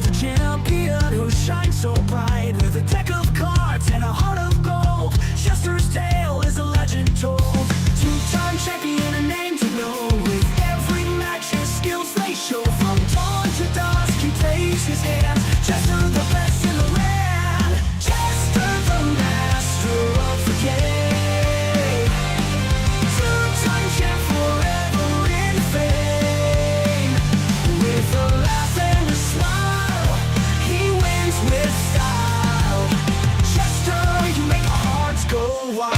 a champion who shines so bright. With a deck of cards and a heart of gold, Chester's tale is a legend told. Two-time champion, a name to know. With every match his skills they show. From dawn to dusk he takes his hand. Chester the best in the land. Chester the master of the game. Two-time champ forever in fame. With a laugh and a smile, he wins with style. Chester, you make our hearts go wild.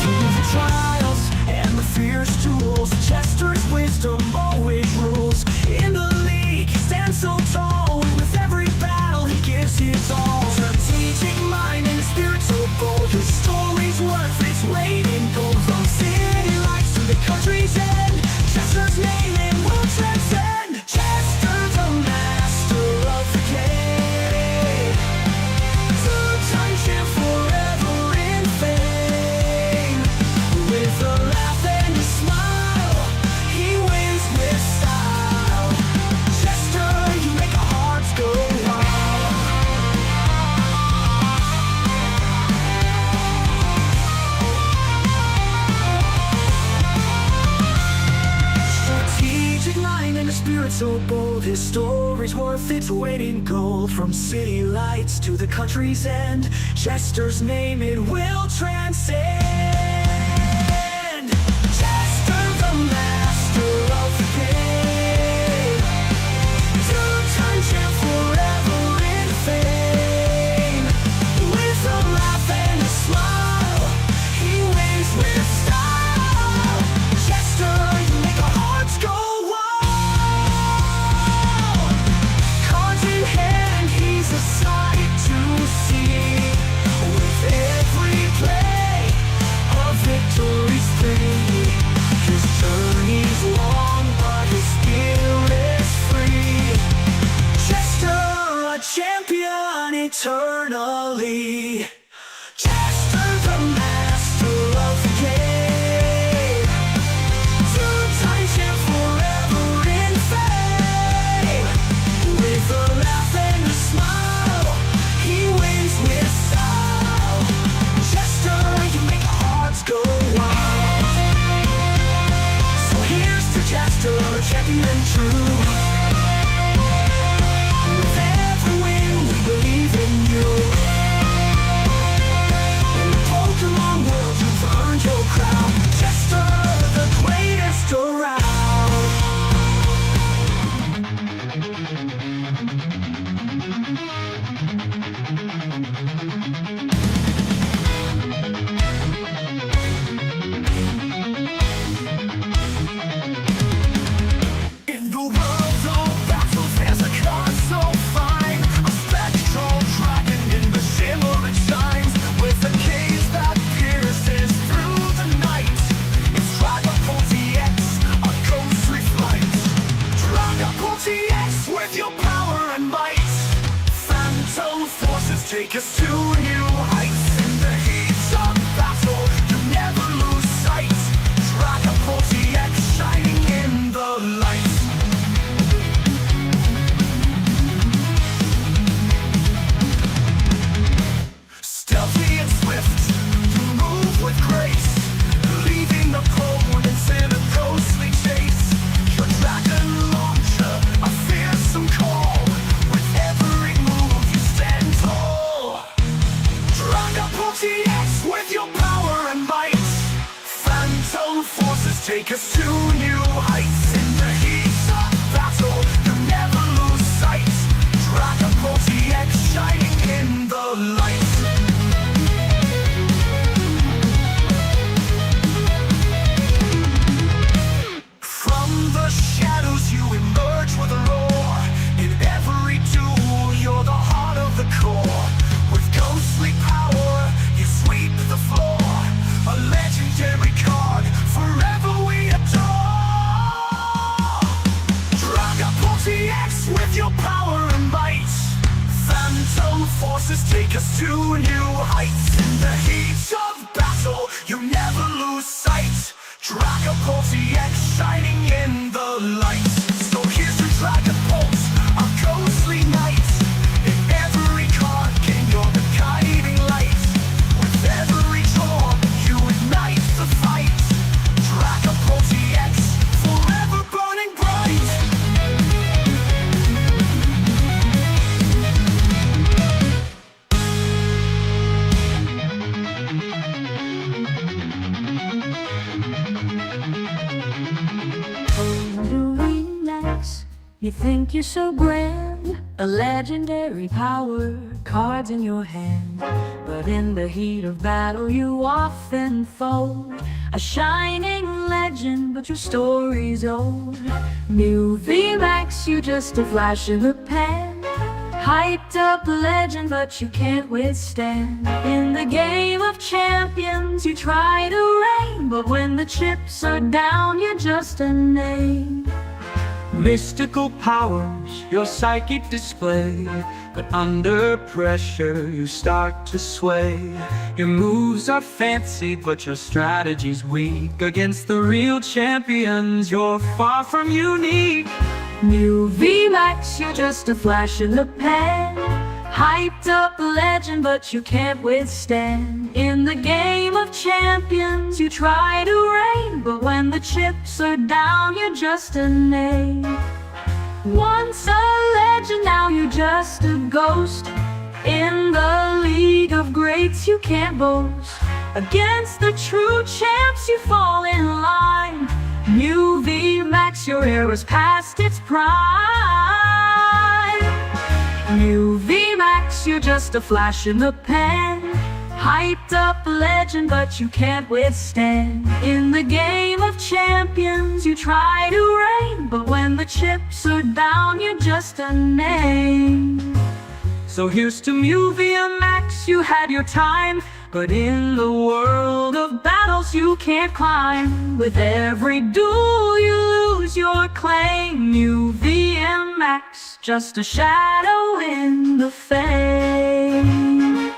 Through the trials and the fierce duels, Chester's wisdom always rules. In the league he stands so tall. With every battle he gives his all. Strategic mind and a spirit so bold. His story's worth its weight in gold. From city lights to the country's end, Chester's name it will transcend. Chester the master of the game. Two-time champ forever in fame. With a laugh and a smile, he wins with style. Chester, you make our hearts go wild. Strategic mind and a spirit so bold. His story's worth its weight in gold. From city lights to the country's end, Chester's name it will transcend. Chester the master of the game. Two-time champ forever in fame. With a laugh and a smile, he wins with style. Chester, you make our hearts go wild. Cards in hand, he's a sight to see. With every play, a victory's free. His journey's long, but his spirit's free. Chester, a champion eternally. Chester the master of the game. Two-time champ forever in fame. With a laugh and a smile, he wins with style. Chester, you make our hearts go wild. So here's to Chester, champion true. With every win we believe in you. In the Pokémon world you've earned your crown. Chester, the greatest around. In the world of battles there's a card so fine. A spectral dragon in the shimmer it shines. With a gaze that pierces through the night. It's Dragapult TX, a ghostly flight. Dragapult TX with your power and might. Phantom forces take us to new heights. In the heat of battle you never lose sight. Dragapult TX shining in the light. Stealthy and swift, you move with grace, leaving opponents in a ghostly chase. Your dragon launcher, a fearsome call. With every move you stand tall. Dragapult TX with your power and might. Phantom forces take us to new heights. In the heat of battle you never lose sight. Dragapult TX shining in the light. From the shadows you emerge with a roar. In every duel you're the heart of the core. With ghostly power you sweep the floor. A legendary card forever we adore. Dragapult TX with your power and might. Phantom forces take us to new heights. In the heat of battle you never lose sight. Dragapult TX shining in the light. You think you're so grand, a legendary power, cards in your hand. But in the heat of battle you often fold. A shining legend, but your story's old. New VMAX, you just a flash in the pan. Hyped up legend, but you can't withstand. In the game of champions you try to reign, but when the chips are down you're just a name. Mystical powers, your psychic display, but under pressure you start to sway. Your moves are fancy, but your strategy's weak. Against the real champions, you're far from unique. New VMAX, you're just a flash in the pan. Hyped up legend, but you can't withstand. In the game of champions you try to reign, but when the chips are down you're just a name. Once a legend, now you're just a ghost. In the league of greats you can't boast. Against the true champs you fall in line. New VMAX, your era's past its prime. New VMAX, you're just a flash in the pan. Hyped up legend, but you can't withstand. In the game of champions you try to reign, but when the chips are down you're just a name. So here's to New VMAX, you had your time, but in the world of battles you can't climb. With every duel you lose your claim. New VMAX, just a shadow in the fame.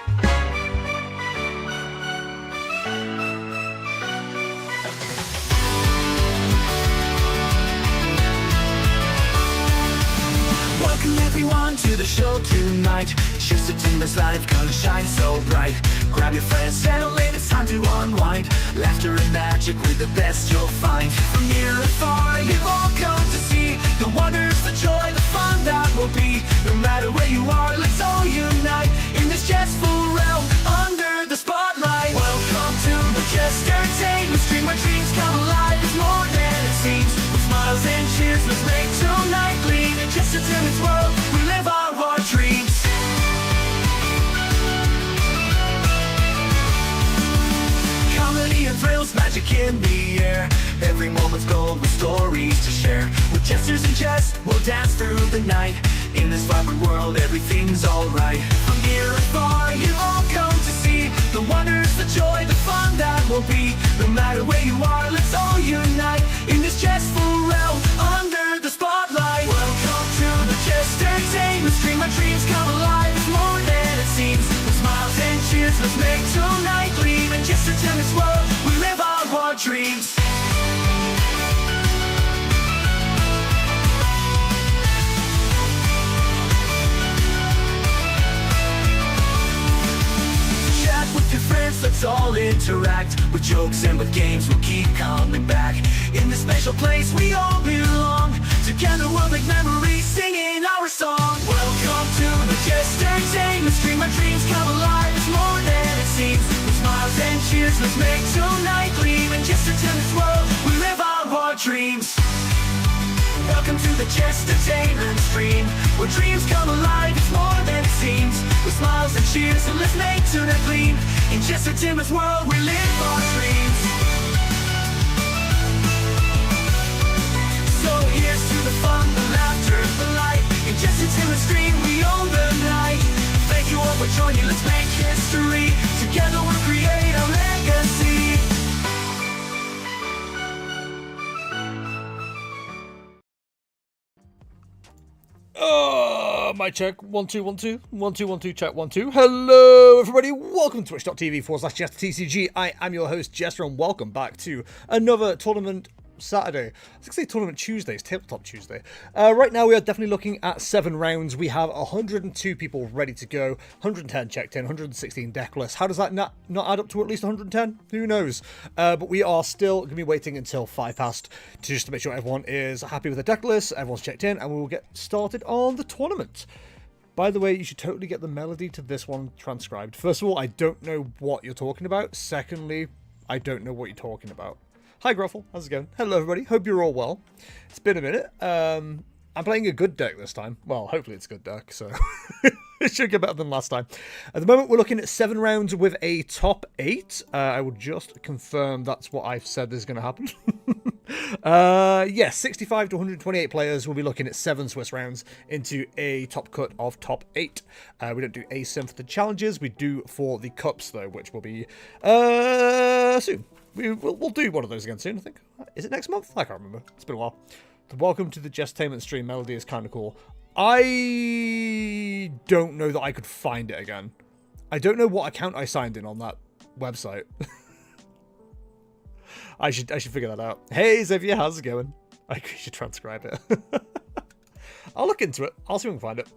Welcome everyone to the show tonight. Just a Timber's life gonna shine so bright. Grab your friends, settle in, it's time to unwind. Laughter and magic with the best you'll find. From near and far you've all come to see the wonders, the joy, the fun that will be. No matter where you are, let's all unite in this jestful realm under the spotlight. Welcome to the Just Entertainment Stream, where dreams come alive. It's more than it seems. With smiles and cheers, let's make tonight gleam. In Just Entertainment's world, we live our dreams. Comedy and thrills, magic in the air. Every moment's gold with stories to share. With jesters and jest, we'll dance through the night. In this vibrant world, everything's alright. From near and far, you all come to see the wonders, the joy, the fun that will be. No matter where you are, let's all unite in this jestful realm under the spotlight. Welcome to the Just Entertainment Stream, our dreams come alive. It's more than it seems. With smiles and cheers, let's make tonight gleam. In Just Entertainment's world, we live our dreams. With your friends, let's all interact. With jokes and with games, we'll keep coming back. In this special place, we all belong. Together we'll make memories, singing our song. Welcome to the Just Entertainment Stream, our dreams come alive. It's more than it seems. With smiles and cheers, let's make tonight gleam. In Just Entertainment's world, we live our dreams. Welcome to the Just Entertainment Stream, where dreams come alive, it's more than it seems. With smiles and cheers, and let's make tonight gleam. In Just Entertainment's world, we live our dreams. So here's to the fun, the laughter, the light. In Just Entertainment Stream, we own the night. Thank you all for joining, let's make history. Together we'll create a legacy. Mic check, 1 2 1 2 1 2 1 2 check 1 2. Hello everybody, welcome to twitch.tv/Jester. I am your host Jester, and welcome back to another tournament Saturday. I was going to say tournament Tuesday, it's tabletop Tuesday. Right now we are definitely looking at 7 rounds. We have 102 people ready to go, 110 checked in, 116 decklist. How does that not add up to at least 110? Who knows? But we are still going to be waiting until 5 past just to make sure everyone is happy with the decklist, everyone's checked in, and we will get started on the tournament. By the way, you should totally get the melody to this one transcribed. First of all, I don't know what you're talking about. Secondly, I don't know what you're talking about. Hi Gruffle, how's it going? Hello everybody, hope you're all well. It's been a minute. I'm playing a good deck this time. Well, hopefully it's a good deck, so it should get better than last time. At the moment, we're looking at 7 rounds with a top 8. I will just confirm that's what I've said is going to happen. Yes, 65 to 128 players. We'll be looking at 7 Swiss rounds into a top cut of top 8. We don't do ASIM for the challenges. We do for the cups, though, which will be soon. We'll do one of those again soon, I think. Is it next month? I can't remember. It's been a while. The welcome to the Jesttainment stream melody is kind of cool. I don't know that I could find it again. I don't know what account I signed in on that website. I should figure that out. Hey Xavier, how's it going? I should transcribe it. I'll look into it. I'll see if I can find it.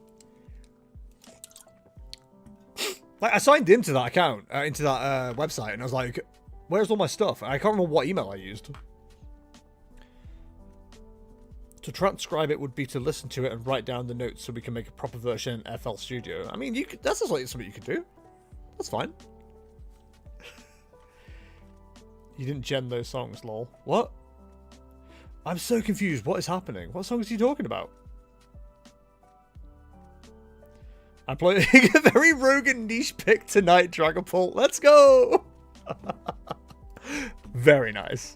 Like, I signed into that account, into that website, and I was like, where's all my stuff? And I can't remember what email I used. To transcribe it would be to listen to it and write down the notes so we can make a proper version in FL Studio. I mean, that's just like something you could do. That's fine. You didn't gen those songs, lol. What? I'm so confused. What is happening? What songs are you talking about? I'm playing a very rogue and niche pick tonight, Dragapult. Let's go! Very nice.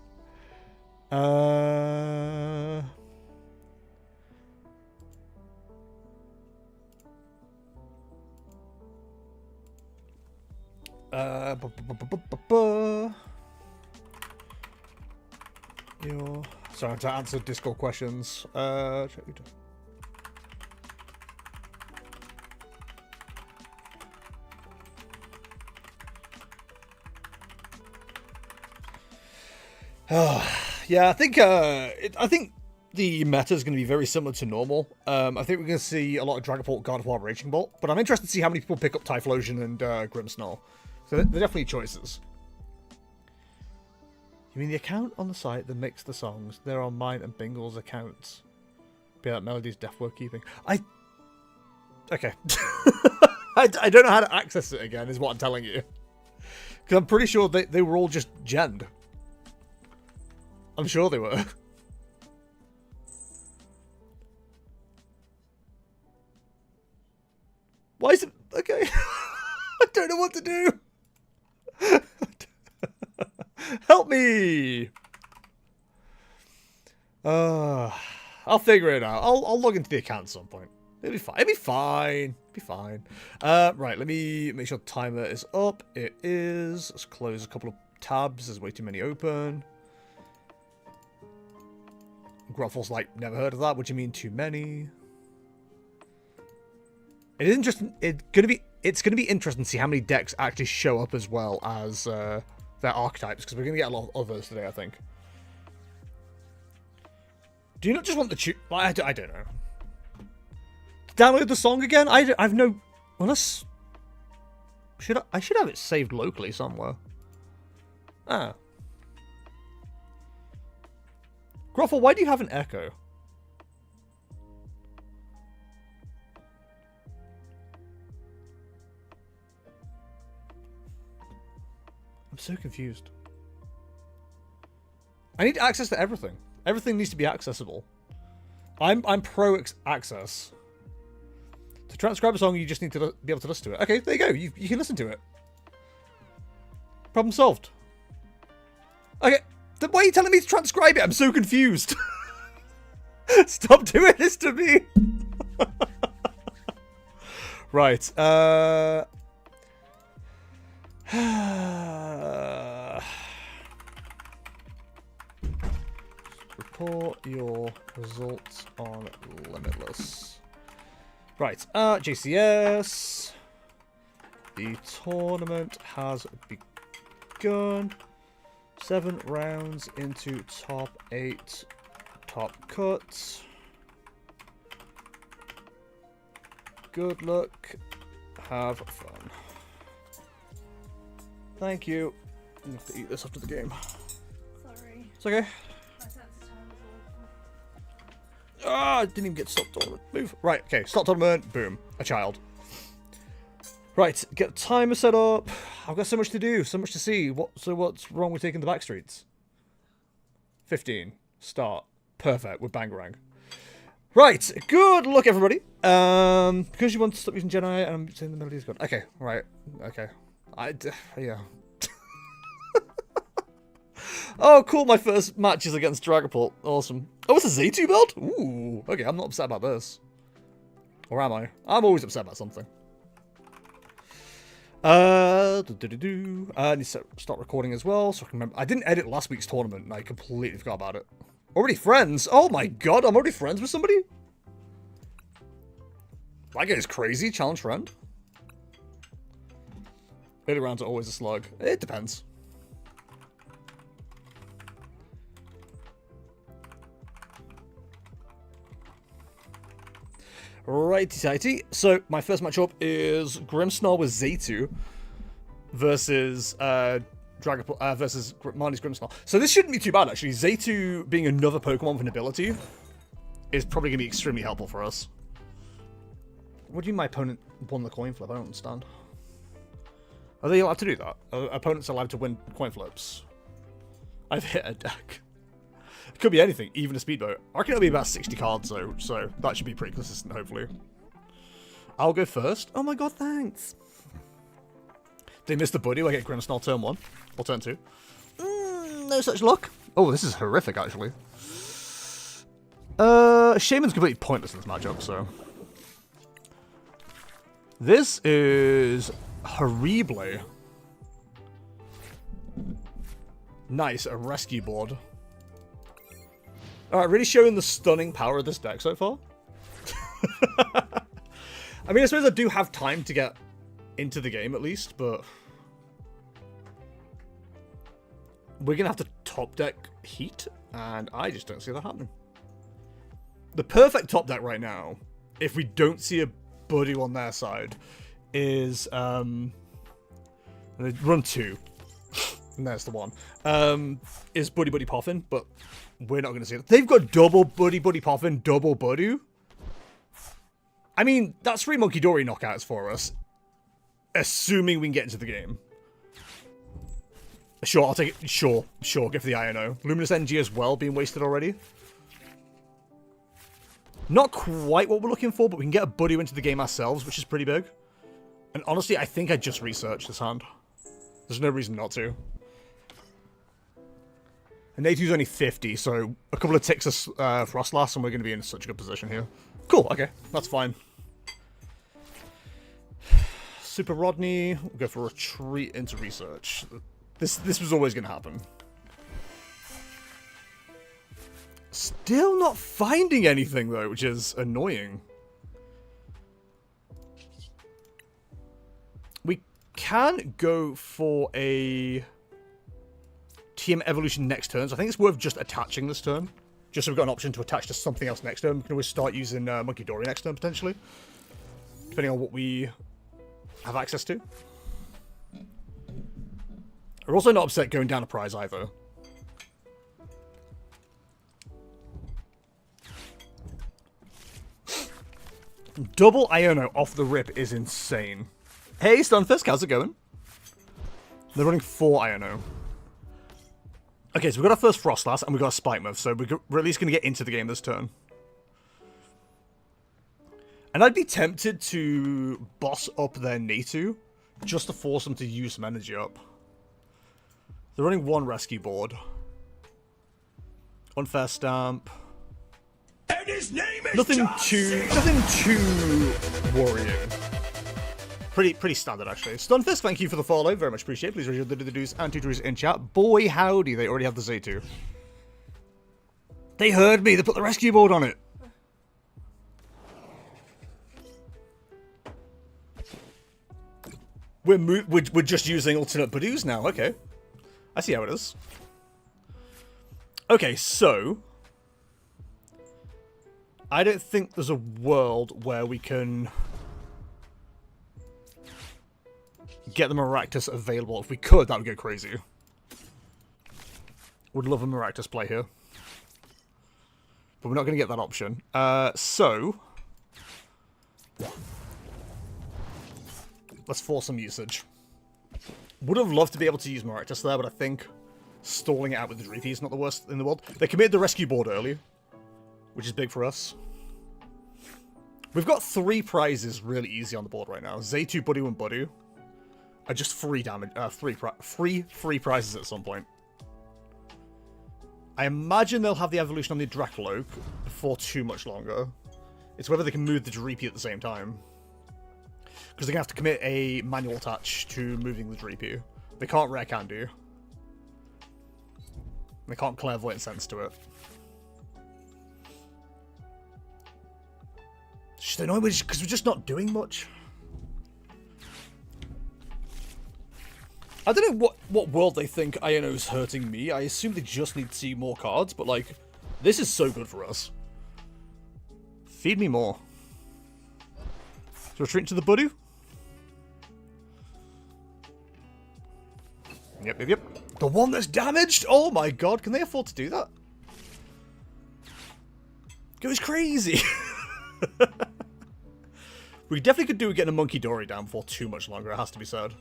Sorry, to answer Discord questions. Yeah, I think the meta is going to be very similar to normal. I think we're going to see a lot of Dragapult, God of War, Raging Bolt, but I'm interested to see how many people pick up Typhlosion and Grimmsnarl. So they're definitely choices. You mean the account on the site that makes the songs? They're on mine and Bingle's accounts. Be that Melody's Deathwork Keeping. Okay. I don't know how to access it again, is what I'm telling you. Because I'm pretty sure they were all just genned. I'm sure they were. Why is it... Okay. I don't know what to do. Help me. I'll figure it out. I'll log into the account at some point. It'll be fine. It'll be fine. It'll be fine. Right, let me make sure the timer is up. It is. Let's close a couple of tabs. There's way too many open. Gruffle's like, never heard of that. What do you mean too many? It is interesting. It's gonna be interesting to see how many decks actually show up as well as their archetypes, because we're gonna get a lot of others today, I think. Do you not just want the I don't know. Download the song again? I've no... Unless... I should have it saved locally somewhere. Ah. Gruffle, why do you have an echo? I'm so confused. I need access to everything. Everything needs to be accessible. I'm pro access. To transcribe a song, you just need to be able to listen to it. Okay, there you go. You can listen to it. Problem solved. Okay, then why are you telling me to transcribe it? I'm so confused. Stop doing this to me. Right. Report your results on Limitless. Right, JCS. The tournament has begun. 7 rounds into top 8 top cuts. Good luck. Have fun. Thank you. I'm gonna have to eat this after the game. Sorry. It's okay. My sense of time was awful. Ah, I didn't even get stop tournament. Move. Right, okay. Stop tournament. Boom. A child. Right, get the timer set up. I've got so much to do, so much to see. What's wrong with taking the back streets? 15. Start. Perfect. With Bangarang. Right, good luck, everybody. Because you want to stop using Jedi, and I'm saying the melody is good. Okay, right, okay. Yeah. Oh, cool, my first match is against Dragapult. Awesome. Oh, it's a Z2 build? Ooh, okay, I'm not upset about this. Or am I? I'm always upset about something. I need to start recording as well, so I can remember. I didn't edit last week's tournament, and I completely forgot about it. Already friends? Oh my god, I'm already friends with somebody? That guy is crazy. Challenge friend. Early rounds are always a slug. It depends. Righty-tighty. So, my first matchup is Grimmsnarl with Z2 versus versus Marnie's Grimmsnarl. So this shouldn't be too bad, actually. Z2 being another Pokemon with an ability is probably going to be extremely helpful for us. What do you mean my opponent won the coin flip? I don't understand. Are they allowed to do that? Are opponents allowed to win coin flips? I've hit a deck. It could be anything, even a speedboat. I reckon it'll be about 60 cards, though, so that should be pretty consistent, hopefully. I'll go first. Oh my god, thanks. They missed the buddy. I get Grimmsnarl turn 1. Or turn 2. No such luck. Oh, this is horrific, actually. Shaman's completely pointless in this matchup, so... This is... Horrible. Nice, a rescue board. Alright, really showing the stunning power of this deck so far. I mean, I suppose I do have time to get into the game at least, but... We're going to have to top deck Heat, and I just don't see that happening. The perfect top deck right now, if we don't see a buddy on their side, is... run 2. And there's the one. Is Buddy Buddy Poffin, but we're not going to see it. They've got double Buddy Buddy Poffin, double Buddy. I mean, that's 3 Monkey Dory knockouts for us. Assuming we can get into the game. Sure, I'll take it. Sure, give the INO. Luminous NG as well, being wasted already. Not quite what we're looking for, but we can get a Buddy into the game ourselves, which is pretty big. And honestly, I think I just researched this hand. There's no reason not to. And A2's only 50, so a couple of ticks of Frostlass, and we're going to be in such a good position here. Cool, okay, that's fine. Super Rodney, we'll go for retreat into research. This was always going to happen. Still not finding anything, though, which is annoying. We can go for a TM Evolution next turn, so I think it's worth just attaching this turn. Just so we've got an option to attach to something else next turn. We can always start using Monkey Dory next turn, potentially. Depending on what we have access to. We're also not upset going down a prize either. Double Iono off the rip is insane. Hey, Stunfisk, how's it going? They're running 4 Iono. Okay, so we've got our first Frostlass, and we've got a Spike Move, so we're at least going to get into the game this turn. And I'd be tempted to boss up their Natu, just to force them to use some energy up. They're running 1 rescue board. Unfair Stamp. And his name is Nothing too worrying. Pretty standard, actually. Stunfisk, thank you for the follow. Very much appreciate it. Please raise the do's and tutors in chat. Boy, howdy, they already have the Z2. They heard me. They put the rescue board on it. We're just using alternate Badoos now. Okay. I see how it is. Okay, so... I don't think there's a world where we can... get the Maractus available. If we could, that would go crazy. Would love a Maractus play here. But we're not going to get that option. So... let's force some usage. Would have loved to be able to use Maractus there, but I think stalling it out with the Dreepy is not the worst in the world. They committed the rescue board early, which is big for us. We've got 3 prizes really easy on the board right now. Zaytu, Budu, and Budu are just free damage, free prizes at some point. I imagine they'll have the evolution on the Dracoloak for too much longer. It's whether they can move the Dreepy at the same time. Because they're going to have to commit a manual attach to moving the Dreepy. They can't rare can do. They can't clairvoyant sense to it. It's just annoying because we're just not doing much. I don't know what world they think Iono's hurting me. I assume they just need to see more cards, but like, this is so good for us. Feed me more. So retreat to the Budu? Yep. The one that's damaged? Oh my god, can they afford to do that? Goes crazy. We definitely could do with getting a Monkey Dory down for too much longer, it has to be said.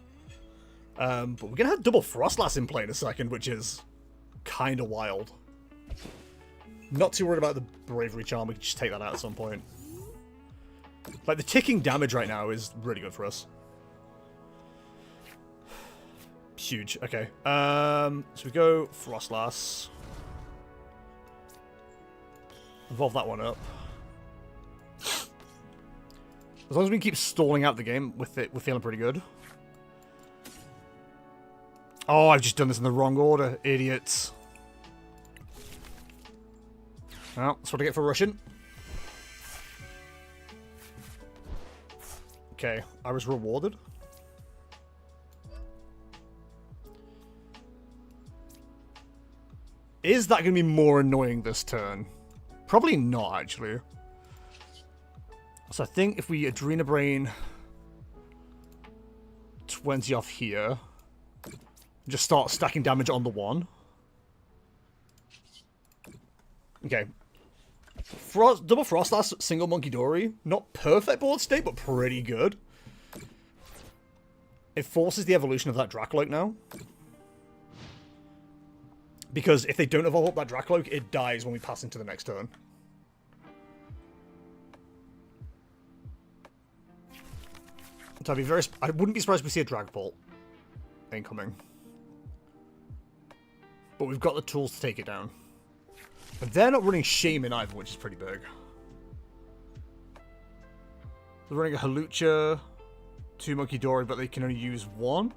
But we're going to have double Frostlass in play in a second, which is kind of wild. Not too worried about the Bravery Charm, we can just take that out at some point. Like, the ticking damage right now is really good for us. Huge, okay. So we go Frostlass. Evolve that one up. As long as we can keep stalling out the game with it, we're feeling pretty good. Oh, I've just done this in the wrong order, idiots. Well, that's what I get for rushing. Okay, I was rewarded. Is that going to be more annoying this turn? Probably not, actually. So I think if we Adrena Brain 20 off here, just start stacking damage on the 1. Okay. Double Frostlass, single Monkey Dory. Not perfect board state, but pretty good. It forces the evolution of that Dracoloak now. Because if they don't evolve up that Dracoloak, it dies when we pass into the next turn. So I wouldn't be surprised if we see a Dragapult incoming. But we've got the tools to take it down. And they're not running Shaman either, which is pretty big. They're running a Halucha, 2 Monkey Dory, but they can only use 1.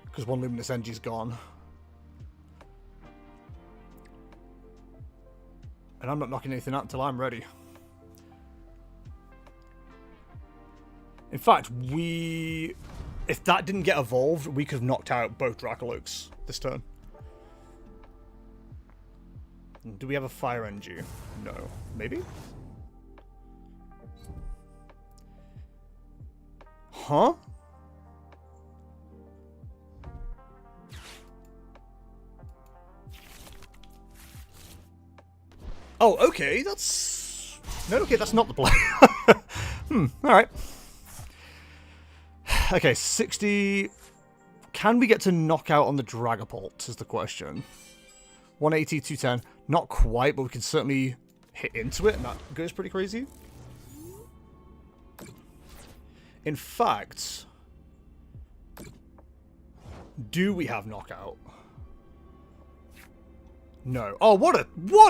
Because 1 Luminous Energy's gone. And I'm not knocking anything out until I'm ready. In fact, if that didn't get evolved, we could have knocked out both Dracoloaks this turn. Do we have a Fire Energy? No. Maybe? Huh? Oh, okay, that's... No, okay, that's not the play. Alright. Okay, 60... Can we get to knockout on the Dragapult, is the question. 180, 210. Not quite, but we can certainly hit into it, and that goes pretty crazy. In fact... Do we have knockout? No. Oh, what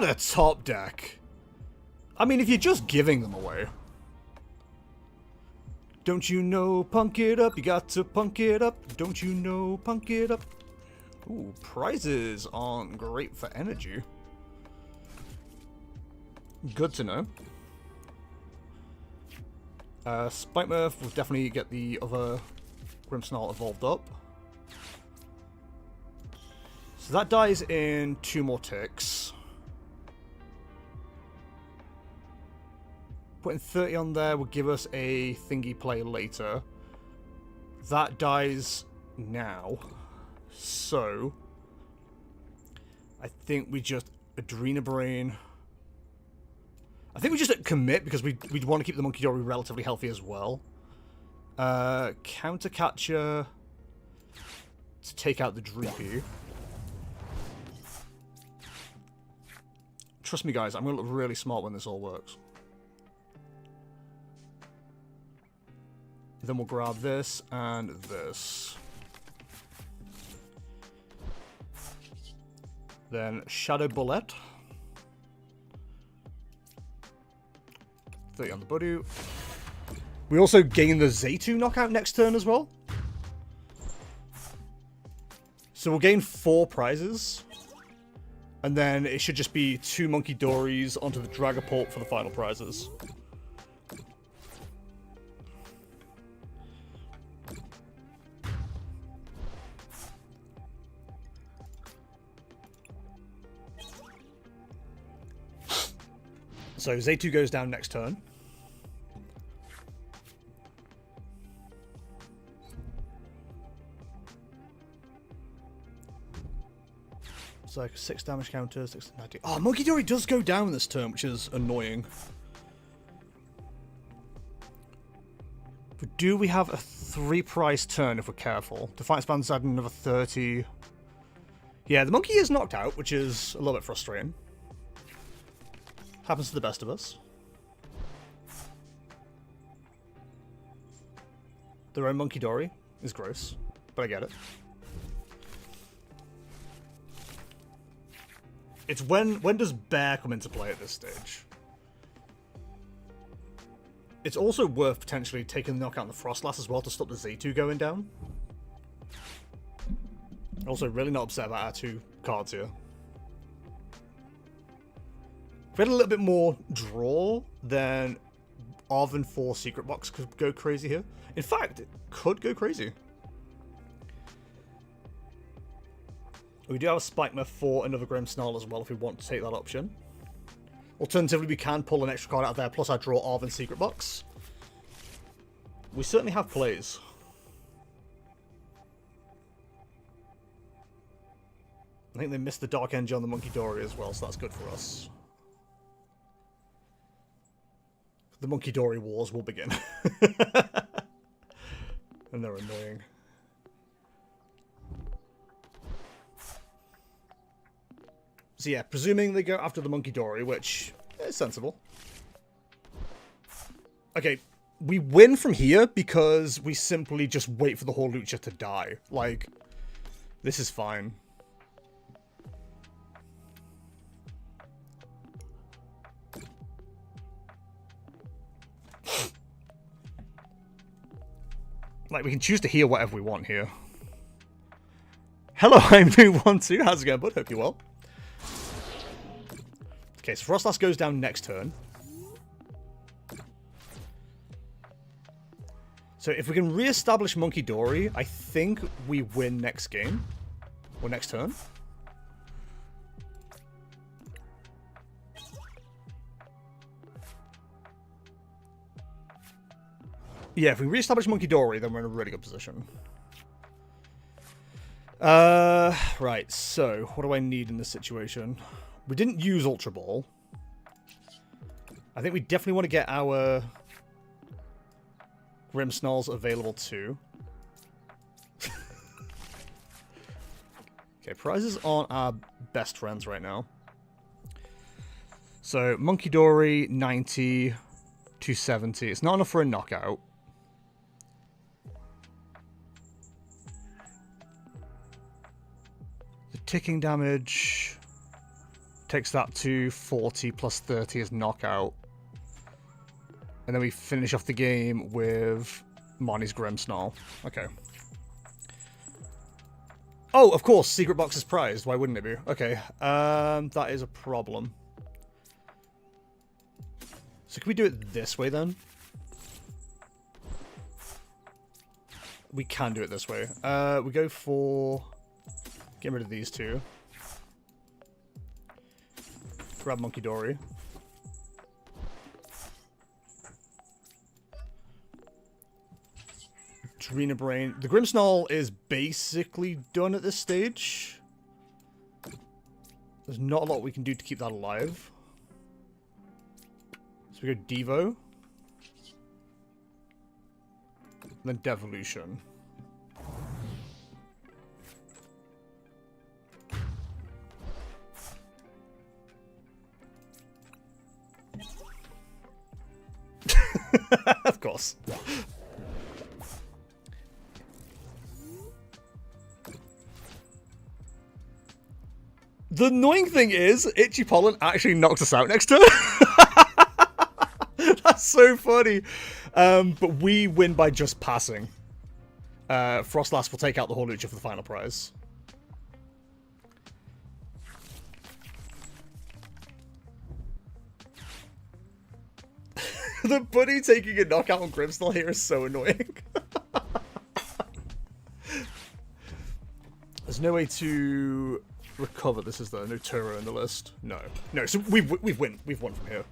a top deck. I mean, if you're just giving them away. Don't you know, punk it up, you got to punk it up. Don't you know, punk it up. Ooh, prizes aren't great for energy. Good to know. Spike Murph will definitely get the other Grimmsnarl evolved up. So that dies in 2 more ticks. Putting 30 on there will give us a thingy play later. That dies now. So, I think we just Adrena Brain. I think we just commit because we'd want to keep the Monkey Dory relatively healthy as well. Counter Catcher to take out the Dreepy. Trust me, guys, I'm going to look really smart when this all works. Then we'll grab this and this. Then Shadow Bullet. 30 on the Budu. We also gain the Zaytu knockout next turn as well. So we'll gain 4 prizes. And then it should just be 2 Monkey Dories onto the Dragapult for the final prizes. So Zaytu goes down next turn. It's like a 6 damage counter, 6 to 90. Oh, Monkey Dory does go down this turn, which is annoying. But do we have a 3 prize turn if we're careful? Defiance Band's adding another 30. Yeah, the monkey is knocked out, which is a little bit frustrating. Happens to the best of us. Their own Monkey Dory is gross, but I get it. It's when does Bear come into play at this stage? It's also worth potentially taking the knockout on the Frostlass as well to stop the Z2 going down. Also, really not upset about our 2 cards here. If we had a little bit more draw, then Arven 4 Secret Box could go crazy here. In fact, it could go crazy. We do have a Spikemuth for another Grimmsnarl as well if we want to take that option. Alternatively, we can pull an extra card out of there, plus I draw Arven Secret Box. We certainly have plays. I think they missed the Dark Engine on the Monkey Dory as well, so that's good for us. The Monkey Dory Wars will begin. And they're annoying. So yeah, presuming they go after the Monkey Dory, which is sensible. Okay, we win from here because we simply just wait for the Horlucha to die. Like, this is fine. Like, we can choose to heal whatever we want here. Hello, I'm New12. How's it going, bud? Hope you're well. Okay, so Frostlass goes down next turn. So if we can re-establish Monkey Dory, I think we win next game. Or next turn. Yeah, if we re-establish Monkey Dory, then we're in a really good position. Right, so what do I need in this situation? We didn't use Ultra Ball. I think we definitely want to get our Grimmsnarls available too. Okay, prizes aren't our best friends right now. So, Monkey Dory, 90, 270. It's not enough for a knockout. The ticking damage takes that to 40 plus 30 as knockout. And then we finish off the game with Marnie's Grimmsnarl. Okay. Oh, of course, Secret Box is prized. Why wouldn't it be? Okay, that is a problem. So can we do it this way then? We can do it this way. We go for... Get rid of these two. Grab Monkey Dory. Drina Brain. The Grimmsnarl is basically done at this stage. There's not a lot we can do to keep that alive. So we go Devo. And then Devolution. Of course. The annoying thing is, Itchy Pollen actually knocks us out next turn. That's so funny. But we win by just passing. Frostlass will take out the Horlucha for the final prize. The buddy taking a knockout on Grimmsnarl here is so annoying. There's no way to recover this, is there? No Turo in the list. No. No, so we've won from here.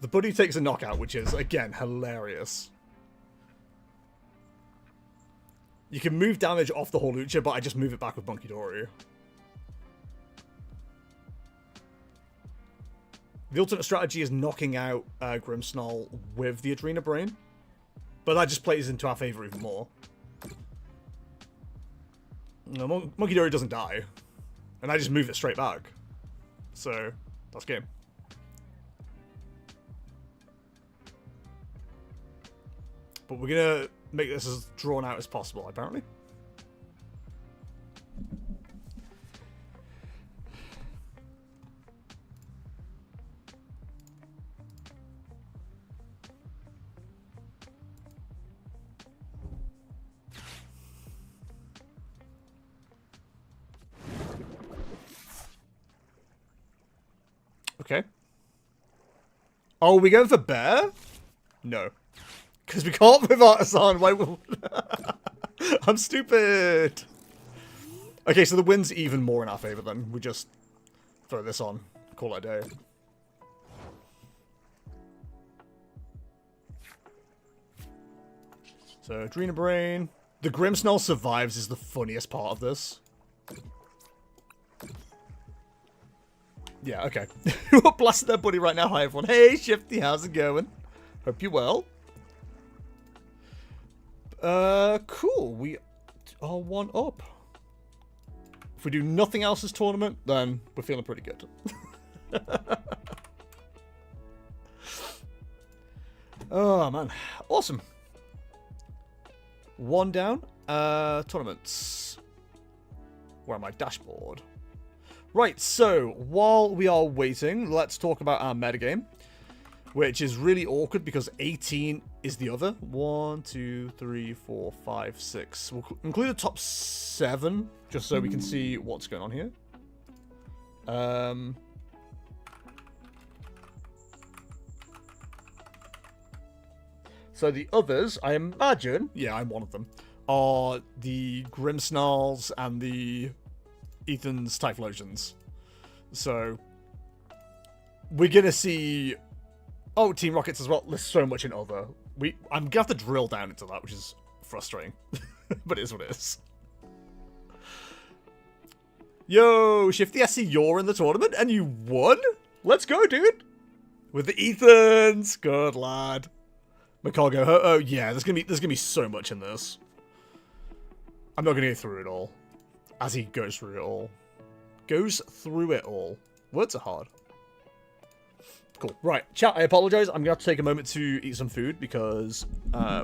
The buddy takes a knockout, which is, again, hilarious. You can move damage off the Horlucha, but I just move it back with Monkey Dory. The alternate strategy is knocking out Grimmsnarl with the Adrena Brain. But that just plays into our favor even more. No, Monkey Dory doesn't die. And I just move it straight back. So, that's game. But we're going to make this as drawn out as possible, apparently. Okay. Oh, are we going for bear? No. Because we can't move Artisan. Why will... I'm stupid. Okay, so the wind's even more in our favor then. We just throw this on. Call it a day. So, Adrena Brain. The Grimmsnarl survives is the funniest part of this. Yeah, okay. We're blasting their buddy right now. Hi, everyone. Hey, Shifty, how's it going? Hope you're well. Cool. We are 1 up. If we do nothing else this tournament, then we're feeling pretty good. Oh, man. Awesome. 1 down. Tournaments. Where am I? Dashboard. Right, so, while we are waiting, let's talk about our metagame. Which is really awkward because 18 is the other. 1, 2, 3, 4, 5, 6. We'll include the top 7, just so we can see what's going on here. So the others, I imagine, yeah, I'm one of them, are the Grimmsnarls and the Ethan's Typhlosions. So we're gonna see, oh, Team Rockets as well. There's so much in other. I'm gonna have to drill down into that, which is frustrating, but it is what it is. Yo, Shifty, I see you're in the tournament and you won. Let's go, dude. With the Ethans, good lad. Macago, oh yeah, there's gonna be so much in this. I'm not gonna go through it all. As he goes through it all. Goes through it all. Words are hard. Cool. Right, chat, I apologize. I'm going to have to take a moment to eat some food because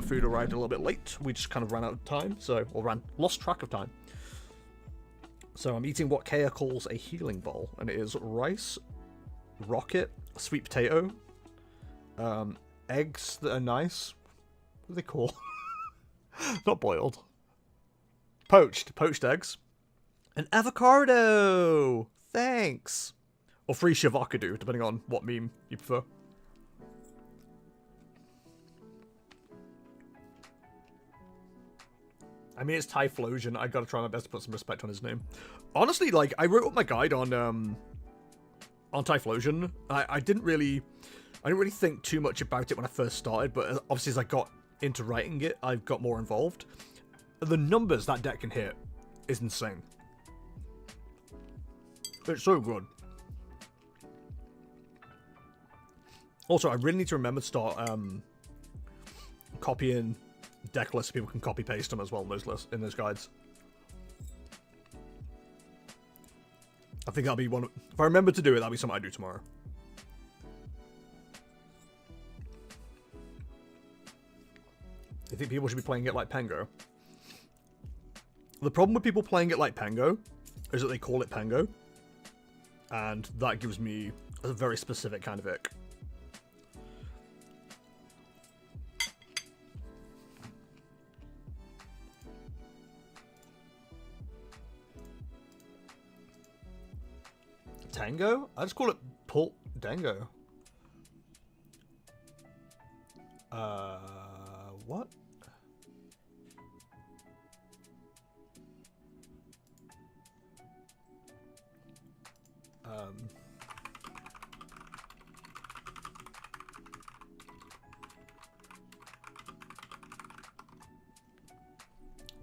food arrived a little bit late. We just kind of ran out of time, lost track of time. So I'm eating what Kea calls a healing bowl, and it is rice, rocket, sweet potato, eggs that are nice. What are they called? Not boiled. Poached eggs. An avocado! Thanks! Or free shavakadu, depending on what meme you prefer. I mean, it's Typhlosion. I gotta try my best to put some respect on his name. Honestly, like, I wrote up my guide on Typhlosion. I didn't really think too much about it when I first started, but obviously as I got into writing it, I got more involved. The numbers that deck can hit is insane. It's so good. Also, I really need to remember to start copying deck lists so people can copy paste them as well in those lists, in those guides. I think that'll be one. If I remember to do it, that'll be something I do tomorrow. I think people should be playing it like Pengo. The problem with people playing it like Pengo is that they call it Pengo. And that gives me a very specific kind of ick. Tango? I just call it Pult Dango. What?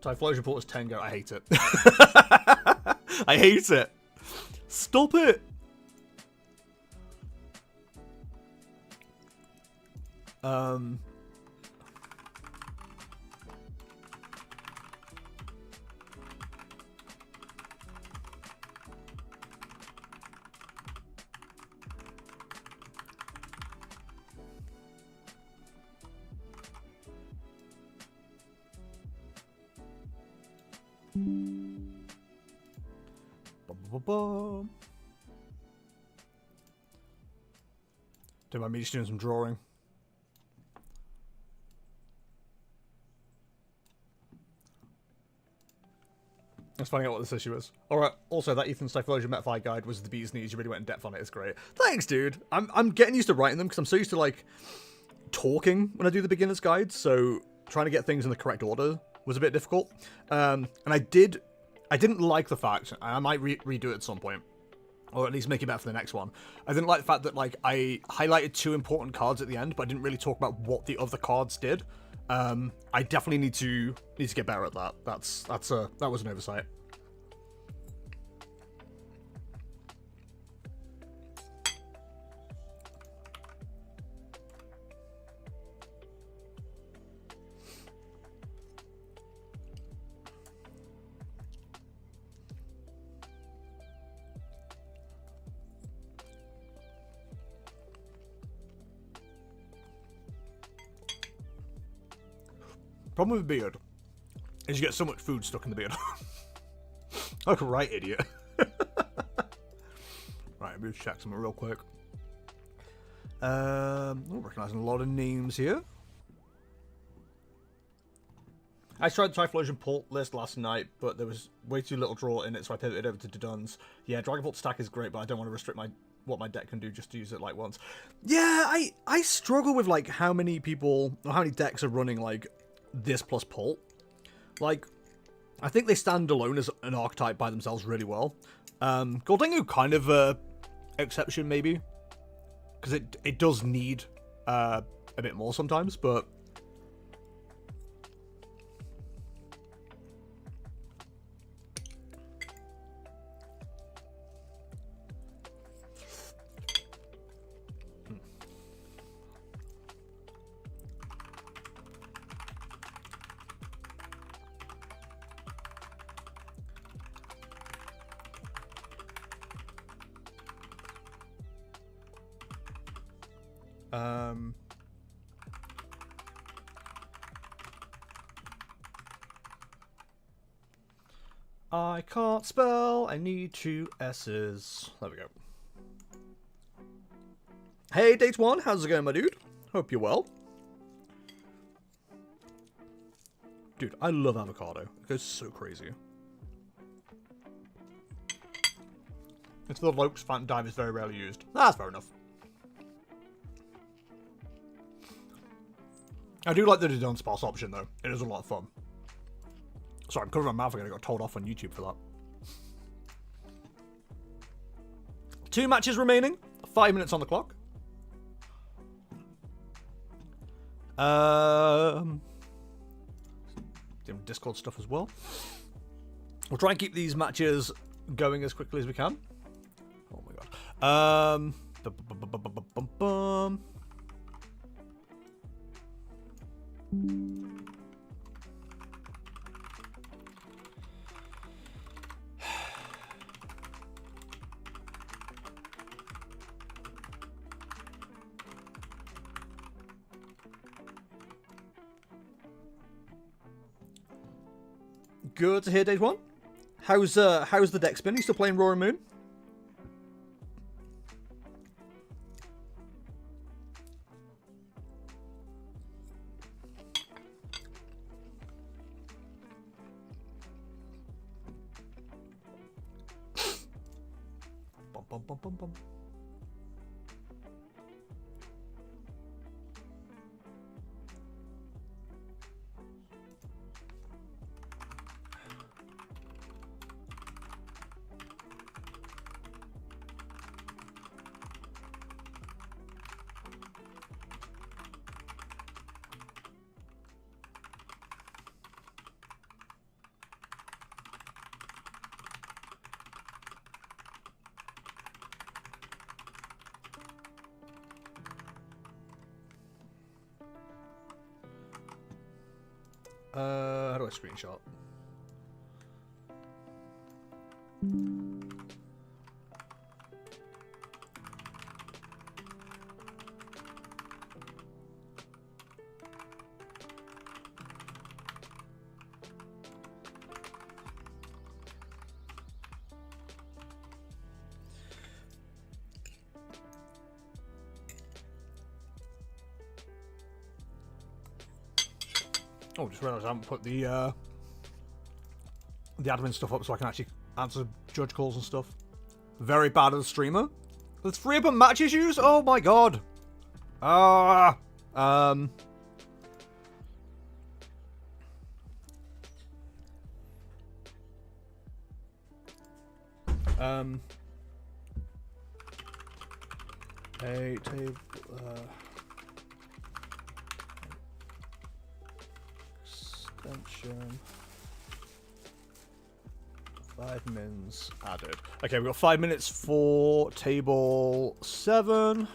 Typhlosion Port is Tango. I hate it. I hate it. Stop it. Don't mind me just doing some drawing. Let's find out what this issue is. Alright, also that Ethan's Typhlosion Metaphy guide was the bee's knees. You really went in depth on it. It's great. Thanks, dude. I'm getting used to writing them because I'm so used to, like, talking when I do the beginner's guides, so trying to get things in the correct order was a bit difficult. And I didn't like the fact, and I might redo it at some point, or at least make it better for the next one. I didn't like the fact that, like, I highlighted 2 important cards at the end, but I didn't really talk about what the other cards did. I definitely need to get better at that. That was an oversight. Problem with beard is you get so much food stuck in the beard. Like a right idiot. Right, let me check something real quick. I'm recognizing a lot of names here. I tried the Typhlosion Pult list last night, but there was way too little draw in it, so I pivoted over to Duns. Yeah, Dragon Pult stack is great, but I don't want to restrict what my deck can do just to use it like once. Yeah, I struggle with like how many people or how many decks are running like this plus Pult. Like, I think they stand alone as an archetype by themselves really well. Goldengu kind of exception maybe, because it does need a bit more sometimes, but I can't spell. I need 2 S's. There we go. Hey, Date One, how's it going, my dude? Hope you're well. Dude, I love avocado. It goes so crazy. It's the Lokes Phantom Dive is very rarely used. That's fair enough. I do like the Didon Sparse option, though. It is a lot of fun. Sorry, I'm covering my mouth again. I got told off on YouTube for that. 2 matches remaining. 5 minutes on the clock. Discord stuff as well. We'll try and keep these matches going as quickly as we can. Oh my god. Good to hear, Days One. How's the deck spin? You still playing Roaring Moon? Bum, bum, bum, bum, bum. How do I screenshot? Oh, just realised I haven't put the admin stuff up so I can actually answer judge calls and stuff. Very bad as a streamer. There's 3 open match issues? Oh my god. A table, extension, 5 mins added. Okay, we've got 5 minutes for table 7.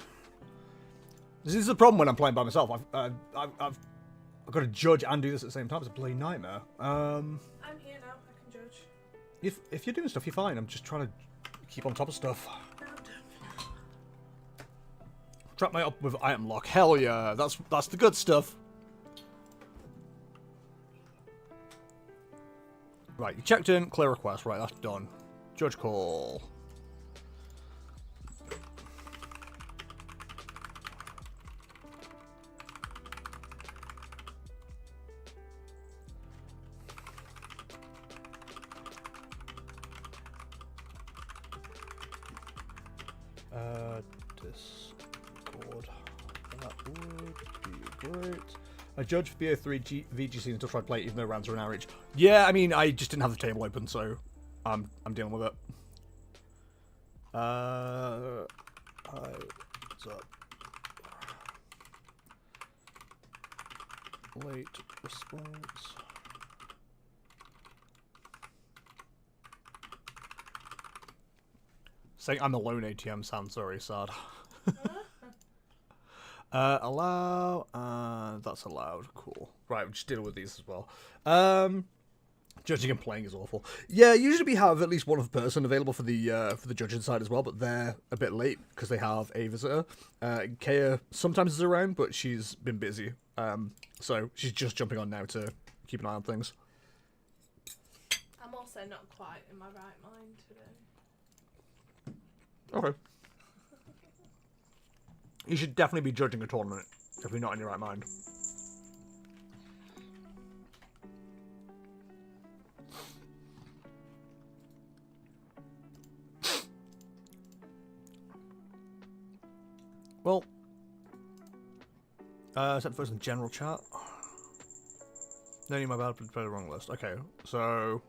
This is the problem when I'm playing by myself. I've got to judge and do this at the same time. It's a bloody nightmare. I'm here now. I can judge. If you're doing stuff, you're fine. I'm just trying to keep on top of stuff. No, don't. Trap my up with item lock. Hell yeah, that's the good stuff. Right, you checked in, clear request. Right, that's done. Judge call. Discord. That would be great. I judge for BO3 VGC until try to play it, even though rounds are an hour each. Yeah, I mean, I just didn't have the table open, so I'm dealing with it. What's up? Late response. Saying I'm alone ATM sounds very sad. Allow, that's allowed. Cool. Right, we'll just deal with these as well. Judging and playing is awful. Yeah, usually we have at least one other person available for the judging side as well, but they're a bit late because they have a visitor. Kaya sometimes is around, but she's been busy. So she's just jumping on now to keep an eye on things. I'm also not quite in my right mind today. Okay. You should definitely be judging a tournament if you're not in your right mind. Well, set first in general chat. No need my bad, play the wrong list. Okay, so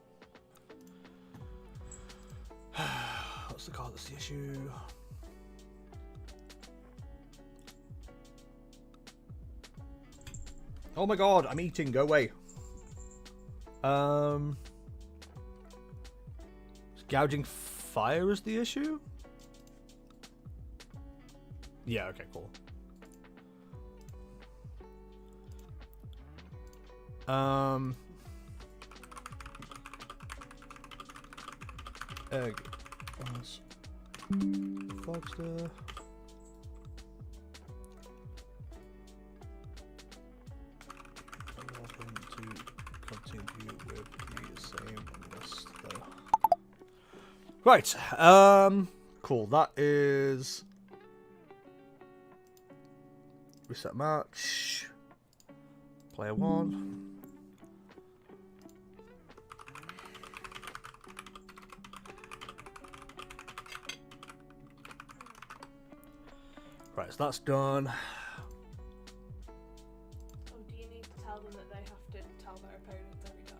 what's the card? That's the issue. Oh my god, I'm eating, go away. Gouging fire is the issue? Yeah, okay, cool. Egg. Fogster. Welcome to continue with the same Right. Cool. That is reset match. Player 1. Right, so that's done. Oh, do you need to tell them that they have to tell their opponents every time?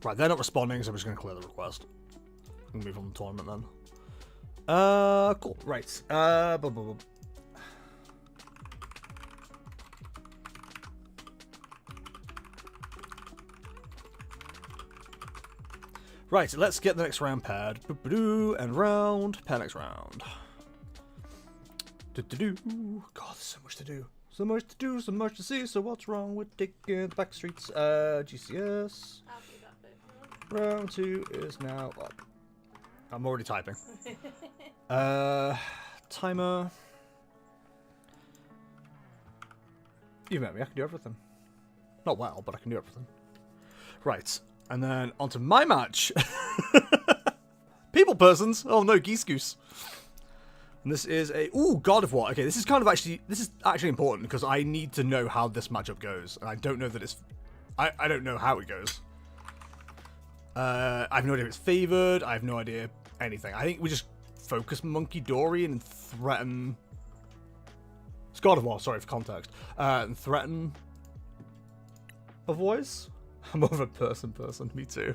Right, they're not responding, so I'm just going to clear the request. We'll move on to the tournament then. Cool. Right. Blah, blah, blah. Right, let's get the next round paired. And round. Pair next round. God, there's so much to do. So much to do, so much to see. So what's wrong with taking the back streets? GCS. I'll do that bit. Round 2 is now up. I'm already typing. Timer. You met me, I can do everything. Not well, but I can do everything. Right, and then onto my match. People persons. Oh no, Geese Goose. And this is a... Ooh, God of War. Okay, this is actually important because I need to know how this matchup goes. And I don't know that it's... I don't know how it goes. I have no idea if it's favored. I have no idea anything. I think we just focus Monkey Dory and threaten... It's God of War, sorry for context. And threaten... a voice? I'm more of a person. Me too.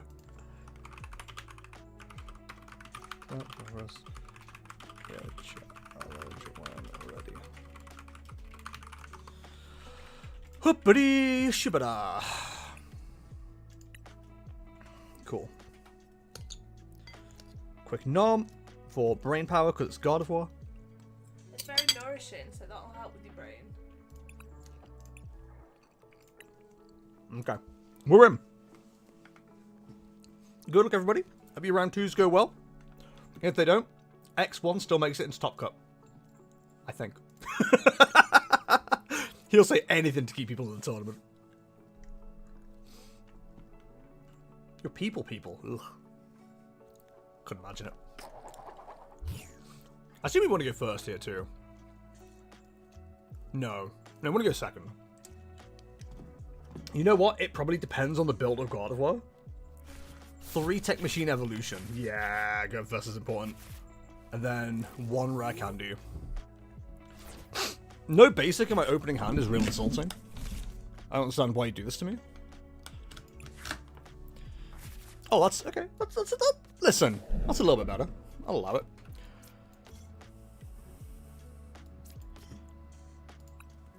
Hoopity shibada. Cool. Quick nom for brain power because it's God of War. It's very nourishing, so that'll help with your brain. Okay. We're in. Good luck, everybody. Hope your round 2s go well. If they don't, X1 still makes it into Top Cup. I think. He'll say anything to keep people in the tournament. You're people. Ugh. Couldn't imagine it. I assume we want to go first here, too. No, I want to go second. You know what? It probably depends on the build of God of War. 3 Tech Machine Evolution. Yeah, go first is important. And then 1 Rare Candy. No basic in my opening hand is real insulting. I don't understand why you do this to me. Oh, that's... Okay. Listen, that's a little bit better. I'll allow it.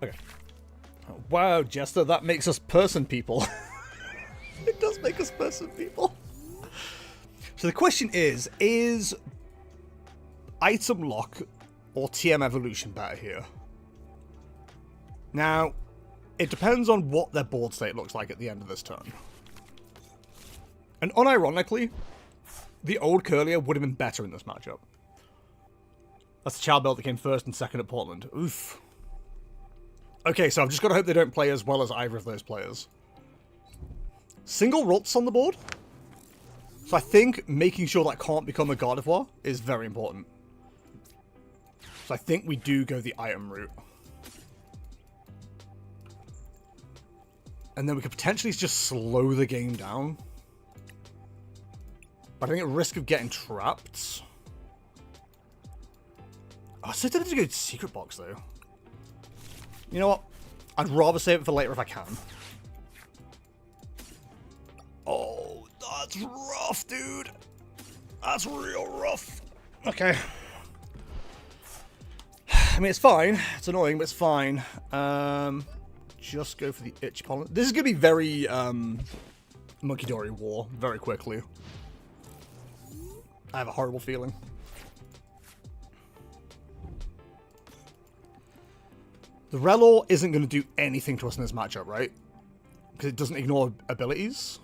Okay. Oh, wow, Jester, that makes us person people. It does make us person people. So the question is item lock or TM evolution better here? Now, it depends on what their board state looks like at the end of this turn. And unironically, the old Curlier would have been better in this matchup. That's the child build that came first and second at Portland. Oof. Okay, so I've just got to hope they don't play as well as either of those players. Single Rults on the board. So I think making sure that can't become a God of War is very important. So I think we do go the item route. And then we could potentially just slow the game down. But I think at risk of getting trapped. Oh, so tempted to go secret box though. You know what? I'd rather save it for later if I can. Oh, that's rough, dude. That's real rough. Okay. I mean, it's fine. It's annoying, but it's fine. Just go for the itch pollen. This is going to be very Monkey Dory War very quickly. I have a horrible feeling. The Relor isn't going to do anything to us in this matchup, right? Because it doesn't ignore abilities.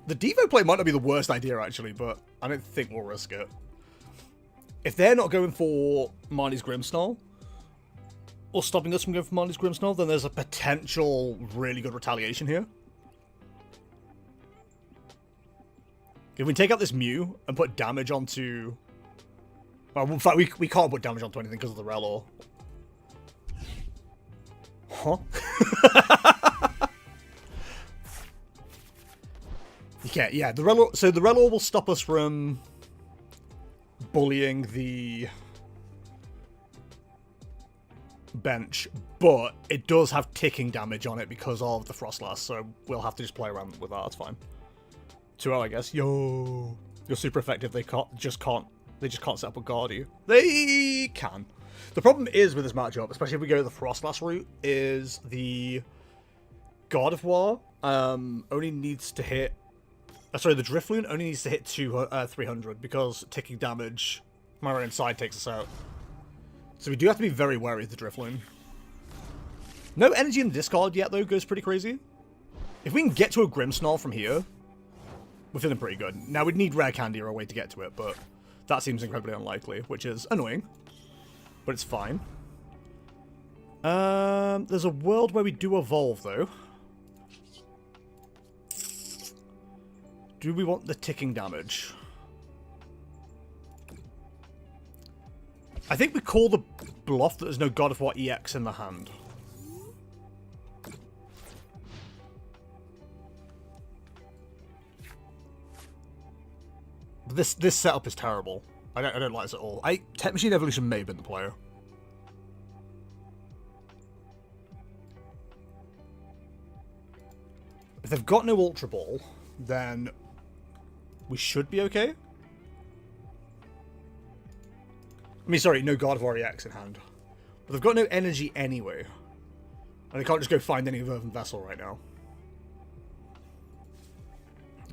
The Devo play might not be the worst idea, actually, but I don't think we'll risk it. If they're not going for Marnie's Grimmsnarl, or stopping us from going for Marnie's Grimmsnarl, then there's a potential really good retaliation here. If we take out this Mew and put damage onto... Well, in fact, we can't put damage onto anything because of the Relor. Huh? Yeah, the Relor... So the Relor will stop us from bullying the bench, but it does have ticking damage on it because of the Frostlass, so we'll have to just play around with that. That's fine. 2-0, I guess. Yo, you're super effective. They just can't set up a guard you. They can. The problem is with this matchup, especially if we go the Frostlass route, is the God of War only needs to hit. Sorry, the Drifloon only needs to hit 300 because ticking damage from our inside takes us out. So we do have to be very wary of the Drifloon. No energy in the discard yet, though, goes pretty crazy. If we can get to a Grimmsnarl from here, we're feeling pretty good. Now, we'd need Rare Candy or a way to get to it, but that seems incredibly unlikely, which is annoying. But it's fine. There's a world where we do evolve, though. Do we want the ticking damage? I think we call the bluff that there's no God of War EX in the hand. This setup is terrible. I don't like this at all. Tech Machine Evolution may have been the player. If they've got no Ultra Ball, then we should be okay. I mean, sorry, no God of War EX in hand. But they've got no energy anyway. And they can't just go find any Earthen Vessel right now.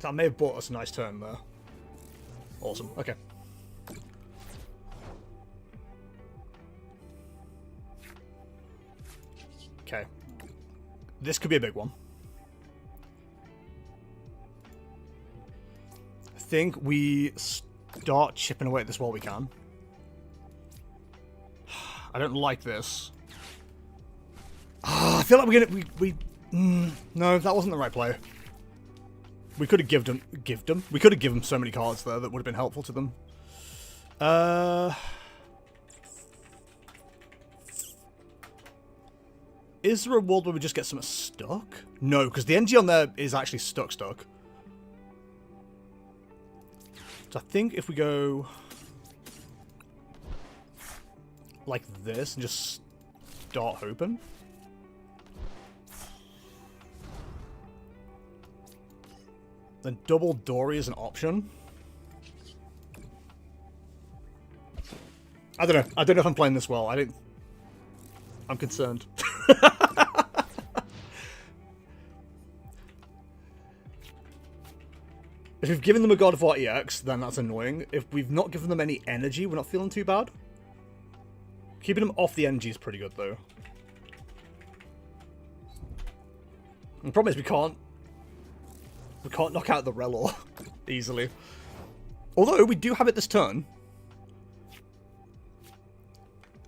That may have bought us a nice turn there. Awesome, okay. Okay. This could be a big one. I think we start chipping away at this while we can. I don't like this. I feel like we're gonna... no, that wasn't the right play. We could have given them. We could have given so many cards there that would have been helpful to them. Is there a world where we just get something stuck? No, because the NG on there is actually stuck. So I think if we go like this and just start hoping. Then double Dory is an option. I don't know. I don't know if I'm playing this well. I'm concerned. If we've given them a God of War EX, then that's annoying. If we've not given them any energy, we're not feeling too bad. Keeping them off the energy is pretty good, though. The problem is we can't knock out the Relor easily. Although, we do have it this turn.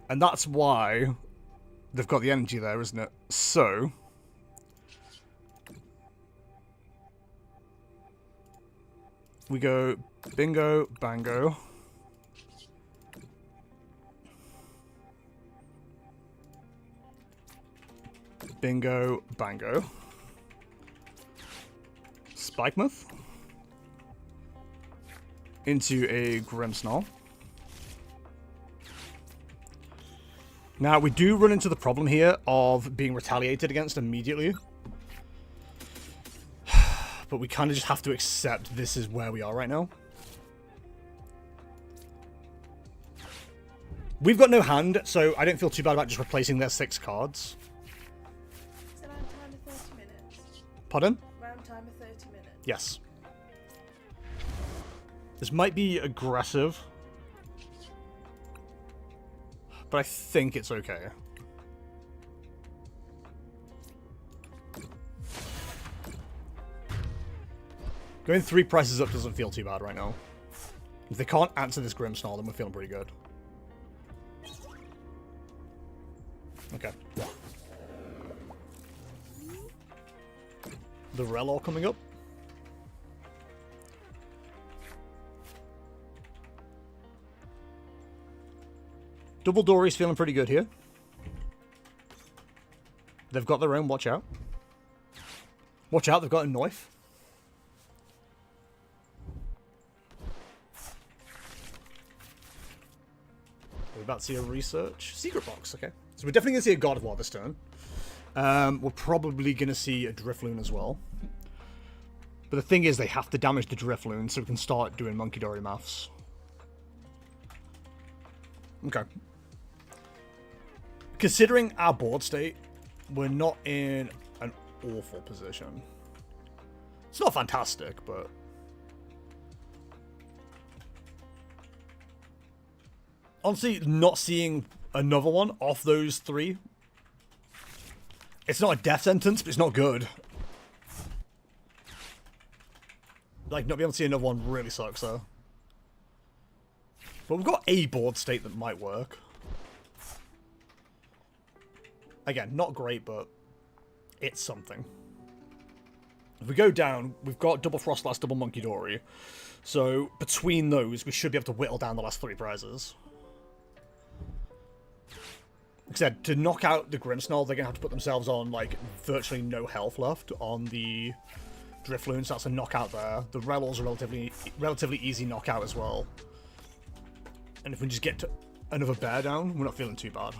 And that's why they've got the energy there, isn't it? So... we go bingo, bango. Bingo, bango. Spikemuth. Into a Grimmsnarl. Now, we do run into the problem here of being retaliated against immediately. But we kind of just have to accept this is where we are right now. We've got no hand, so I don't feel too bad about just replacing their 6 cards. Is it round time of 30 minutes? Pardon? Round time of 30 minutes. Yes. This might be aggressive. But I think it's okay. Going 3 prices up doesn't feel too bad right now. If they can't answer this Grimmsnarl, then we're feeling pretty good. Okay. The Relor coming up. Double Dory's feeling pretty good here. They've got their own, watch out. Watch out, they've got a knife. We're about to see a research. Secret box, okay. So we're definitely going to see a God of War this turn. We're probably going to see a Drifloon as well. But the thing is, they have to damage the Drifloon so we can start doing Monkey Dory maths. Okay. Considering our board state, we're not in an awful position. It's not fantastic, but... honestly, not seeing another one off those 3... it's not a death sentence, but it's not good. Like, not being able to see another one really sucks, though. But we've got a board state that might work. Again, not great, but it's something. If we go down, we've got double Frostlass, double Monkey Dory. So, between those, we should be able to whittle down the last 3 prizes. Like I said, to knock out the Grimmsnarl, they're going to have to put themselves on, like, virtually no health left on the Drifloon, so that's a knockout there. The Relor's a relatively easy knockout as well. And if we just get to another bear down, we're not feeling too bad.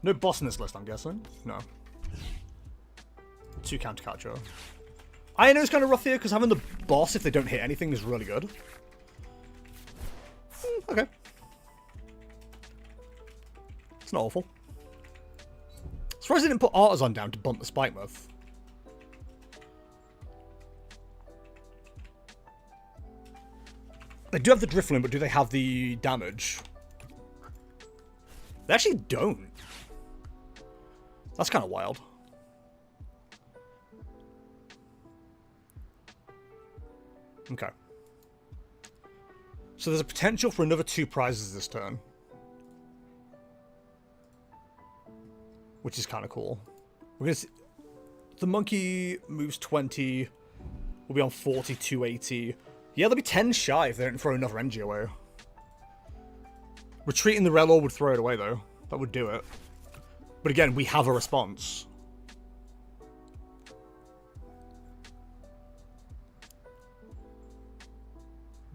No boss in this list, I'm guessing. No. 2 counter catcher. I know it's kind of rough here, because having the boss, if they don't hit anything, is really good. Okay. It's not awful. Surprised they didn't put Artisan down to bump the Spikemuth. They do have the Drifloon, but do they have the damage? They actually don't. That's kind of wild. Okay. So there's a potential for another 2 prizes this turn. Which is kind of cool. We're gonna see... the monkey moves 20. We'll be on 40, 280. Yeah, they'll be 10 shy if they don't throw another NG away. Retreating the Relor would throw it away, though. That would do it. But again, we have a response.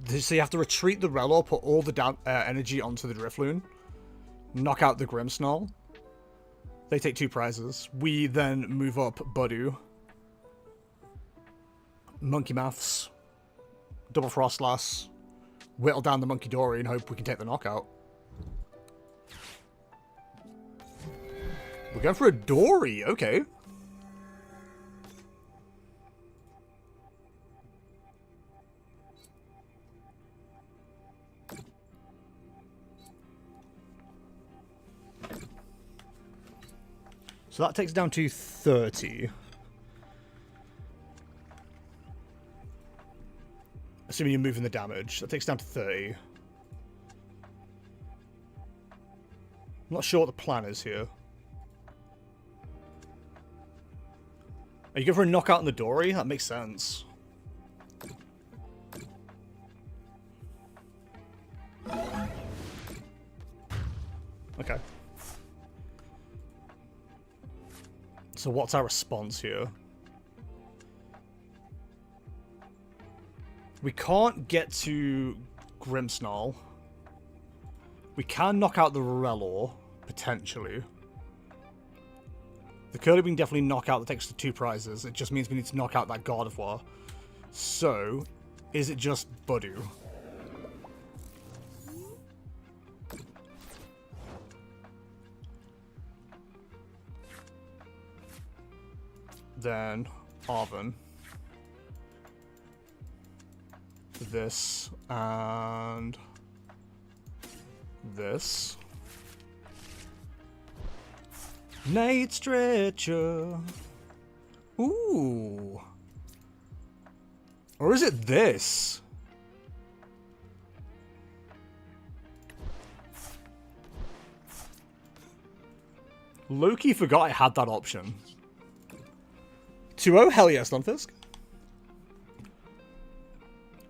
So you have to retreat the Relor, put all the energy onto the Drifloon, knock out the Grimmsnarl. They take 2 prizes. We then move up Budu, Monkey Maths, double Frostlass, whittle down the Monkey Dory, and hope we can take the knockout. We're going for a Dory, okay. So that takes it down to 30. Assuming you're moving the damage. That takes it down to 30. I'm not sure what the plan is here. Are you going for a knockout in the Dory? That makes sense. Okay. So what's our response here? We can't get to Grimmsnarl. We can knock out the Relor, potentially. The Curly we can definitely knock out the extra 2 prizes. It just means we need to knock out that God of War. So, is it just Budu? Then Arven. This and this. Night Stretcher. Ooh. Or is it this? Loki forgot I had that option. 2-0? Hell yes, Stunfisk.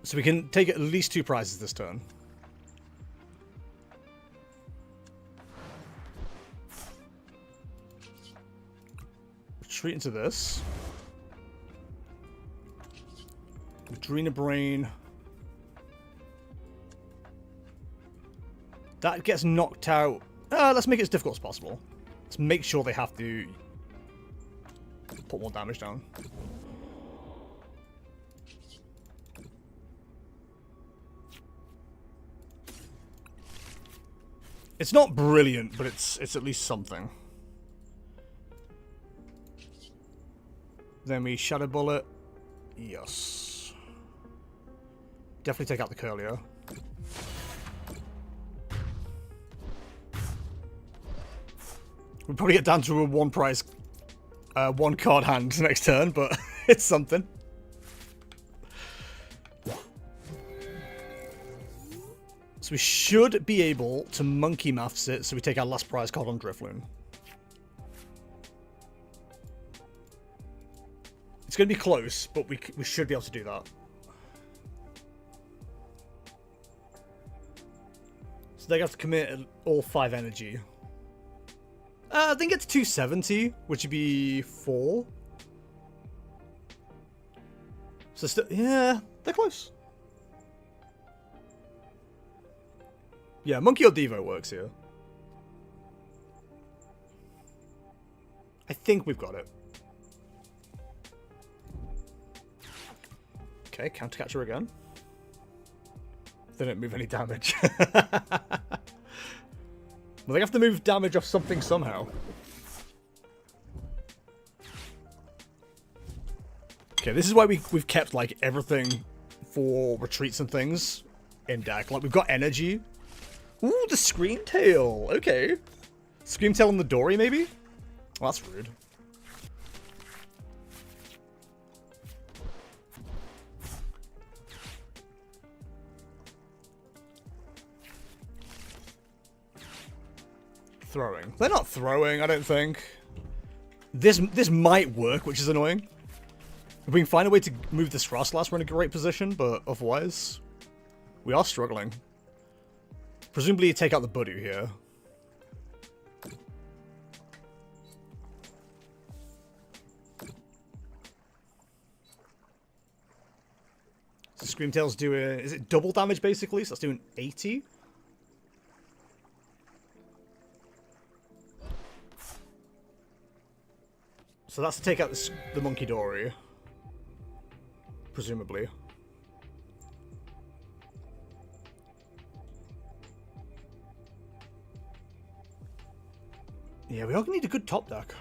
So we can take at least 2 prizes this turn. Retreat into this. Adrena Brain. That gets knocked out. Let's make it as difficult as possible. Let's make sure they have to put more damage down. It's not brilliant, but it's at least something. Then we Shadow Bullet. Yes. Definitely take out the Curlier. We'll probably get down to a one card hand next turn, but it's something. So we should be able to monkey maths it, so we take our last prize card on Drifloon. It's going to be close, but we should be able to do that. So they have to commit all 5 energy. I think it's 270, which would be 4. So yeah, they're close. Yeah, Monkey or Devo works here. I think we've got it. Okay, Countercatcher again. They don't move any damage. Well, they have to move damage off something somehow. Okay, this is why we've kept, like, everything for retreats and things in deck. Like, we've got energy. Ooh, the Screamtail. Okay. Screamtail on the Dory, maybe? Well, that's rude. Throwing. They're not throwing, I don't think. This might work, which is annoying. If we can find a way to move this Frostlass, we're in a great position, but otherwise, we are struggling. Presumably you take out the Budu here. So Screamtail's doing... Is it double damage, basically? So that's doing 80? So that's to take out the Monkey Dory. Presumably. Yeah, we all need a good top deck.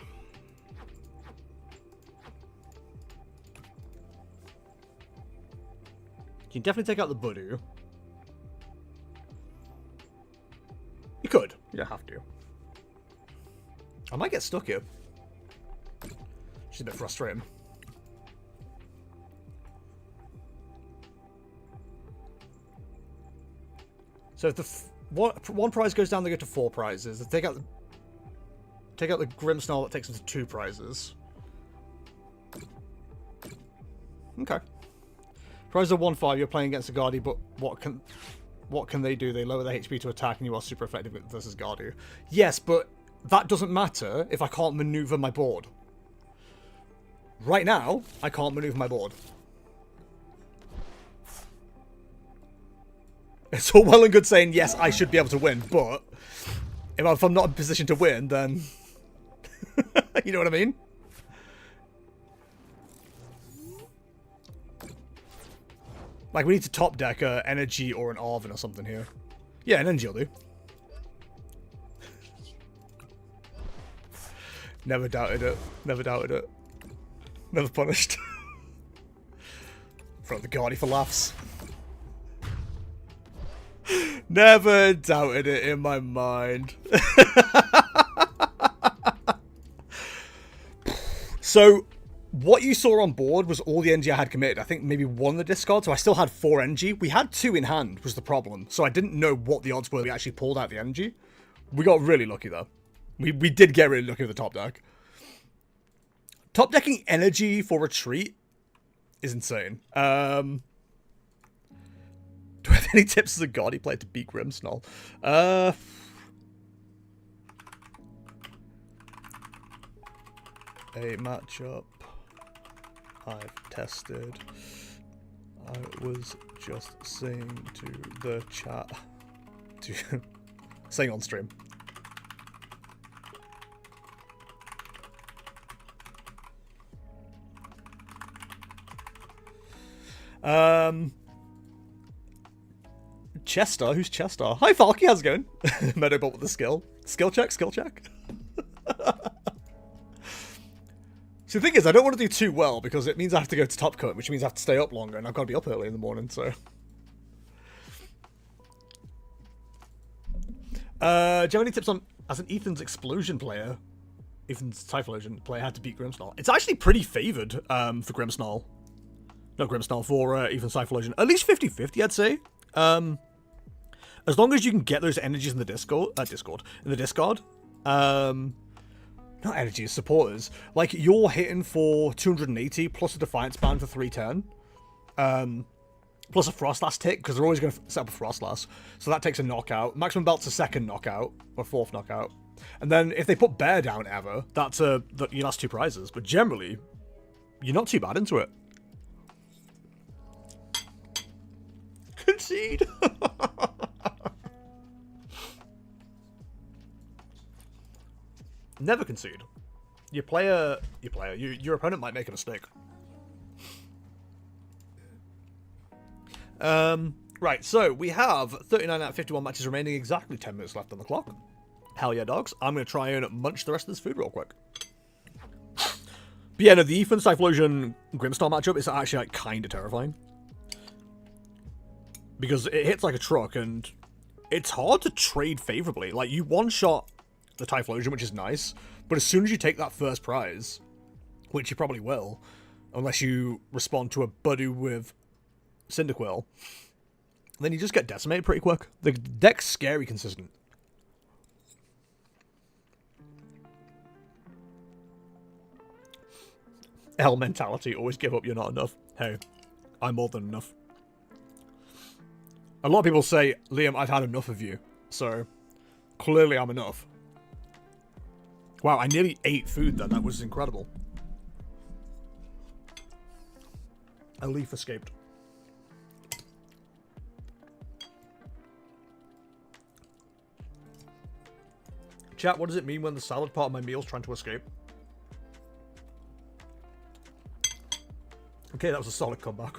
You can definitely take out the Budu. You could. You don't have to. I might get stuck here. Which is a bit frustrating. So if the one prize goes down, they go to 4 prizes. If they take out the Grimmsnarl, that takes them to 2 prizes. Okay. Prize of 1-5, you're playing against a Guardy, but what can they do? They lower their HP to attack, and you are super effective versus Guardy. Yes, but that doesn't matter if I can't maneuver my board. Right now, I can't maneuver my board. It's all well and good saying, yes, I should be able to win, but if I'm not in a position to win, then... you know what I mean? Like, we need to top deck Energy or an Arven or something here. Yeah, an Energy will do. Never doubted it. Never doubted it. Never punished. Throw the Guardy for laughs. Never doubted it in my mind. So, what you saw on board was all the NG I had committed. I think maybe one in the discard, so I still had 4 NG. We had 2 in hand, was the problem. So I didn't know what the odds were we actually pulled out the NG. We got really lucky, though. We did get really lucky with the top deck. Top decking energy for retreat is insane. Do I have any tips as a Guardy player to beat Grimmsnarl? A matchup I've tested. I was just saying to the chat to saying on stream. Chester, who's Chester? Hi Falky, how's it going? Medobot with the skill. Skill check, skill check. So the thing is, I don't want to do too well because it means I have to go to top cut, which means I have to stay up longer and I've got to be up early in the morning, so. Do you have any tips on, as an Ethan's Explosion player, Ethan's Typhlosion player had to beat Grimmsnarl? It's actually pretty favoured for Grimmsnarl. Not Grimmsnarl, for Ethan's Typhlosion. At least 50-50, I'd say. As long as you can get those energies in the discard, not energies, supporters. Like, you're hitting for 280 plus a Defiance Band for 310. Plus a Frostlass tick, because they're always going to set up a Frostlass. So that takes a knockout. Maximum Belt's a second knockout, or fourth knockout. And then if they put Bear down ever, that's your last 2 prizes. But generally, you're not too bad into it. Concede. Never concede. Your opponent might make a mistake. Right, so we have 39 out of 51 matches remaining, exactly 10 minutes left on the clock. Hell yeah, dogs. I'm going to try and munch the rest of this food real quick. But yeah, no, the Ethan's Typhlosion Grimmsnarl matchup is actually, like, kind of terrifying. Because it hits like a truck, and it's hard to trade favorably. Like, you one-shot the Typhlosion, which is nice, but as soon as you take that first prize, which you probably will, unless you respond to a Budu with Cyndaquil, then you just get decimated pretty quick. The deck's scary consistent. L mentality, always give up, you're not enough. Hey, I'm more than enough. A lot of people say, Liam, I've had enough of you. So, clearly I'm enough. Wow, I nearly ate food then. That was incredible. A leaf escaped. Chat, what does it mean when the salad part of my meal's trying to escape? Okay, that was a solid comeback.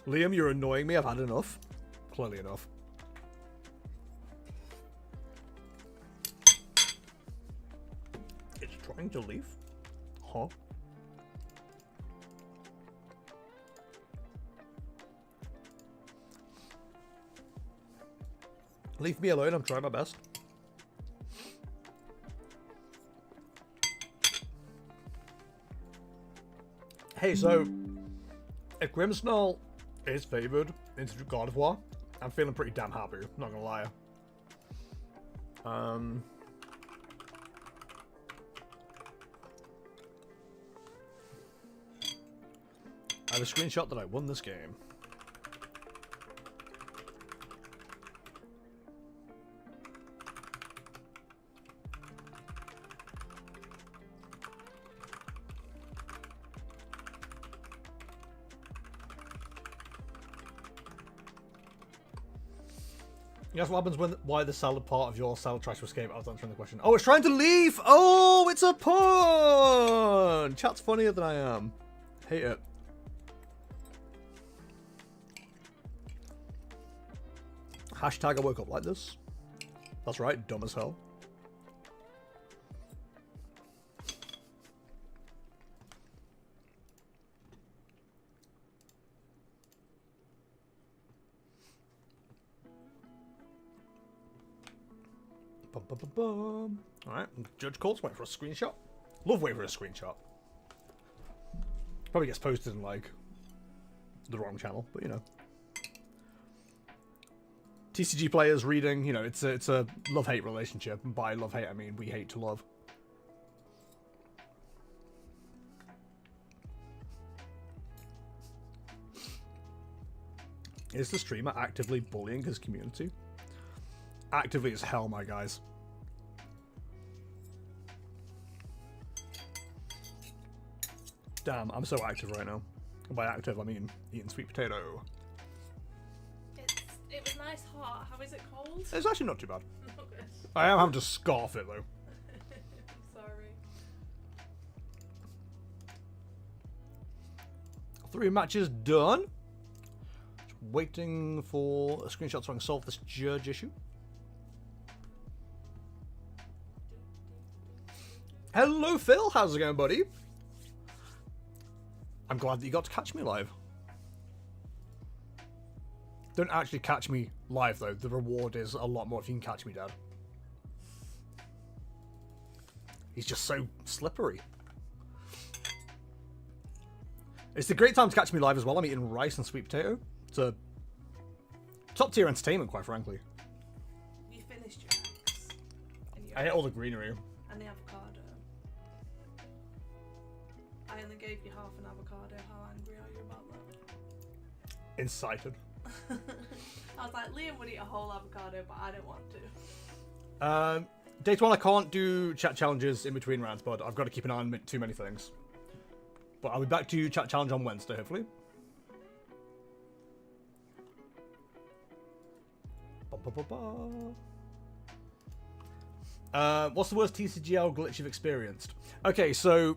Liam, you're annoying me. I've had enough. Clearly enough. It's trying to leave? Huh? Leave me alone. I'm trying my best. Hey, so if Grimmsnarl is favoured into God of War, I'm feeling pretty damn happy, not gonna lie. I have a screenshot that I won this game. Guess what happens when why the salad part of your salad tries to escape? I was answering the question. Oh, it's trying to leave! Oh, it's a pun! Chat's funnier than I am. Hate it. Hashtag I woke up like this. That's right, dumb as hell. Bum, bum, bum, bum. Alright, Judge calls, wait for a screenshot. Love waiting for a screenshot. Probably gets posted in, like, the wrong channel, but you know. TCG players reading, you know, it's a love-hate relationship. And by love-hate, I mean we hate to love. Is the streamer actively bullying his community? Actively as hell, my guys. Damn, I'm so active right now. And by active, I mean eating sweet potato. It was nice hot. How is it cold? It's actually not too bad. Not good. I am having to scarf it, though. Sorry. 3 matches done. Just waiting for a screenshot so I can solve this judge issue. Hello, Phil. How's it going, buddy? I'm glad that you got to catch me live. Don't actually catch me live, though. The reward is a lot more if you can catch me dead. He's just so slippery. It's a great time to catch me live as well. I'm eating rice and sweet potato. It's a top tier entertainment, quite frankly. You finished your eggs. I ate all the greenery. And the avocado. I only gave you half an avocado. How angry are you about that? Incited. I was like, Liam would eat a whole avocado, but I don't want to. Day 1, I can't do chat challenges in between rounds, but I've got to keep an eye on too many things. But I'll be back to chat challenge on Wednesday, hopefully. What's the worst TCGL glitch you've experienced? Okay, so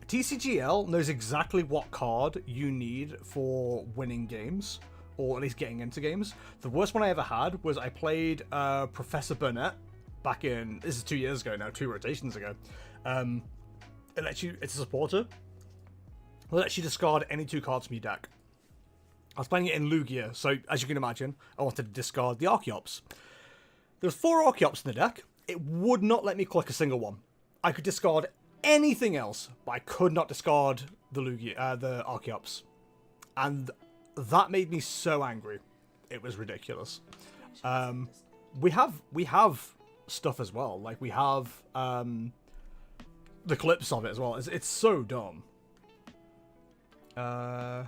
TCGL knows exactly what card you need for winning games, or at least getting into games. The worst one I ever had was I played Professor Burnett back in, this is 2 years ago now, 2 rotations ago. It lets you, it's a supporter. It lets you discard any 2 cards from your deck. I was playing it in Lugia, so as you can imagine, I wanted to discard the Archeops. There's 4 Archeops in the deck. It would not let me click a single one. I could discard anything else, but I could not discard the Lugia, the Archeops. And that made me so angry. It was ridiculous. We have stuff as well. Like, we have the clips of it as well. It's so dumb. No,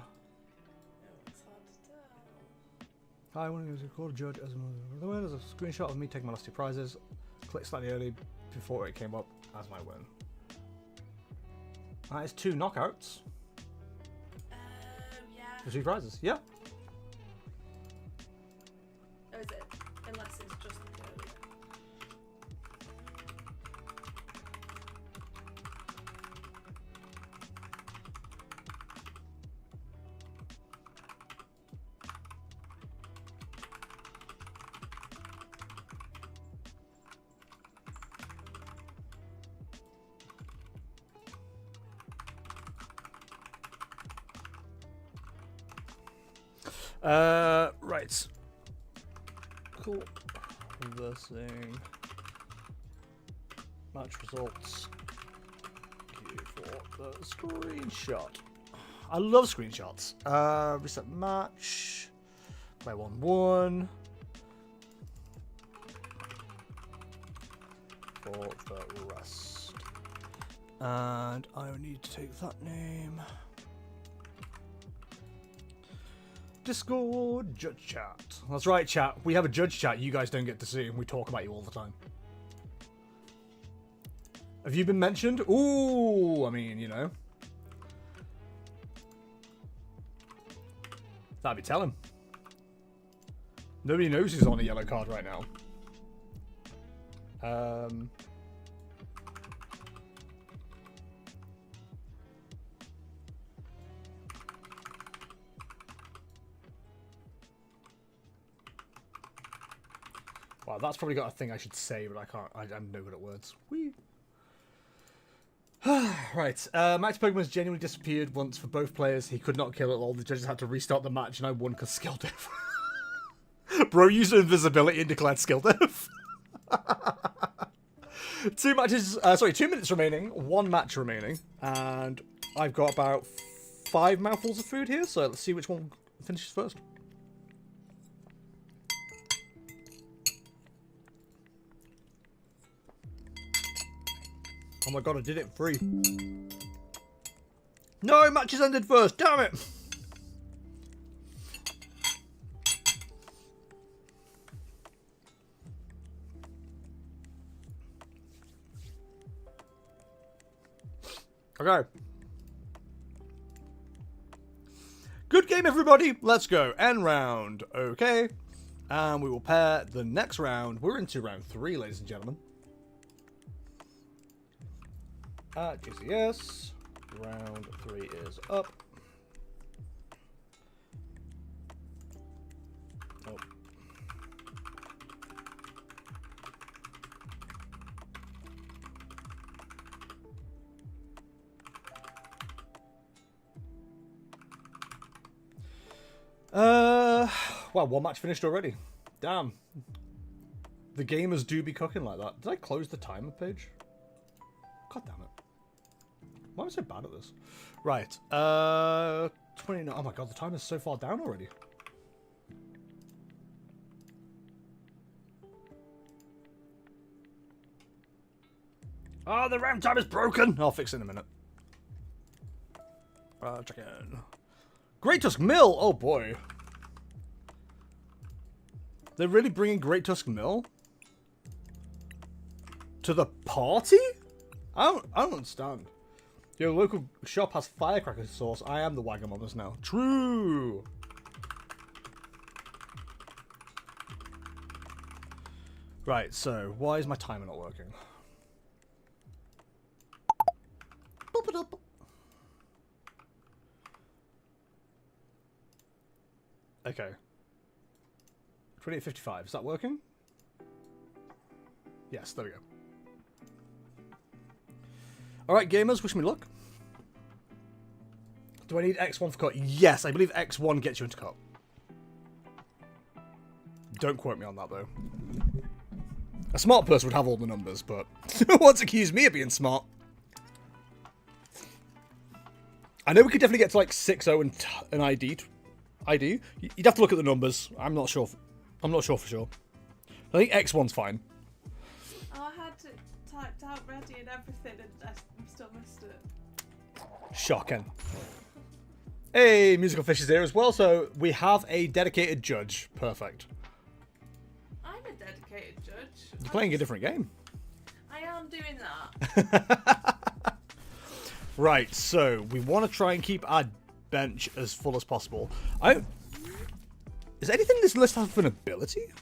it's hard to tell. I want to record a judge as a win. There's a screenshot of me taking my last 2 prizes. Click slightly early before it came up as my win. That is 2 knockouts. Yeah. For 2 prizes. Yeah. Or is it? Unless it's just like earlier. Right. Cool. Reversing. Match results. Queue for the screenshot. I love screenshots. Reset match. Play 1-1. For the rest. And I need to take that name. Discord judge chat. That's right, chat. We have a judge chat you guys don't get to see, and we talk about you all the time. Have you been mentioned? Ooh, I mean, you know. That'd be telling. Nobody knows who's on a yellow card right now. Wow, that's probably got a thing I should say, but I can't. I'm no good at words. Whee. Right. Max Pokemon's genuinely disappeared once for both players. He could not kill it all. The judges had to restart the match, and I won because skill diff. Bro used invisibility and declared skill diff. 2 matches, 2 minutes remaining, 1 match remaining, and I've got about 5 mouthfuls of food here, so let's see which one finishes first. Oh my god, I did it free. No, matches ended first, damn it! Okay. Good game, everybody. Let's go. End round. Okay. And we will pair the next round. We're into round 3, ladies and gentlemen. GCS. Round 3 is up. Oh. Well, 1 match finished already. Damn. The gamers do be cooking like that. Did I close the timer page? God damn it. Why am I so bad at this? Right. 29. Oh my god, the timer's so far down already. Oh, the RAM time is broken. I'll fix it in a minute. Check in. Great Tusk Mill. Oh boy. They're really bringing Great Tusk Mill to the party? I don't understand. Your local shop has firecracker sauce. I am the Wagamamas now. True. Right, so why is my timer not working? Boop it up. Okay. 28:55. Is that working? Yes, there we go. Alright, gamers, wish me luck. Do I need X1 for cut? Yes, I believe X1 gets you into cut. Don't quote me on that, though. A smart person would have all the numbers, but no one's accused me of being smart. I know we could definitely get to like 6-0 and an ID. You'd have to look at the numbers. I'm not sure. I'm not sure for sure. I think X1's fine. Oh, I had it typed out ready and everything, and I still missed it. Shocking. Hey, Musical Fish is here as well, so we have a dedicated judge. Perfect. I'm a dedicated judge. You're playing a different game. I am doing that. Right, so we want to try and keep our bench as full as possible. Is anything in this list have an ability?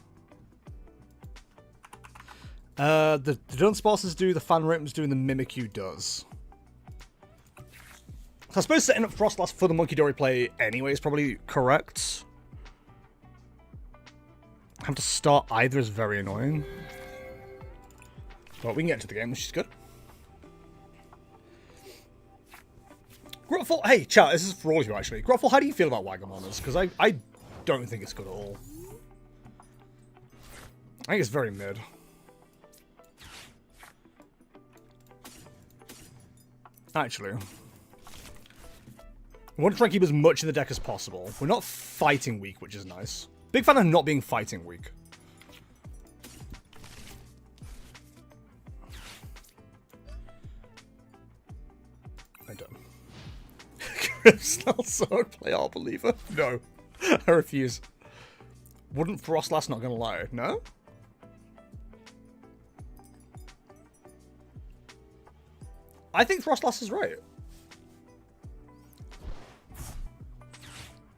The Dunsparces do, the Fanraptors do, and the Mimikyu does. So I suppose setting up Frostlass for the Monkey Dory play anyway is probably correct. Having to start either is very annoying. But we can get into the game, which is good. Grotful, hey chat, this is for all of you actually. Grotful, how do you feel about Wagamamas? Because I don't think it's good at all. I think it's very mid. Actually, we want to try and keep as much in the deck as possible. We're not fighting weak, which is nice. Big fan of not being fighting weak. I don't. Grimmsnarl Sword play All Believer? No. I refuse. Wouldn't Frostlass, not gonna lie. No? I think Frostlass is right.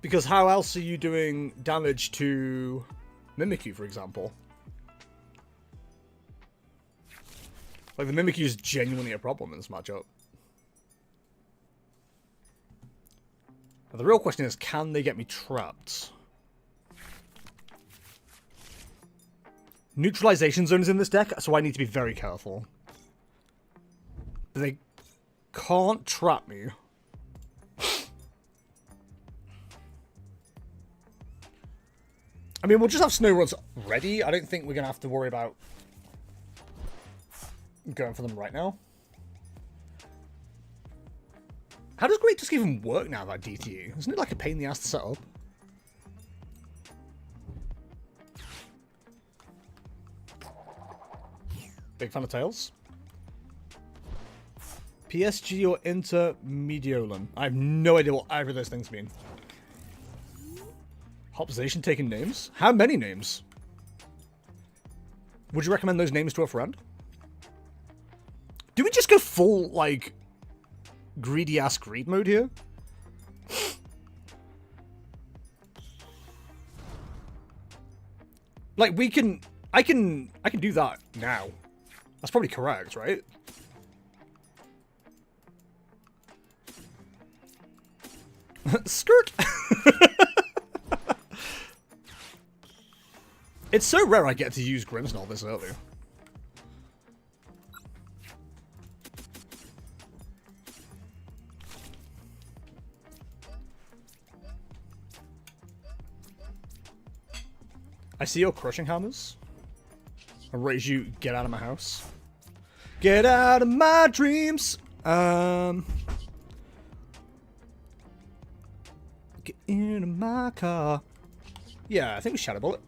Because how else are you doing damage to Mimikyu, for example? Like, the Mimikyu is genuinely a problem in this matchup. Now, the real question is, can they get me trapped? Neutralization zone is in this deck, so I need to be very careful. But they can't trap me. I mean, we'll just have snow runs ready. I don't think we're going to have to worry about I'm going for them right now. How does Great Tusk even work now, that DTU? Isn't it like a pain in the ass to set up? Big fan of Tails. PSG or Intermediolan? I have no idea what either of those things mean. Hopsation taking names? How many names? Would you recommend those names to a friend? Do we just go full, like, greedy-ass greed mode here? Like, we can... I can do that now. That's probably correct, right? Skirt! It's so rare I get to use Grimmsnarl this early. I see your crushing hammers. I raise you, get out of my house. Get out of my dreams! Get into my car. Yeah, I think we Shadow Bullet.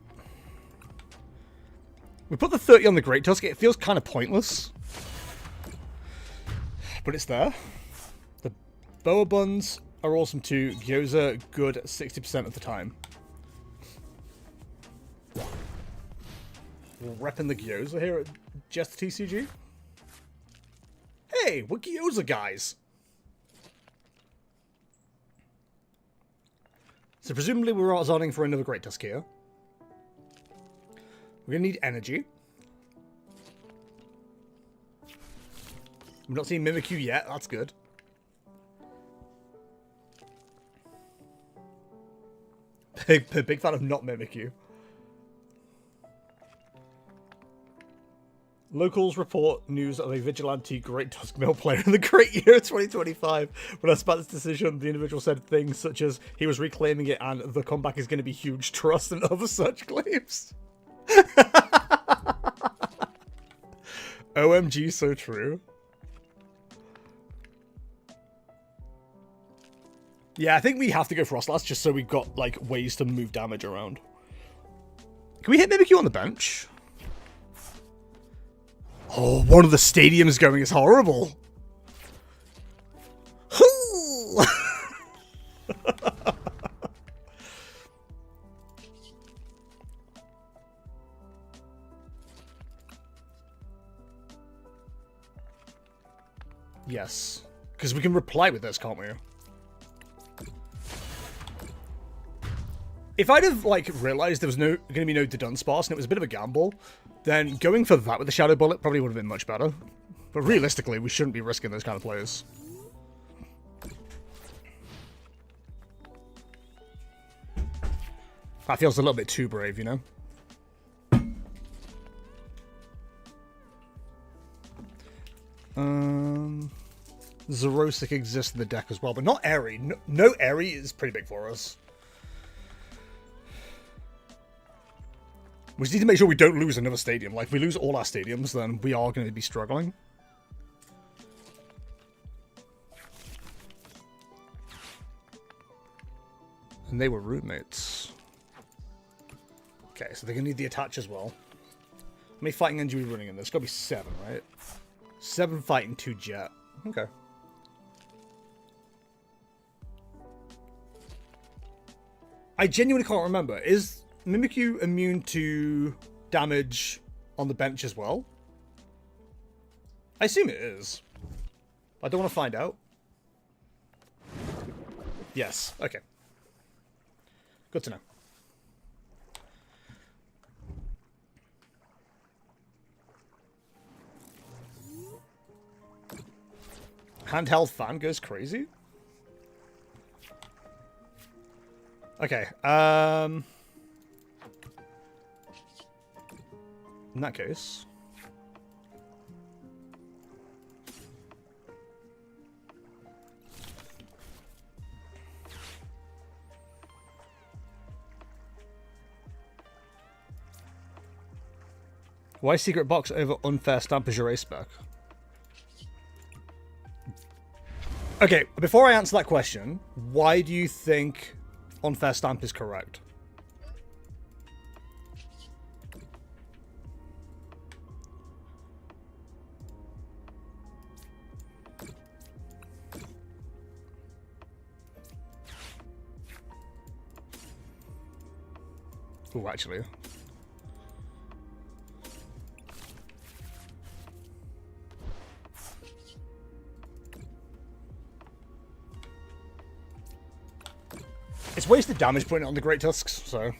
We put the 30 on the Great Tusk. It feels kind of pointless. But it's there. The Boa Buns are awesome too. Gyoza, good 60% of the time. We're repping the Gyoza here at Just TCG. Hey, we're Gyoza guys. So presumably we're zoning for another Great Tusk here. We're going to need energy. We've not seen Mimikyu yet. That's good. Big fan of not Mimikyu. Locals report news of a vigilante Great Tusk Mill player in the Great Year 2025. When asked about this decision, the individual said things such as he was reclaiming it and the comeback is going to be huge trust and other such claims. OMG, so true. Yeah, I think we have to go Frostlass just so we've got, like, ways to move damage around. Can we hit Mimikyu on the bench? Oh, one of the stadiums going is horrible. Yes. Because we can reply with this, can't we? If I'd have, like, realized there was going to be no Dunsparce and it was a bit of a gamble, then going for that with the Shadow Bullet probably would have been much better. But realistically, we shouldn't be risking those kind of players. That feels a little bit too brave, you know? Zerosic exists in the deck as well, but not Airy. No Airy is pretty big for us. We just need to make sure we don't lose another stadium. Like, if we lose all our stadiums, then we are going to be struggling. And they were roommates. Okay, so they're going to need the attach as well. How many fighting engine are we running in this? It's got to be 7, right? 7 fighting, 2 jet. Okay. I genuinely can't remember. Is Mimikyu immune to damage on the bench as well? I assume it is. I don't want to find out. Yes. Okay. Good to know. Handheld fan goes crazy? Okay, in that case... Why secret box over unfair stamp as your ace spec? Okay, before I answer that question, why do you think unfair stamp is correct? Oh, actually. It's wasted damage putting it on the Great Tusks, so... I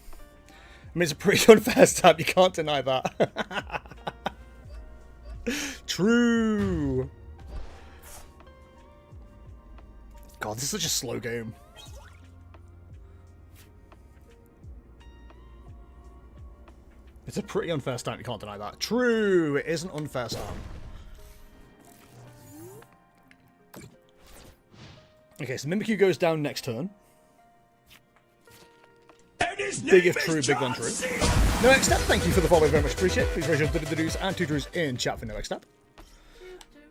mean, it's a pretty unfair stab, you can't deny that. True! God, this is such a slow game. It's a pretty unfair stamp, you can't deny that. True, it is an unfair stamp. Okay, so Mimikyu goes down next turn. Big if true, big then true. No X step, thank you for the follow, very much appreciate. Please raise your do's and two-do's in chat for no X step.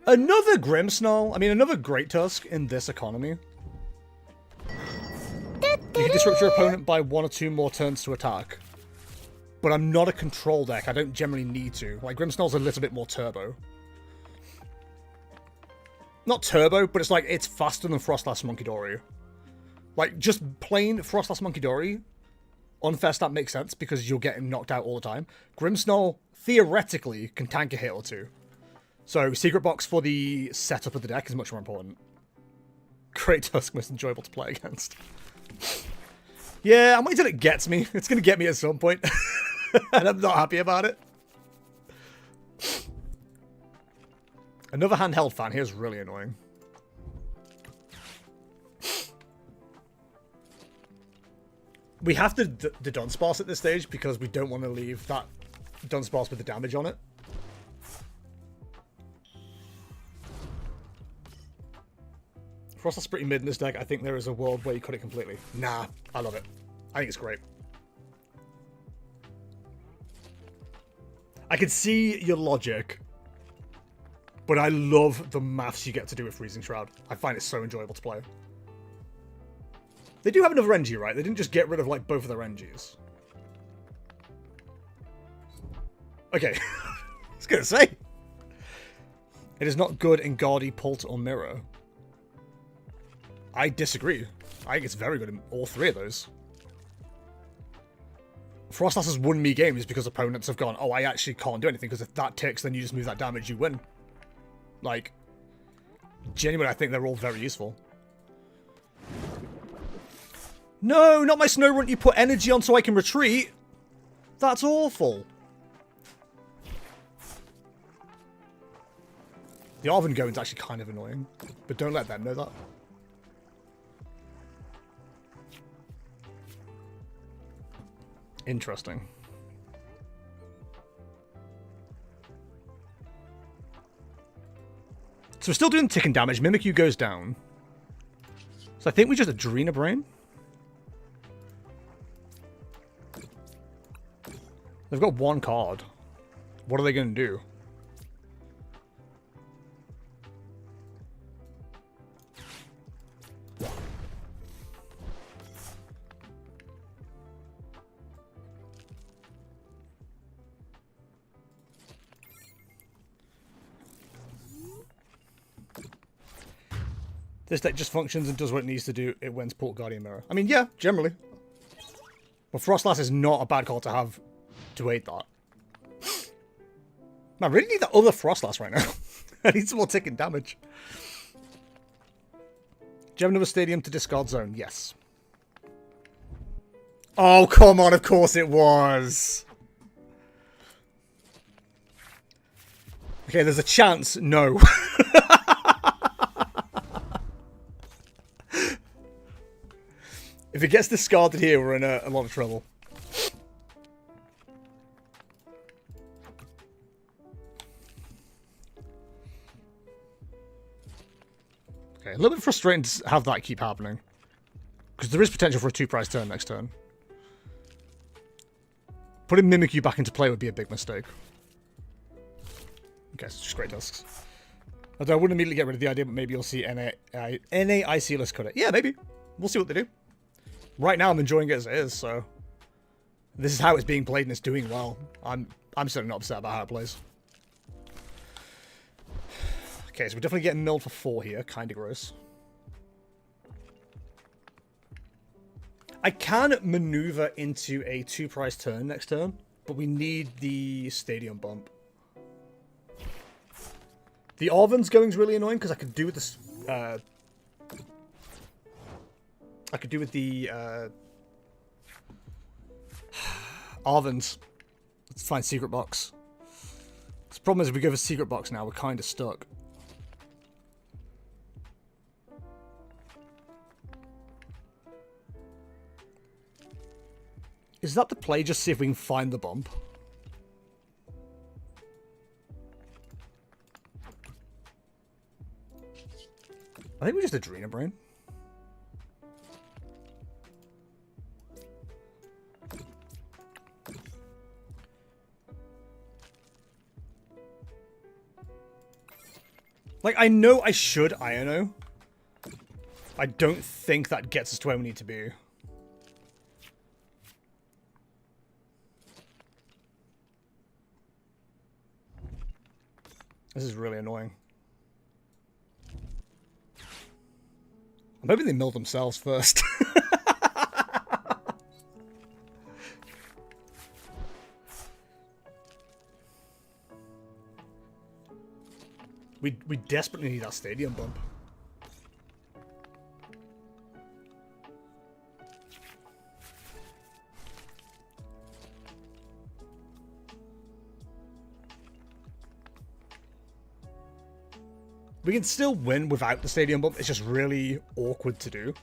Another Grimmsnarl, I mean another Great Tusk in this economy. You can disrupt your opponent by 1 or 2 more turns to attack. But I'm not a control deck. I don't generally need to. Like, Grimmsnarl's a little bit more turbo. Not turbo, but it's like, it's faster than Frostlass Monkidori. Like, just plain Frostlass Monkidori, unfair stamp makes sense because you're getting knocked out all the time. Grimmsnarl, theoretically, can tank a hit or 2. So, Secret Box for the setup of the deck is much more important. Great Tusk, most enjoyable to play against. Yeah, I'm waiting till it gets me. It's going to get me at some point. And I'm not happy about it. Another handheld fan here is really annoying. We have to the Dunsparce at this stage because we don't want to leave that Dunsparce with the damage on it. Frostlass pretty mid in this deck. I think there is a world where you cut it completely. Nah, I love it. I think it's great. I can see your logic, but I love the maths you get to do with Freezing Shroud. I find it so enjoyable to play. They do have another NG, right? They didn't just get rid of, like, both of their NGs. Okay. I was gonna say. It is not good in Guardy, Pult, or Mirror. I disagree. I think it's very good in all 3 of those. Frostlass has won me games because opponents have gone, oh, I actually can't do anything, because if that ticks, then you just move that damage, you win. Like, genuinely, I think they're all very useful. No, not my Snow Runt you put energy on so I can retreat. That's awful. The Arven Goen's actually kind of annoying, but don't let them know that. Interesting. So we're still doing ticking damage. Mimikyu goes down. So I think we just Adrena Brain. They've got 1 card. What are they going to do? This deck just functions and does what it needs to do. It wins Port Guardian Mirror. I mean, yeah, generally. But Frostlass is not a bad card to have to aid that. Man, I really need that other Frostlass right now. I need some more ticking damage. Do you have another stadium to discard zone? Yes. Oh, come on, of course it was. Okay, there's a chance. No. If it gets discarded here, we're in a lot of trouble. Okay, a little bit frustrating to have that keep happening. Because there is potential for a 2-prize turn next turn. Putting Mimikyu back into play would be a big mistake. Okay, so just great tusks. Although I wouldn't immediately get rid of the idea, but maybe you'll see NAIC list cut it. Yeah, maybe. We'll see what they do. Right now, I'm enjoying it as it is, so... This is how it's being played, and it's doing well. I'm certainly not upset about how it plays. Okay, so we're definitely getting milled for 4 here. Kinda gross. I can maneuver into a 2-price turn next turn, but we need the stadium bump. The Arven's going is really annoying because I could do with this. I could do with the Arven's. Let's find secret box. The problem is if we go for secret box now, we're kind of stuck. Is that the play? Just see if we can find the bump. I think we're just Adrena Brain. Like, I know I should Iono. I don't think that gets us to where we need to be. This is really annoying. I'm hoping they mill themselves first. We desperately need that stadium bump. We can still win without the stadium bump. It's just really awkward to do.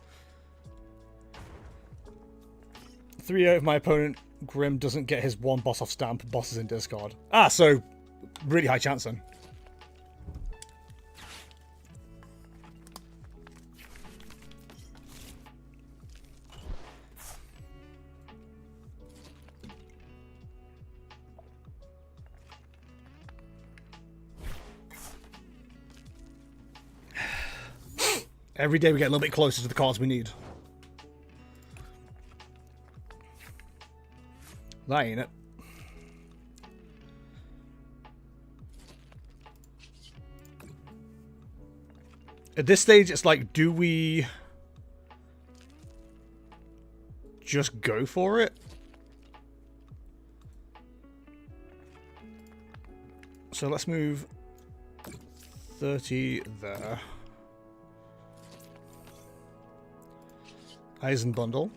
3-0 if my opponent, Grim, doesn't get his 1 boss off stamp, boss is in discard. Ah, so really high chance then. Every day we get a little bit closer to the cards we need. That ain't it. At this stage, it's like, do we just go for it? So let's move 30 there. Eisen bundle.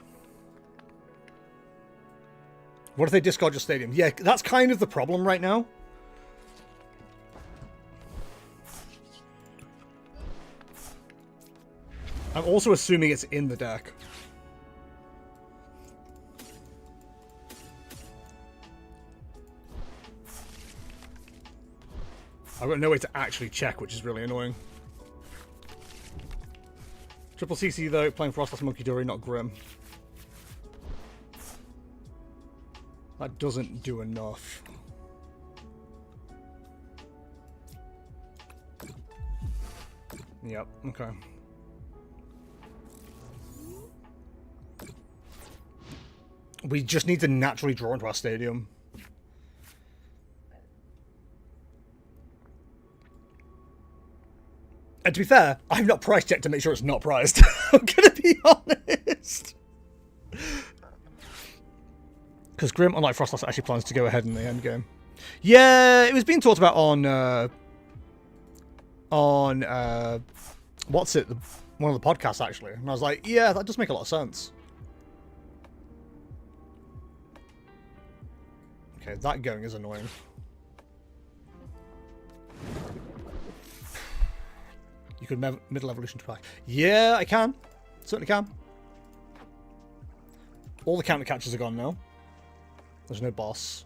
What if they discard your stadium? Yeah, that's kind of the problem right now. I'm also assuming it's in the deck. I've got no way to actually check, which is really annoying. Triple CC though, playing Frostless Monkey Dory, not Grim. That doesn't do enough. Yep, okay. We just need to naturally draw into our stadium. And to be fair, I've not price checked to make sure it's not priced. I'm gonna be honest. Because Grim, unlike Frostlass, actually plans to go ahead in the end game. Yeah, it was being talked about on what's it? One of the podcasts actually, and I was like, yeah, that does make a lot of sense. Okay, that going is annoying. You could middle evolution to back. Yeah, I can. Certainly can. All the counter catches are gone now. There's no boss.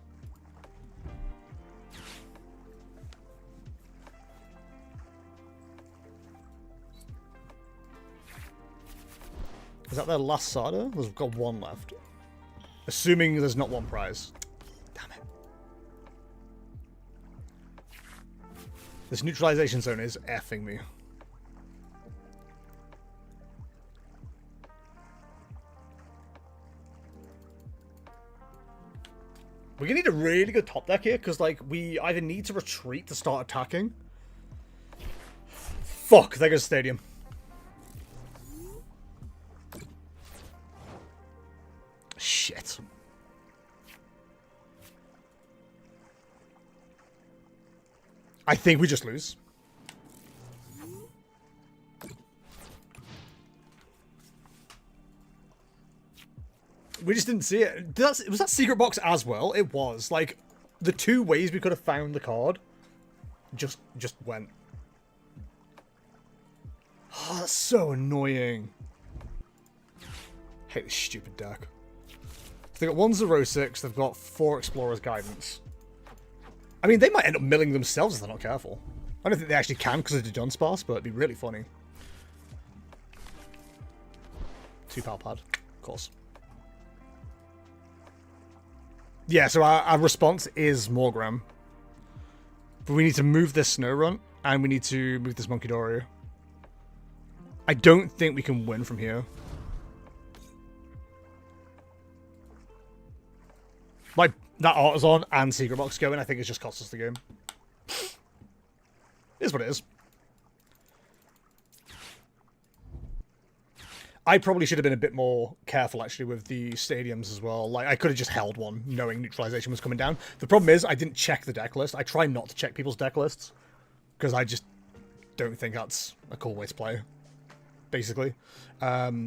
Is that their last Sada? We've got 1 left. Assuming there's not 1 prize. Damn it. This neutralization zone is effing me. We're gonna need a really good top deck here, because, like, we either need to retreat to start attacking. Fuck, there goes Stadium. Shit. I think we just lose. We just didn't see it. Was that secret box as well? It was. Like, the two ways we could have found the card just went. Oh, that's so annoying. I hate this stupid deck. So they've got 106, they've got 4 Explorer's Guidance. I mean, they might end up milling themselves if they're not careful. I don't think they actually can because of the Dunsparce, but it'd be really funny. 2 Pal Pad, of course. Yeah, so our response is Morgram. But we need to move this Snow Runt, and we need to move this Munkidori. I don't think we can win from here. Like, that Artisan and Secret Box going, I think it's just cost us the game. It is what it is. I probably should have been a bit more careful, actually, with the stadiums as well. Like, I could have just held one, knowing neutralization was coming down. The problem is, I didn't check the deck list. I try not to check people's deck lists, because I just don't think that's a cool way to play, basically. But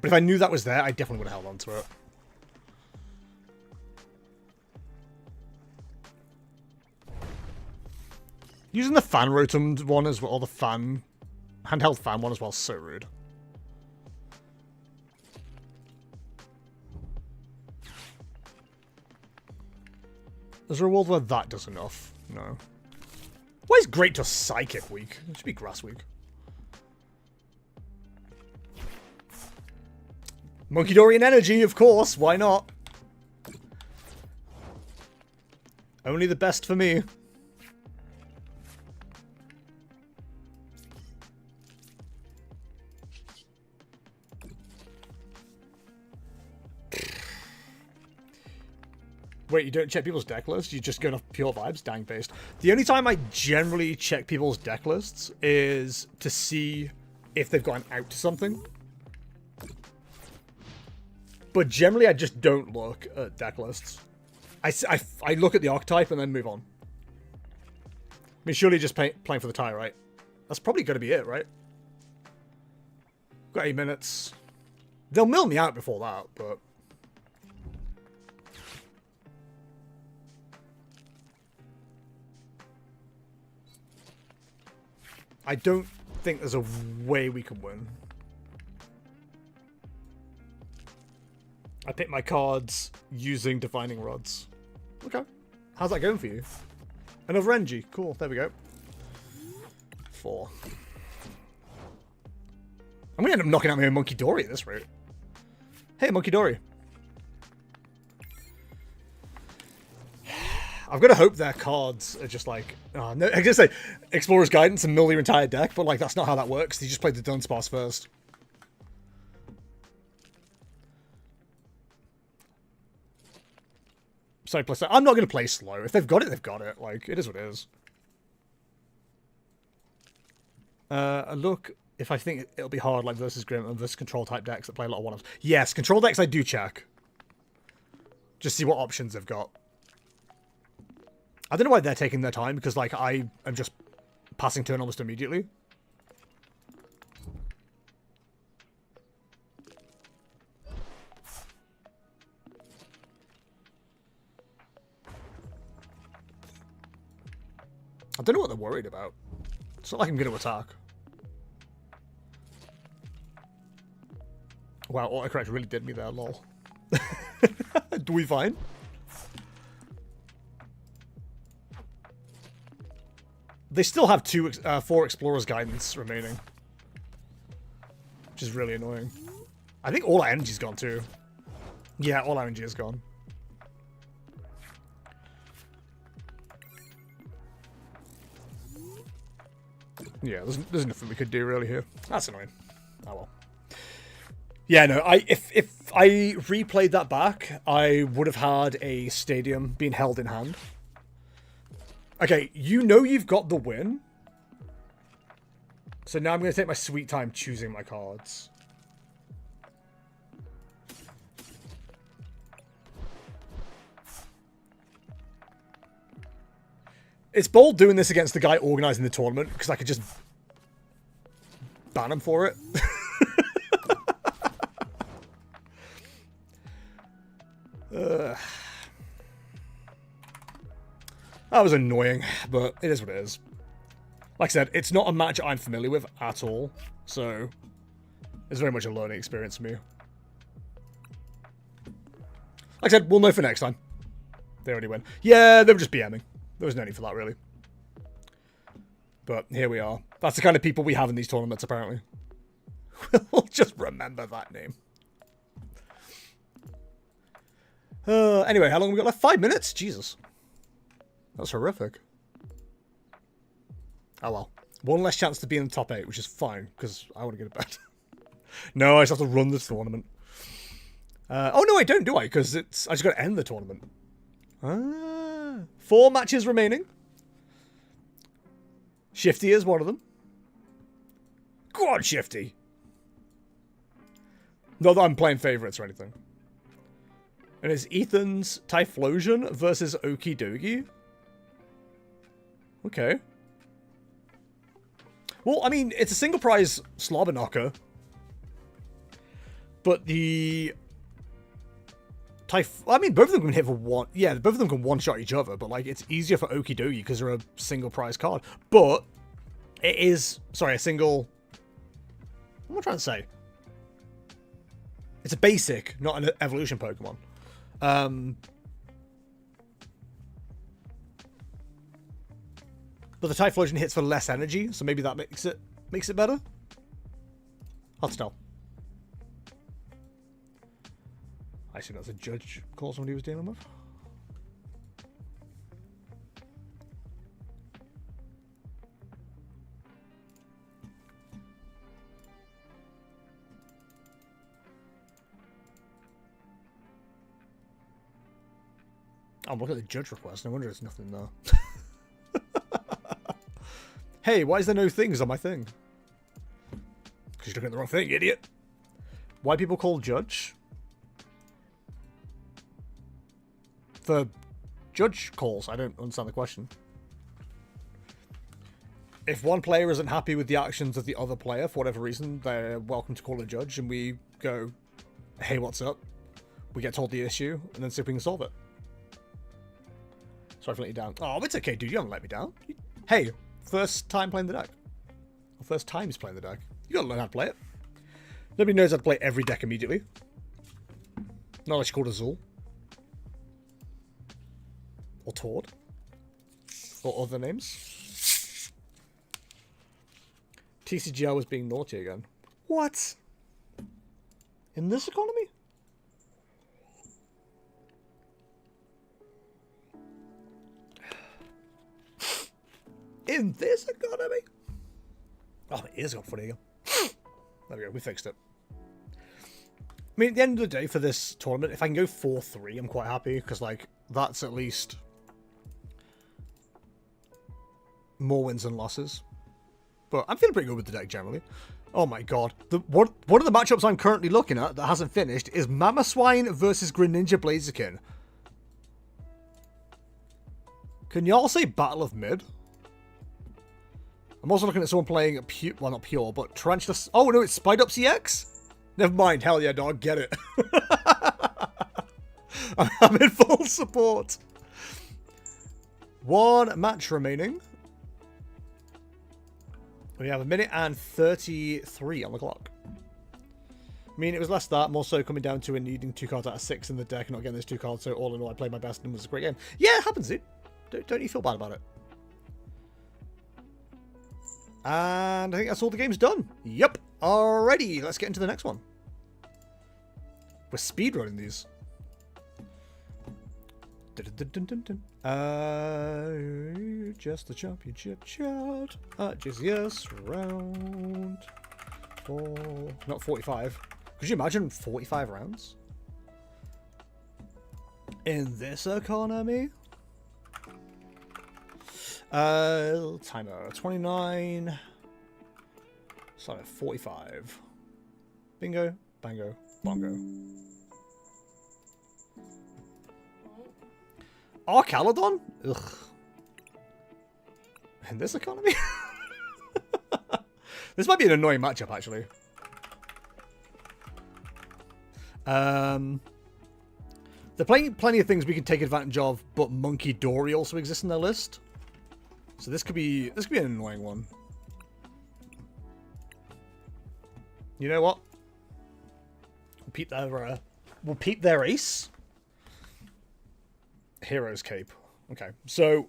if I knew that was there, I definitely would have held on to it. Using the fan rotund one as well, or the fan handheld fan one as well, is so rude. Is there a world where that does enough? No. Why is Great to Psychic weak? It should be Grass weak. Munkidorian Energy, of course. Why not? Only the best for me. Wait, you don't check people's deck lists? You just go off pure vibes? Dang based. The only time I generally check people's deck lists is to see if they've gone out to something. But generally, I just don't look at deck lists. I look at the archetype and then move on. I mean, surely just playing for the tie, right? That's probably going to be it, right? Got 8 minutes. They'll mill me out before that, but... I don't think there's a way we can win. I pick my cards using Divining Rods. Okay. How's that going for you? Another Engie. Cool. There we go. 4. I'm going to end up knocking out my own Munkidori at this rate. Hey, Munkidori. I've got to hope their cards are just like... Oh, no, I just say Explorer's Guidance and mill your entire deck, but like that's not how that works. You just played the Dunsparce first. So I'm not going to play slow. If they've got it, they've got it. Like, it is what it is. Look, if I think it'll be hard, like versus Grim and versus control type decks that play a lot of one-offs. Yes, control decks I do check. Just see what options they've got. I don't know why they're taking their time, because, like, I am just passing turn almost immediately. I don't know what they're worried about. It's not like I'm going to attack. Wow, autocorrect really did me there, lol. Do we fine? They still have 4 Explorer's Guidance remaining. Which is really annoying. I think all our energy's gone too. Yeah, all our energy is gone. Yeah, there's nothing we could do really here. That's annoying. Oh well. Yeah, no, if I replayed that back, I would have had a stadium being held in hand. Okay, you know you've got the win. So now I'm going to take my sweet time choosing my cards. It's bold doing this against the guy organising the tournament, because I could just ban him for it. That was annoying, but it is what it is. Like I said, it's not a match I'm familiar with at all, so it's very much a learning experience for me. Like I said, we'll know for next time. They already win. Yeah, they were just BMing. There was no need for that, really. But here we are. That's the kind of people we have in these tournaments, apparently. We'll just remember that name. Anyway, how long have we got left? 5 minutes? Jesus. That's horrific. Oh well. One less chance to be in the top 8, which is fine, because I want to get to bed. No, I just have to run this tournament. Oh no, I don't, do I? Because I just got to end the tournament. 4 matches remaining. Shifty is one of them. Go on, Shifty. Not that I'm playing favourites or anything. And it's Ethan's Typhlosion versus Okie Dokie. Okay. Well, I mean, it's a single prize slobber knocker. But the... I mean, both of them can hit for one... Yeah, both of them can one-shot each other, but, like, it's easier for Okie Dokie because they're a single prize card. But it is... Sorry, a single... What am I trying to say? It's a basic, not an evolution Pokemon. But the Typhlosion hits for less energy, so maybe that makes it better? Hard to tell. I assume that's a judge call somebody was dealing with. I'm looking at the judge request. No wonder there's nothing there. Hey, why is there no things on my thing? Because you're looking at the wrong thing, idiot. Why people call judge? For judge calls. I don't understand the question. If one player isn't happy with the actions of the other player, for whatever reason, they're welcome to call a judge, and we go, hey, what's up? We get told the issue, and then see if we can solve it. Sorry for letting you down. Oh, it's okay, dude. You haven't let me down. Hey, first time playing the deck. Or first times playing the deck. You gotta learn how to play it. Nobody knows how to play every deck immediately. Not unless you're called Azul. Or Tord. Or other names. TCGI was being naughty again. What? In this economy? In this economy? Oh, it is got funny again. There we go, we fixed it. I mean, at the end of the day for this tournament, if I can go 4-3, I'm quite happy, because, like, that's at least more wins than losses. But I'm feeling pretty good with the deck, generally. Oh my god. One of the matchups I'm currently looking at that hasn't finished is Mamoswine versus Greninja Blaziken. Can y'all say Battle of Mid? I'm also looking at someone playing pure, well, not pure, but Tarantula. Oh no, it's Spide Up CX? Never mind. Hell yeah, dog. Get it. I'm in full support. One match remaining. We have 1 minute and 33 on the clock. I mean, it was less that, more so coming down to needing 2 cards out of 6 in the deck and not getting those 2 cards, so all in all, I played my best and it was a great game. Yeah, it happens, dude. Don't you feel bad about it. And I think that's all the game's done. Yep. Alrighty, let's get into the next one. We're speedrunning these. Just the championship chat. Just yes, round 4. Not 45. Could you imagine 45 rounds? In this economy? Timer 29. Sorry, 45. Bingo, bango, bongo. Arcaladon? Ugh. In this economy? This might be an annoying matchup, actually. There are plenty of things we can take advantage of, but Monkey Dory also exists in their list. So this could be an annoying one. You know what? We'll peep their ace. Hero's Cape. Okay, so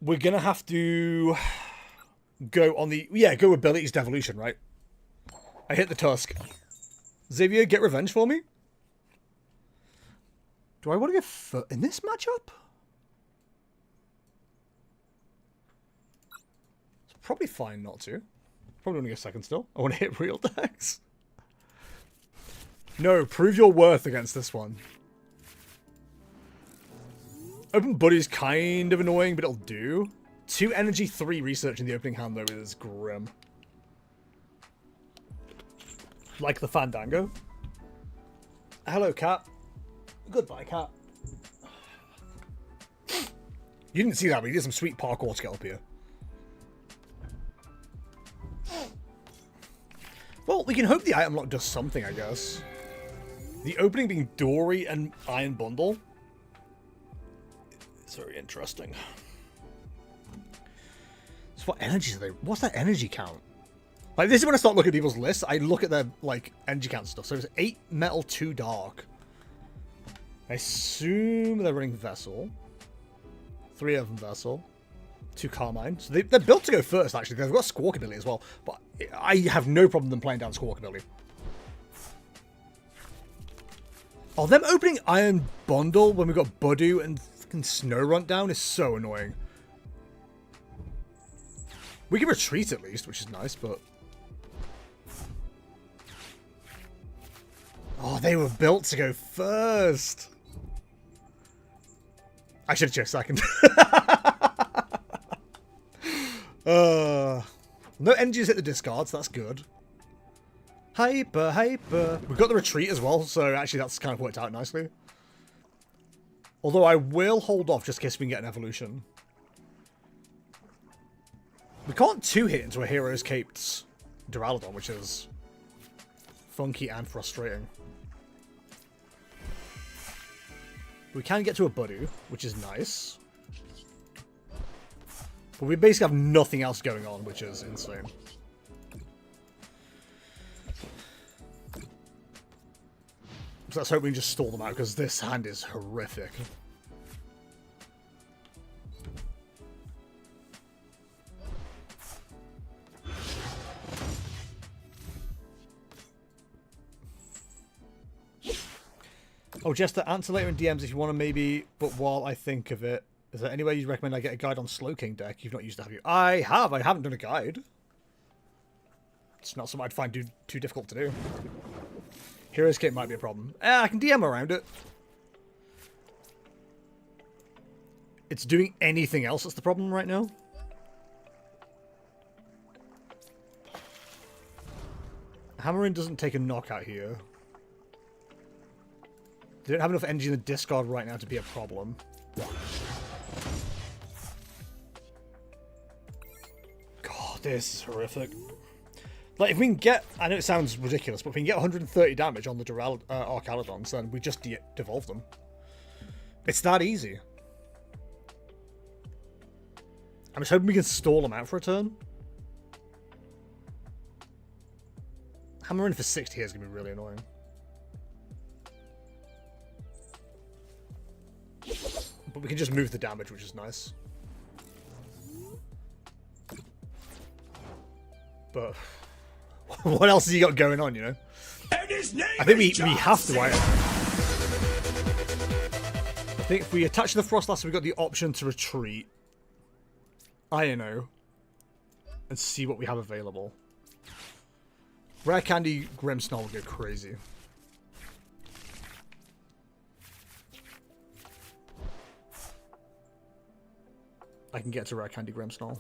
we're gonna have to go on the go abilities devolution, right? I hit the tusk. Xavier, get revenge for me. Do I want to get in this matchup? It's probably fine not to. Probably only a second still. I want to hit real decks. No, prove your worth against this one. Open Buddy's kind of annoying, but it'll do. 2 energy, 3 research in the opening hand, though, is grim. Like the Fandango. Hello, cat. Goodbye, cat. You didn't see that, but he did some sweet parkour to get up here. Well, we can hope the item lock does something, I guess. The opening being Dory and Iron Bundle. It's very interesting. So what energies are they? What's that energy count? Like, this is when I start looking at people's lists. I look at their, like, energy count stuff. So it's 8 metal, 2 dark. I assume they're running Vessel. 3 of them Vessel. 2 Carmine. So they're built to go first, actually. They've got Squawk ability as well. But I have no problem them playing down Squawk ability. Oh, them opening Iron Bundle when we've got Budu and fucking Snow Runt down is so annoying. We can retreat at least, which is nice, but... Oh, they were built to go first. I should have checked second. No energies hit the discards, that's good. Hyper, hyper. We've got the retreat as well, so actually that's kind of worked out nicely. Although I will hold off just in case we can get an evolution. We can't 2-hit into a Hero's Caped Duraludon, which is funky and frustrating. We can get to a Budu, which is nice. But we basically have nothing else going on, which is insane. So let's hope we can just stall them out, because this hand is horrific. Oh, Jester, answer later in DMs if you want to maybe, but while I think of it, is there any way you'd recommend I get a guide on Slow King deck? You've not used it, have you? I haven't done a guide. It's not something I'd find too difficult to do. Hero's Cape might be a problem. I can DM around it. It's doing anything else that's the problem right now. Hammering doesn't take a knockout here. They don't have enough energy in the discard right now to be a problem. God, this is horrific. Like, if we can get... I know it sounds ridiculous, but if we can get 130 damage on the Arcaladons, then we just devolve them. It's that easy. I'm just hoping we can stall them out for a turn. Hammering for 60 here is going to be really annoying. But we can just move the damage, which is nice. But what else has he got going on, you know? I think we have to, right? think if we attach to the Frostlass, we've got the option to retreat. INO. And see what we have available. Rare Candy Grimmsnarl will go crazy. I can get to Rare Candy Grimmsnarl.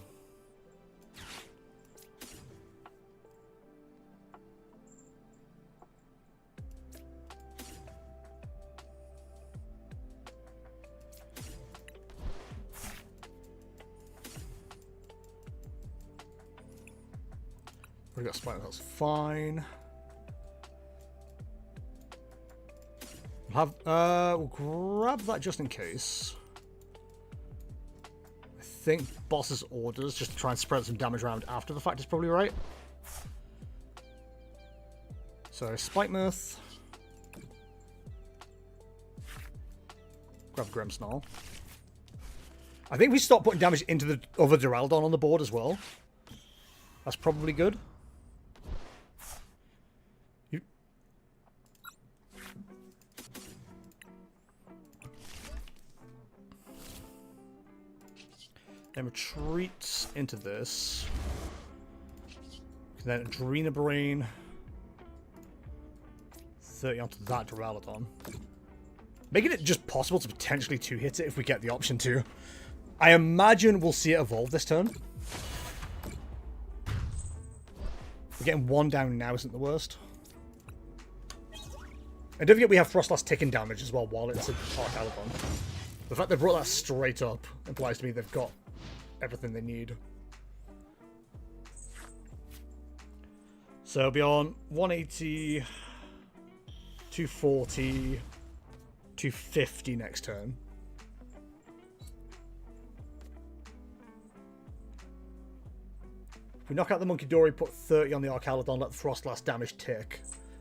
We got Spike, that's fine. We'll grab that just in case. I think boss's orders, just to try and spread some damage around after the fact, is probably right. So Spike Mirth. Grab Grimmsnarl. I think we stop putting damage into the other Duraludon on the board as well. That's probably good. Then retreat into this. And then Adrena Brain. 30 onto that Duraludon. Making it just possible to potentially two-hit it if we get the option to. I imagine we'll see it evolve this turn. We're getting one down now isn't the worst. And don't forget we have Frostlass ticking damage as well while it's an Archaludon. The fact they brought that straight up implies to me they've got everything they need. So it'll be on 180, 240, 250 next turn. If we knock out the Monkey Dory, put 30 on the Archaludon, let the Frostlass damage tick.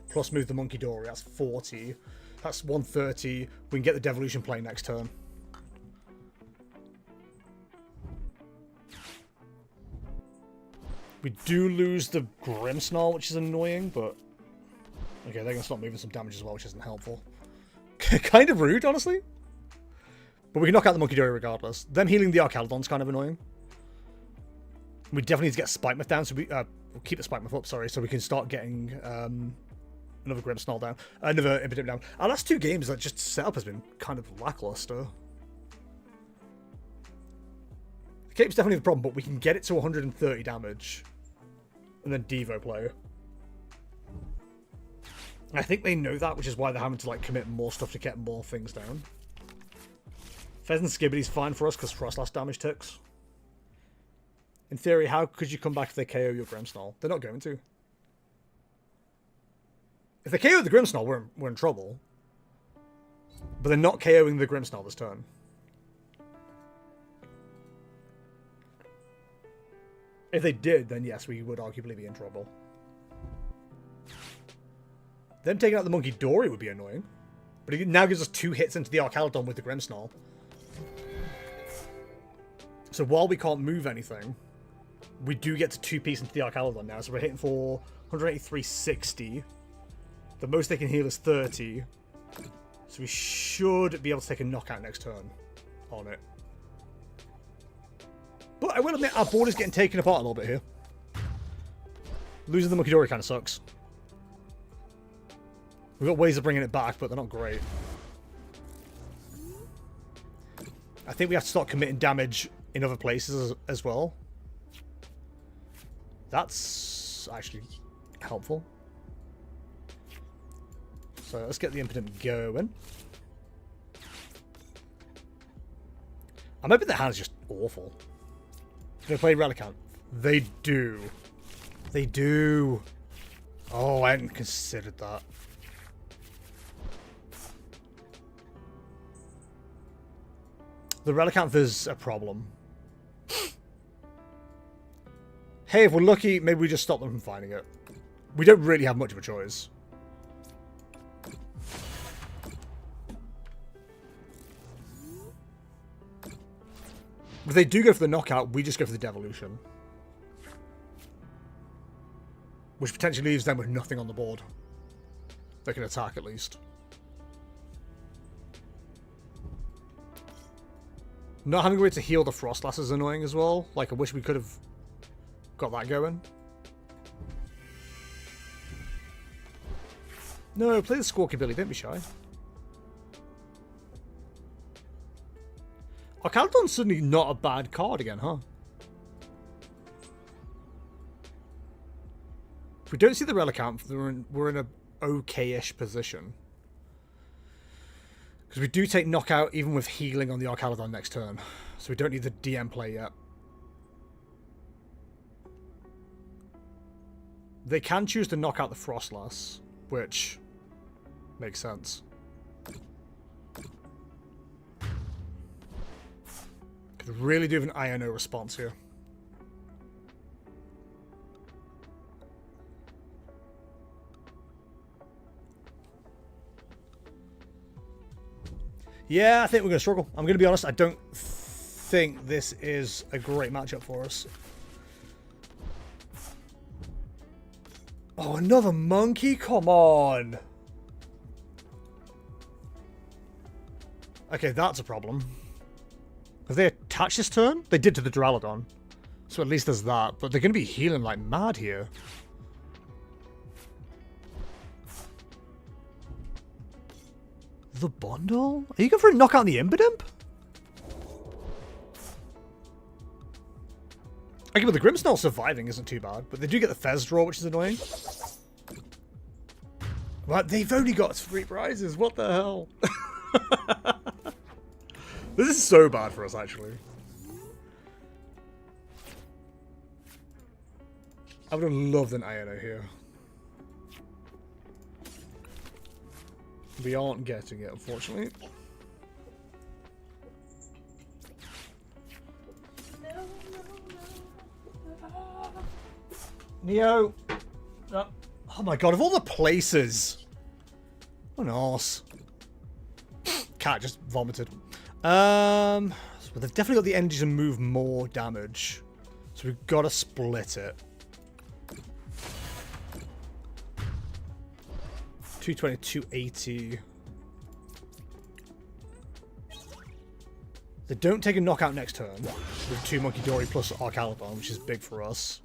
Plus move the Monkey Dory, that's 40. That's 130. We can get the Devolution play next turn. We do lose the Grimmsnarl, which is annoying, but... Okay, they're going to start moving some damage as well, which isn't helpful. Kind of rude, honestly. But we can knock out the Monkey Dory regardless. Them healing the Archaludon's kind of annoying. We definitely need to get Spike Myth down, so we'll keep the Spike Myth up, sorry, so we can start getting another Grimmsnarl down. Another Impidimp down. Our last two games, that just setup has been kind of lackluster. The Cape's definitely the problem, but we can get it to 130 damage. And then Devo play. I think they know that, which is why they're having to like commit more stuff to get more things down. Pheasant Skibbity's fine for us because Frostlass damage ticks. In theory, how could you come back if they KO your Grimmsnarl? They're not going to. If they KO the Grimmsnarl, we're in trouble. But they're not KOing the Grimmsnarl this turn. If they did, then yes, we would arguably be in trouble. Them taking out the Monkey Dory would be annoying. But it now gives us 2 hits into the Archaludon with the Grimmsnarl. So while we can't move anything, we do get to 2-piece into the Archaludon now. So we're hitting for 183.60. The most they can heal is 30. So we should be able to take a knockout next turn on it. But I will admit, our board is getting taken apart a little bit here. Losing the Monkey Dory kind of sucks. We've got ways of bringing it back, but they're not great. I think we have to start committing damage in other places as well. That's actually helpful. So let's get the Impidimp going. I'm hoping the hand's just awful. Do they play Relicanth? They do. They do. Oh, I hadn't considered that. The Relicanth is a problem. Hey, if we're lucky, maybe we just stop them from finding it. We don't really have much of a choice. If they do go for the knockout, we just go for the Devolution. Which potentially leaves them with nothing on the board. They can attack at least. Not having a way to heal the Frostlass is annoying as well. Like, I wish we could have got that going. No, play the Squawky Billy, don't be shy. Arcaladon's suddenly not a bad card again, huh? If we don't see the Relicanth, we're in a okay-ish position. Because we do take knockout even with healing on the Arcaladon next turn. So we don't need the DM play yet. They can choose to knock out the Frostlass, which makes sense. Could really do with an INO response here. Yeah, I think we're going to struggle. I'm going to be honest, I don't think this is a great matchup for us. Oh, another monkey? Come on. Okay, that's a problem. Have they attached this turn? They did to the Duraludon. So at least there's that. But they're going to be healing like mad here. The bundle? Are you going for a knockout on the Imbidimp? Okay, but the Grimmsnarl surviving isn't too bad. But they do get the Fez draw, which is annoying. But they've only got 3 prizes. What the hell? This is so bad for us, actually. I would have loved an INO here. We aren't getting it, unfortunately. Neo! Oh my god, of all the places! What an arse. Cat just vomited. But they've definitely got the energy to move more damage. So we've got to split it. 220, 280. They don't take a knockout next turn with 2 Monkey Dory plus Arcaladon, which is big for us.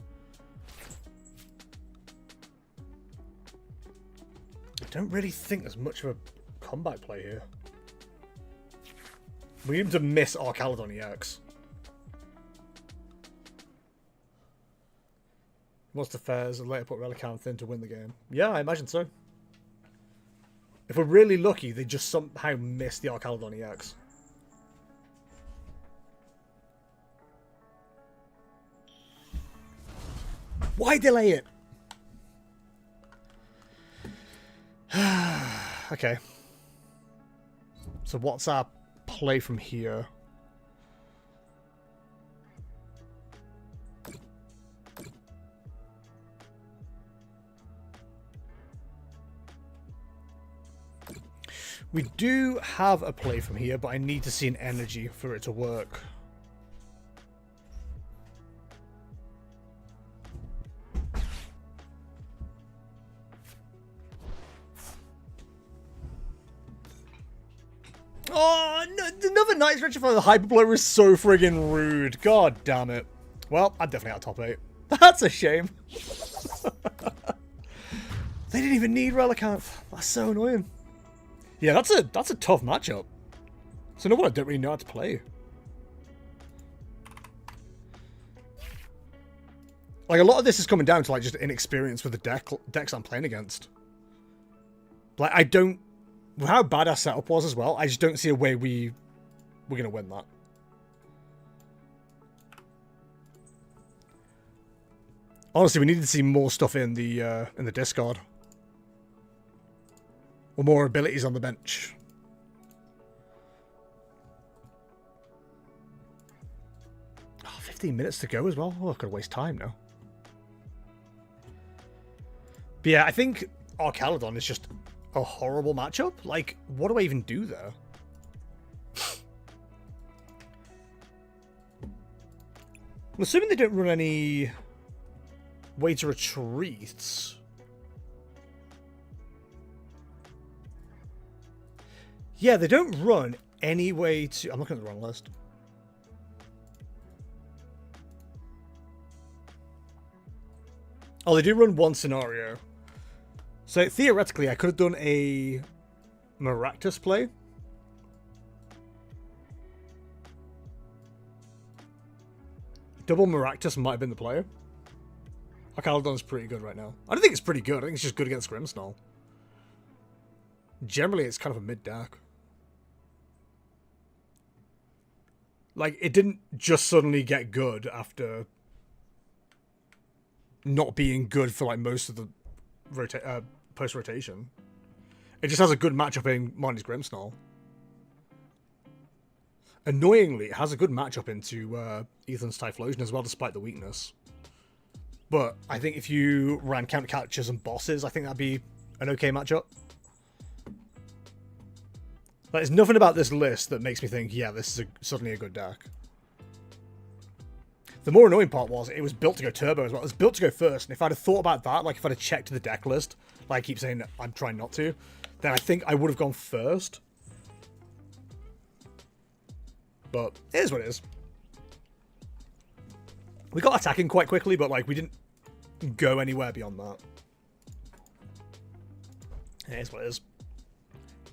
I don't really think there's much of a comeback play here. We need him to miss Arcaladon EX. Wants to Fairs and later put Relicanth in to win the game. Yeah, I imagine so. If we're really lucky, they just somehow miss the Arcaladon EX. Why delay it? Okay. So what's our play from here? We do have a play from here, but I need to see an energy for it to work. Oh, no, another Night Stretcher for the Hyper Blow is so friggin' rude. God damn it. Well, I'm definitely out top 8. That's a shame. They didn't even need Relicanth. That's so annoying. Yeah, that's a tough matchup. So no one I don't really know how to play. Like, a lot of this is coming down to, like, just inexperience with the decks I'm playing against. Like, I don't... With how bad our setup was as well, I just don't see a way we're going to win that. Honestly, we need to see more stuff in the discard. Or more abilities on the bench. Oh, 15 minutes to go as well. Oh, I've got to waste time now. But yeah, I think Arcaladon is just a horrible matchup. Like, what do I even do there? I'm assuming they don't run any way to retreat. Yeah, they don't run any way to... I'm looking at the wrong list. Oh, they do run one scenario. So theoretically, I could have done a Maractus play. Double Maractus might have been the player. Archaludon's pretty good right now. I don't think it's pretty good. I think it's just good against Grimmsnarl. Generally, it's kind of a mid-deck. Like, it didn't just suddenly get good after not being good for, like, most of the post-rotation. It just has a good matchup in Marnie's Grimmsnarl. Annoyingly, it has a good matchup into Ethan's Typhlosion as well, despite the weakness. But I think if you ran counter catchers and bosses, I think that'd be an okay matchup. Like, there's nothing about this list that makes me think, yeah, this is suddenly a good deck. The more annoying part was, it was built to go turbo as well. It was built to go first, and if I'd have thought about that, like if I'd have checked the deck list, like I keep saying I'm trying not to, then I think I would have gone first. But it is what it is. We got attacking quite quickly, but like we didn't go anywhere beyond that. It is what it is.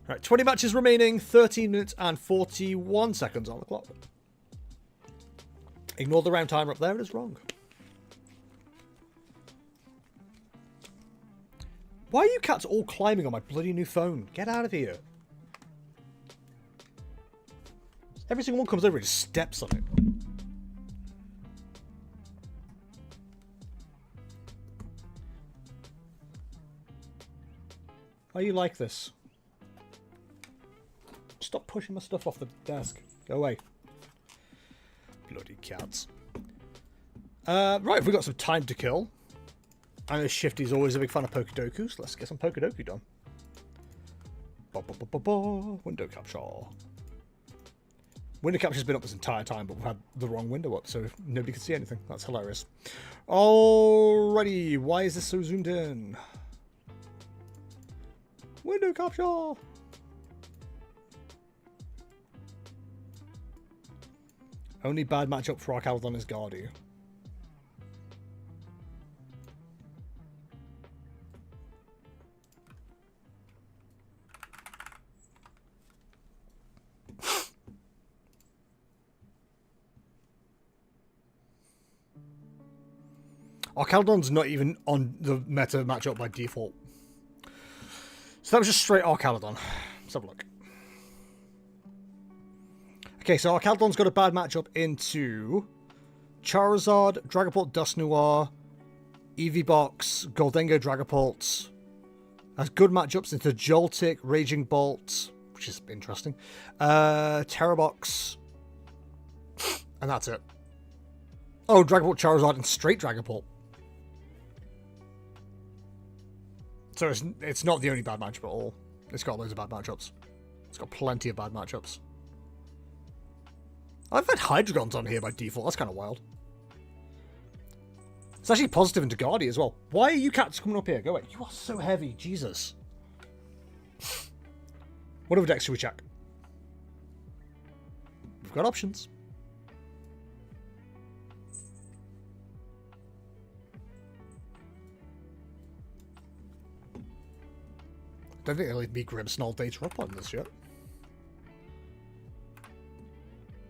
Right, 20 matches remaining, 13 minutes and 41 seconds on the clock. Ignore the round timer up there, it is wrong. Why are you cats all climbing on my bloody new phone? Get out of here. Every single one comes over and just steps on it. Why are you like this? Stop pushing my stuff off the desk. Go away. Bloody cats. Right, we've got some time to kill. I know Shifty's always a big fan of Pokedoku, so let's get some Pokedoku done. Window capture. Window capture's been up this entire time, but we've had the wrong window up, so nobody can see anything. That's hilarious. Alrighty, why is this so zoomed in? Window capture! Only bad matchup for Archaludon is Guardy. Archaludon's not even on the meta matchup by default. So that was just straight Archaludon. Let's have a look. Okay, so Archaludon's got a bad matchup into Charizard, Dragapult, Dusknoir, Eeveebox, Goldengo, Dragapult. Has good matchups into Joltik, Raging Bolt, which is interesting. Terrabox. And that's it. Oh, Dragapult, Charizard, and straight Dragapult. So it's not the only bad matchup at all. It's got loads of bad matchups. It's got plenty of bad matchups. I've had Hydreigons on here by default. That's kind of wild. It's actually positive into Guardy as well. Why are you cats coming up here? Go away. You are so heavy. Jesus. What other decks should we check? We've got options. I don't think there'll be Grimmsnarl data up on this yet.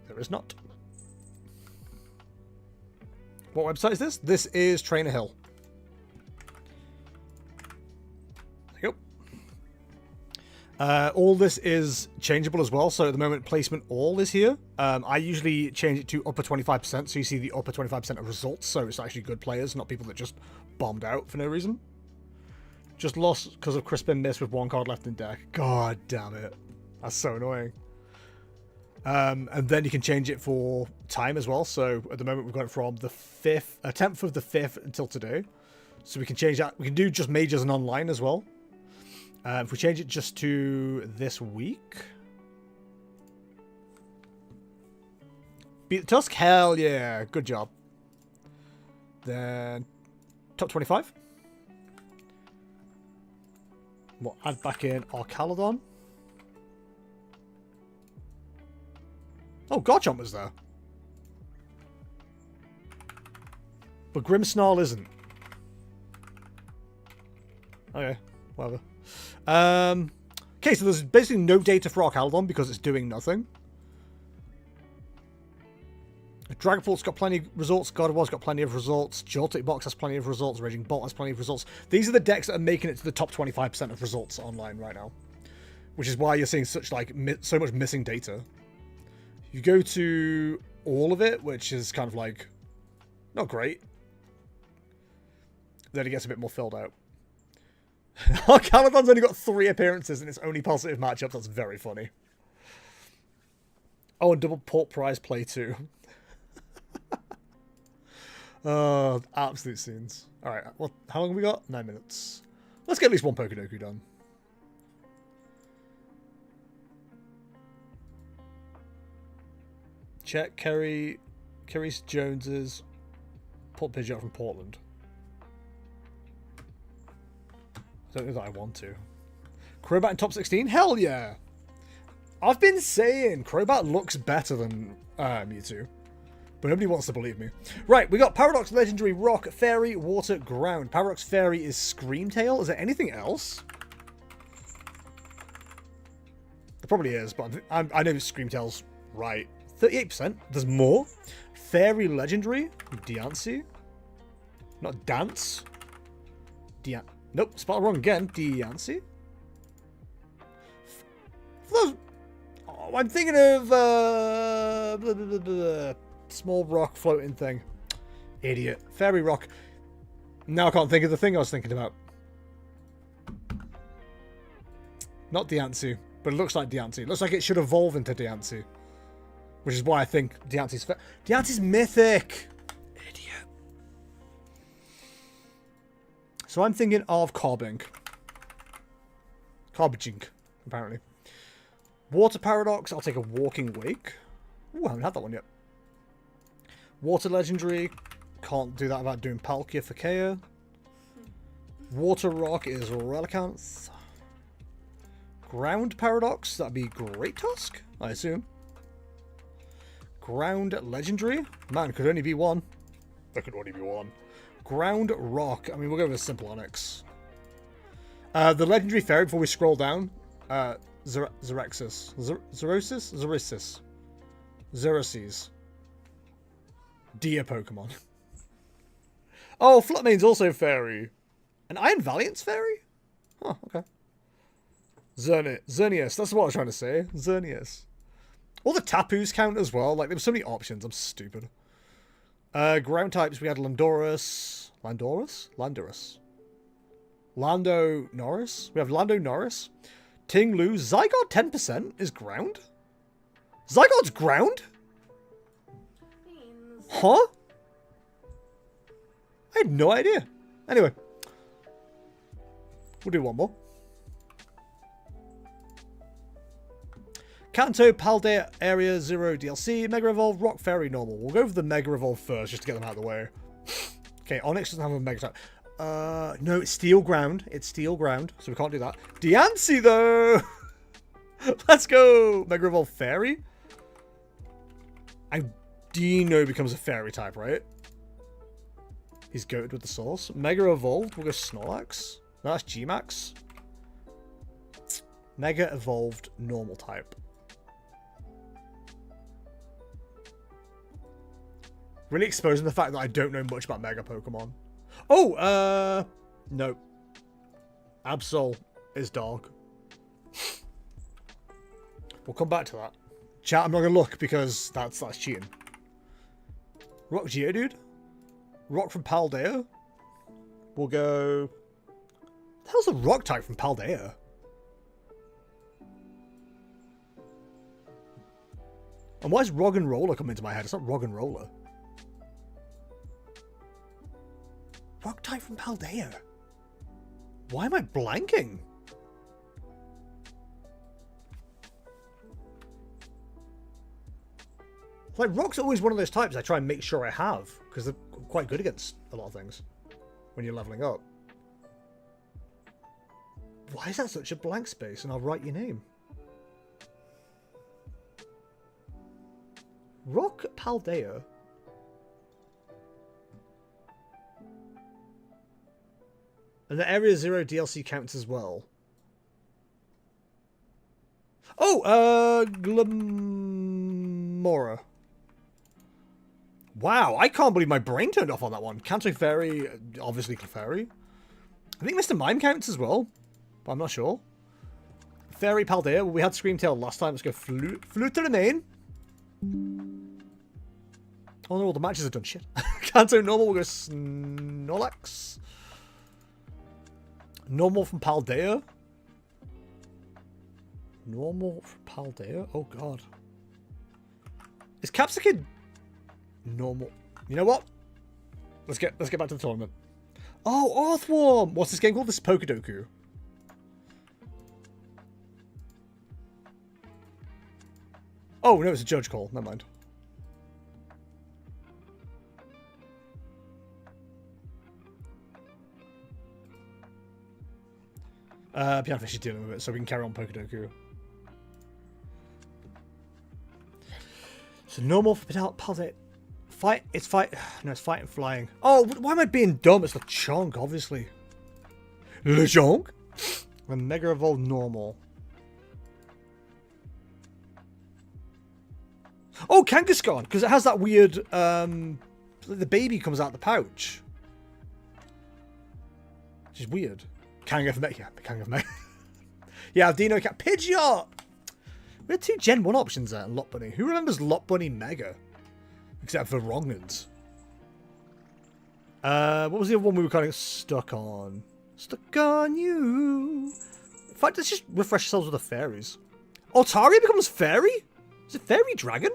There is not. What website is this? This is Trainer Hill. There you go. All this is changeable as well. So at the moment, placement all is here. I usually change it to upper 25%. So you see the upper 25% of results. So it's actually good players, not people that just bombed out for no reason. Just lost because of Crispin Miss with one card left in deck. God damn it. That's so annoying. And then you can change it for time as well. So at the moment we've got it from the 10th of the 5th until today. So we can change that. We can do just majors and online as well. If we change it just to this week. Beat the Tusk? Hell yeah. Good job. Then top 25. We'll add back in Archaludon. Oh, Garchomp was there. But Grimmsnarl isn't. Okay, whatever. Okay, so there's basically no data for Archaludon because it's doing nothing. Dragonfort's got plenty of results, God of War's got plenty of results, Joltic Box has plenty of results, Raging Bolt has plenty of results. These are the decks that are making it to the top 25% of results online right now. Which is why you're seeing such like so much missing data. You go to all of it, which is kind of like not great. Then it gets a bit more filled out. Archaludon's only got 3 appearances and it's only positive matchups. That's very funny. Oh, and double port prize play too. Oh, absolute scenes. Alright, well, how long have we got? 9 minutes. Let's get at least one Pokedoku done. Check Kerry Jones's Port Pidgeot from Portland. I don't know that I want to. Crobat in top 16? Hell yeah! I've been saying Crobat looks better than Mewtwo. But nobody wants to believe me. Right, we got Paradox, Legendary, Rock, Fairy, Water, Ground. Paradox Fairy is Screamtail. Is there anything else? There probably is, but I know Screamtail's right. 38%. There's more. Fairy Legendary. Diancie. Not Dance. Nope, spelled wrong again. Diancie. Oh, I'm thinking of small rock floating thing. Idiot. Fairy Rock. Now I can't think of the thing I was thinking about. Not Diancie, but it looks like Diancie. It looks like it should evolve into Diancie. Which is why I think Diancie's Diancie's mythic! Idiot. So I'm thinking of Carbink. Carbink, apparently. Water Paradox, I'll take a Walking Wake. Ooh, I haven't had that one yet. Water Legendary, can't do that without doing Palkia for Kea. Water Rock is Relicanth. Ground Paradox, that'd be Great Tusk, I assume. Ground Legendary, man, could only be one. There could only be one. Ground Rock, I mean, we'll go with Simple Onyx. The Legendary Fairy, before we scroll down, Xerxes. Xerxes? Dear Pokemon. Oh, Flutmane's also Fairy. And Iron Valiant's Fairy? Oh, okay. Xerneas, that's what I was trying to say. Xerneas. All the Tapus count as well. Like, there were so many options. I'm stupid. Ground types, we had Landorus. Lando Norris. We have Lando Norris. Ting Lu. Zygarde 10% is ground? Zygarde's ground? Huh? I had no idea. Anyway. We'll do one more. Kanto, Paldea, Area 0 DLC, Mega Evolve, Rock, Fairy, Normal. We'll go for the Mega Evolve first, just to get them out of the way. Okay, Onyx doesn't have a Mega type. No, it's Steel Ground. It's Steel Ground, so we can't do that. Diancie, though! Let's go! Mega Evolve Fairy? Dino becomes a Fairy type, right? He's goated with the Source. Mega Evolved, we'll go Snorlax. No, that's G-Max. Mega Evolved Normal type. Really exposing the fact that I don't know much about Mega Pokemon. Oh, no. Absol is dog. We'll come back to that. Chat, I'm not going to look because that's cheating. Rock Geodude? Rock from Paldea? We'll go... What the hell's a rock type from Paldea? And why is Rog and Roller coming into my head? It's not Rog and Roller. Rock type from Paldea. Why am I blanking? Like, Rock's always one of those types I try and make sure I have, because they're quite good against a lot of things when you're leveling up. Why is that such a blank space? And I'll write your name. Rock Paldea. And the Area Zero DLC counts as well. Oh, Glamora. Wow, I can't believe my brain turned off on that one. Kanto Fairy, obviously Clefairy. I think Mr. Mime counts as well, but I'm not sure. Fairy Paldea, well, we had Screamtail last time. Let's go Flute to the main. Oh no, all the matches have done shit. Kanto Normal, we'll go Snorlax. Normal from Paldea. Normal from Paldea? Oh god. Is Capsicid normal? You know what? Let's get back to the tournament. Oh, Earthworm! What's this game called? This is Pokedoku. Oh no, it's a judge call. Never mind. Piano Fish is dealing with it, so we can carry on Pokedoku. So normal for Paldea. Fight. It's fight. No, it's fight and flying. Oh, why am I being dumb? It's Lechonk, obviously. Lechonk? The Mega Evolved normal. Oh, Kangaskhan, because it has that weird. The baby comes out the pouch. Which is weird. Kanga for Mega. Yeah, Kanga for Mega. Yeah, Dino Cat. Pidgeot! We had 2 Gen 1 options there, Lot Bunny. Who remembers Lot Bunny Mega? Except for Wrongans. What was the other one we were kind of stuck on? Stuck on you. In fact, let's just refresh ourselves with the fairies. Altaria becomes fairy? Is it fairy dragon?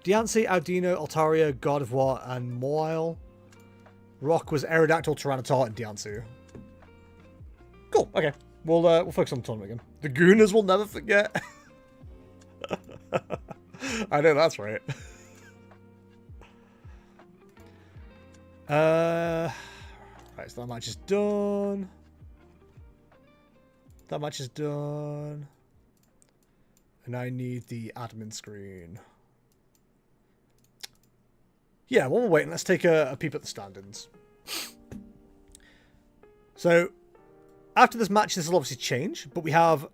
Diancie, Audino, Altaria, God of War, and Moile. Rock was Aerodactyl, Tyranitar, and Diancie. Cool, okay. We'll focus on the tournament again. The Gooners will never forget. I know that's right. Right, so that match is done. That match is done. And I need the admin screen. Yeah, while we're waiting, let's take a peep at the standings. So, after this match, this will obviously change, but we have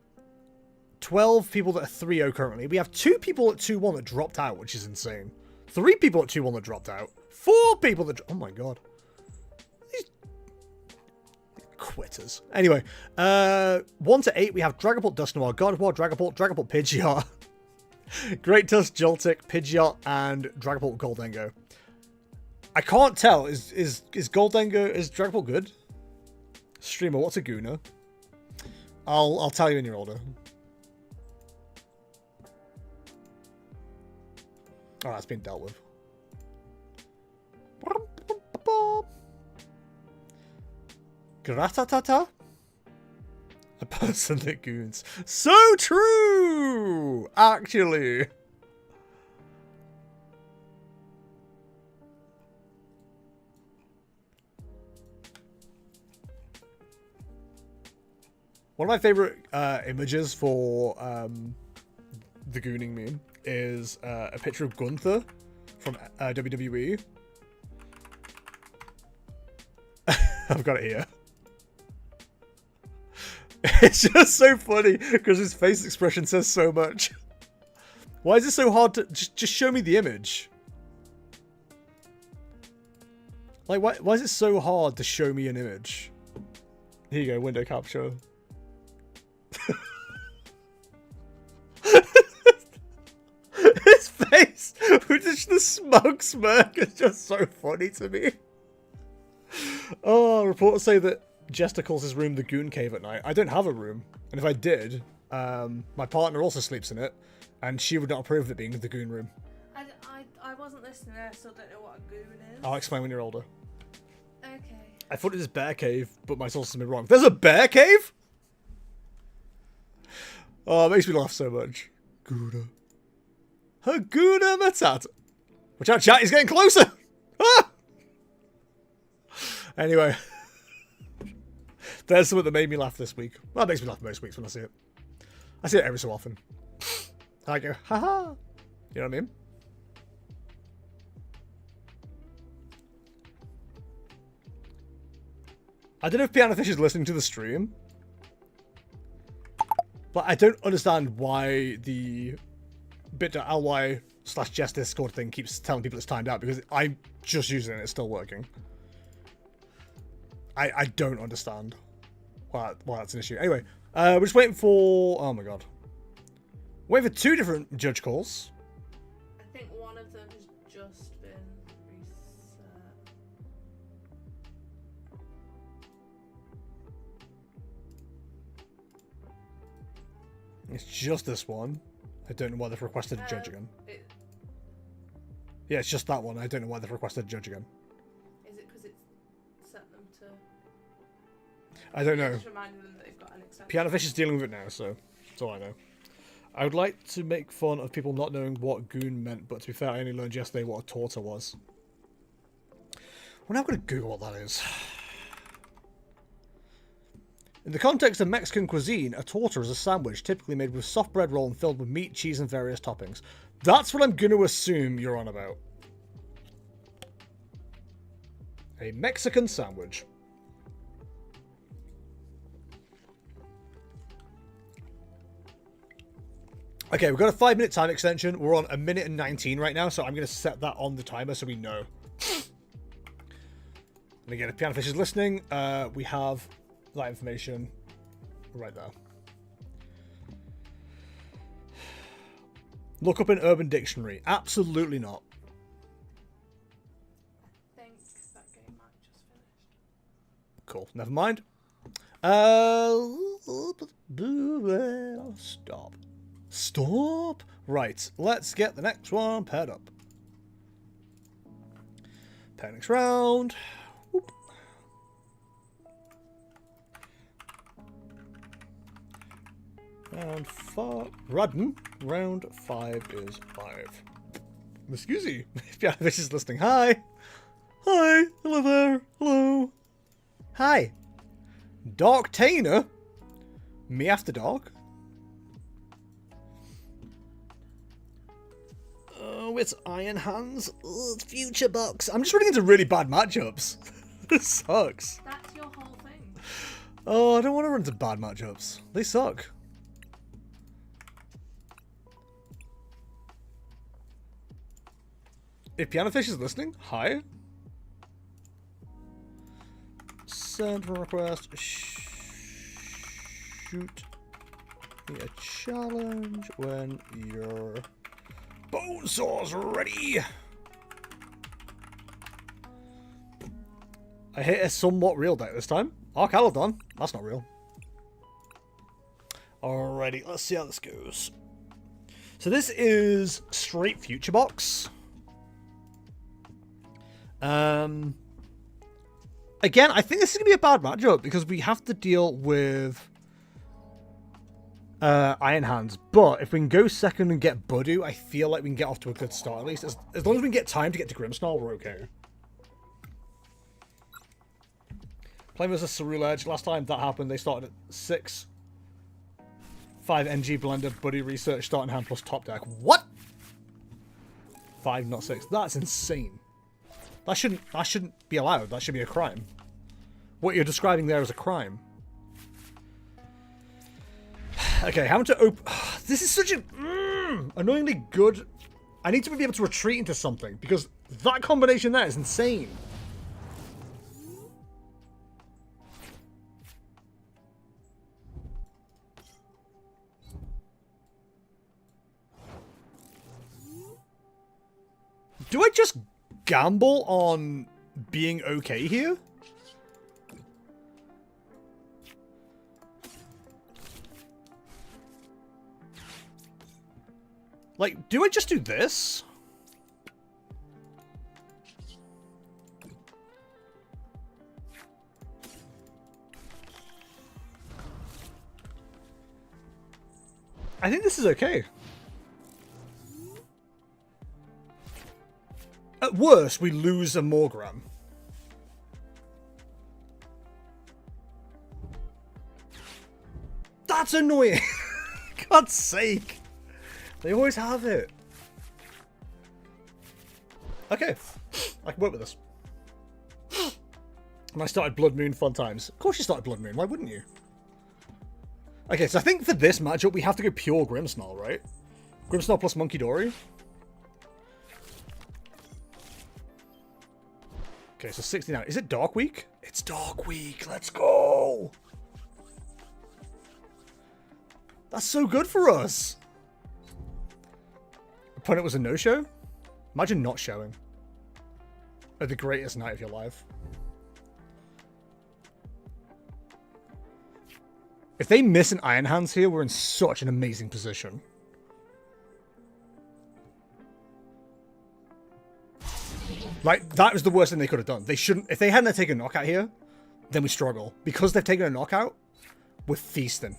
12 people that are 3-0 currently. We have 2 people at 2-1 that dropped out, which is insane. 3 people at 2-1 that dropped out. 4 people that... Oh my god. These quitters. Anyway, 1 to 8, we have Dragapult, Dusknoir, God of War, Dragapult, Pidgeot, Great Tusk, Joltik, Pidgeot, and Dragapult Goldengo. I can't tell. Is Goldengo... Is Dragapult good? Streamer, what's a Gooner? I'll tell you in your order. Oh, that's been dealt with. Gratatata? A person that goons. So true! Actually. One of my favorite images for the gooning meme is a picture of Gunther from WWE. I've got it here. It's just so funny because his face expression says so much. Why is it so hard to just show me the image? Like, why is it so hard to show me an image? Here you go, window capture. His face with just the smug smirk is just so funny to me. Oh, reports say that Jester calls his room the Goon Cave at night. I don't have a room, and if I did, my partner also sleeps in it, and she would not approve of it being the Goon room. I wasn't listening, I still don't know what a goon is. I'll explain when you're older. Okay. I thought it was Bear Cave, but my sources have been wrong. There's a Bear Cave? Oh, it makes me laugh so much. Gouda. Hakuna Matata. Watch out, chat, he's getting closer! Ah! Anyway. There's something that made me laugh this week. Well, it makes me laugh most weeks when I see it. I see it every so often. I go, haha. You know what I mean? I don't know if Piano Fish is listening to the stream. But I don't understand why the bit.ly/Jess Discord thing keeps telling people it's timed out, because I'm just using it and it's still working. I don't understand why that's an issue. Anyway, we're just waiting for... Oh my god. Waiting for 2 different judge calls. I think one of them has just been reset. It's just this one. I don't know why they've requested a judge again. Yeah, it's just that one. I don't know why they've requested a judge again. Is it because it's set them to... I don't know. Just reminding them that they've got an extension. Piano Fish is dealing with it now, so that's all I know. I would like to make fun of people not knowing what goon meant, but to be fair, I only learned yesterday what a torta was. Well, now I'm going to Google what that is. In the context of Mexican cuisine, a torta is a sandwich typically made with soft bread roll and filled with meat, cheese, and various toppings. That's what I'm going to assume you're on about. A Mexican sandwich. Okay, we've got a 5-minute time extension. We're on 1 minute and 19 right now, so I'm going to set that on the timer so we know. And again, if Piano Fish is listening, we have that information right there. Look up in Urban Dictionary. Absolutely not. I think that game might just finished. Cool. Never mind. Stop. Stop. Right. Let's get the next one paired up. Pair next round. Whoop. Round 4. Rudden. Round 5 is 5. Excuse me. If this is listening. Hi. Hi. Hello there. Hello. Hi. Dark Tainer. Me after dark. Oh, it's Iron Hands. Oh, it's Future Box. I'm just running into really bad matchups. This sucks. That's your whole thing. Oh, I don't want to run into bad matchups. They suck. If Piano Fish is listening, hi. Send a request. Shoot me a challenge when your bone saw's ready. I hit a somewhat real deck this time. Arcalodon. That's not real. Alrighty, let's see how this goes. So this is straight Future Box. Again, I think this is going to be a bad matchup because we have to deal with Iron Hands. But if we can go second and get Budu, I feel like we can get off to a good start at least. As long as we can get time to get to Grimmsnarl, we're okay. Playing versus Cerule Edge. Last time that happened, they started at 6. 5 NG Blender, Buddy Research, starting hand plus top deck. What? 5, not 6. That's insane. That shouldn't be allowed. That should be a crime. What you're describing there is a crime. Okay, how to open... This is such an annoyingly good... I need to be able to retreat into something, because that combination there is insane. Do I just gamble on being okay here? Like, do I just do this? I think this is okay. At worst, we lose a Morgram. That's annoying. God's sake. They always have it. Okay. I can work with this. And I started Blood Moon, fun times. Of course you started Blood Moon, why wouldn't you? Okay, so I think for this matchup, we have to go pure Grimmsnarl, right? Grimmsnarl plus Monkey Dory. Okay, so 69. Is it Dark Week? It's Dark Week. Let's go. That's so good for us. Opponent was a no-show? Imagine not showing. At the greatest night of your life. If they miss an Iron Hands here, we're in such an amazing position. Like, that was the worst thing they could have done. They shouldn't... If they hadn't taken a knockout here, then we struggle. Because they've taken a knockout, we're feasting.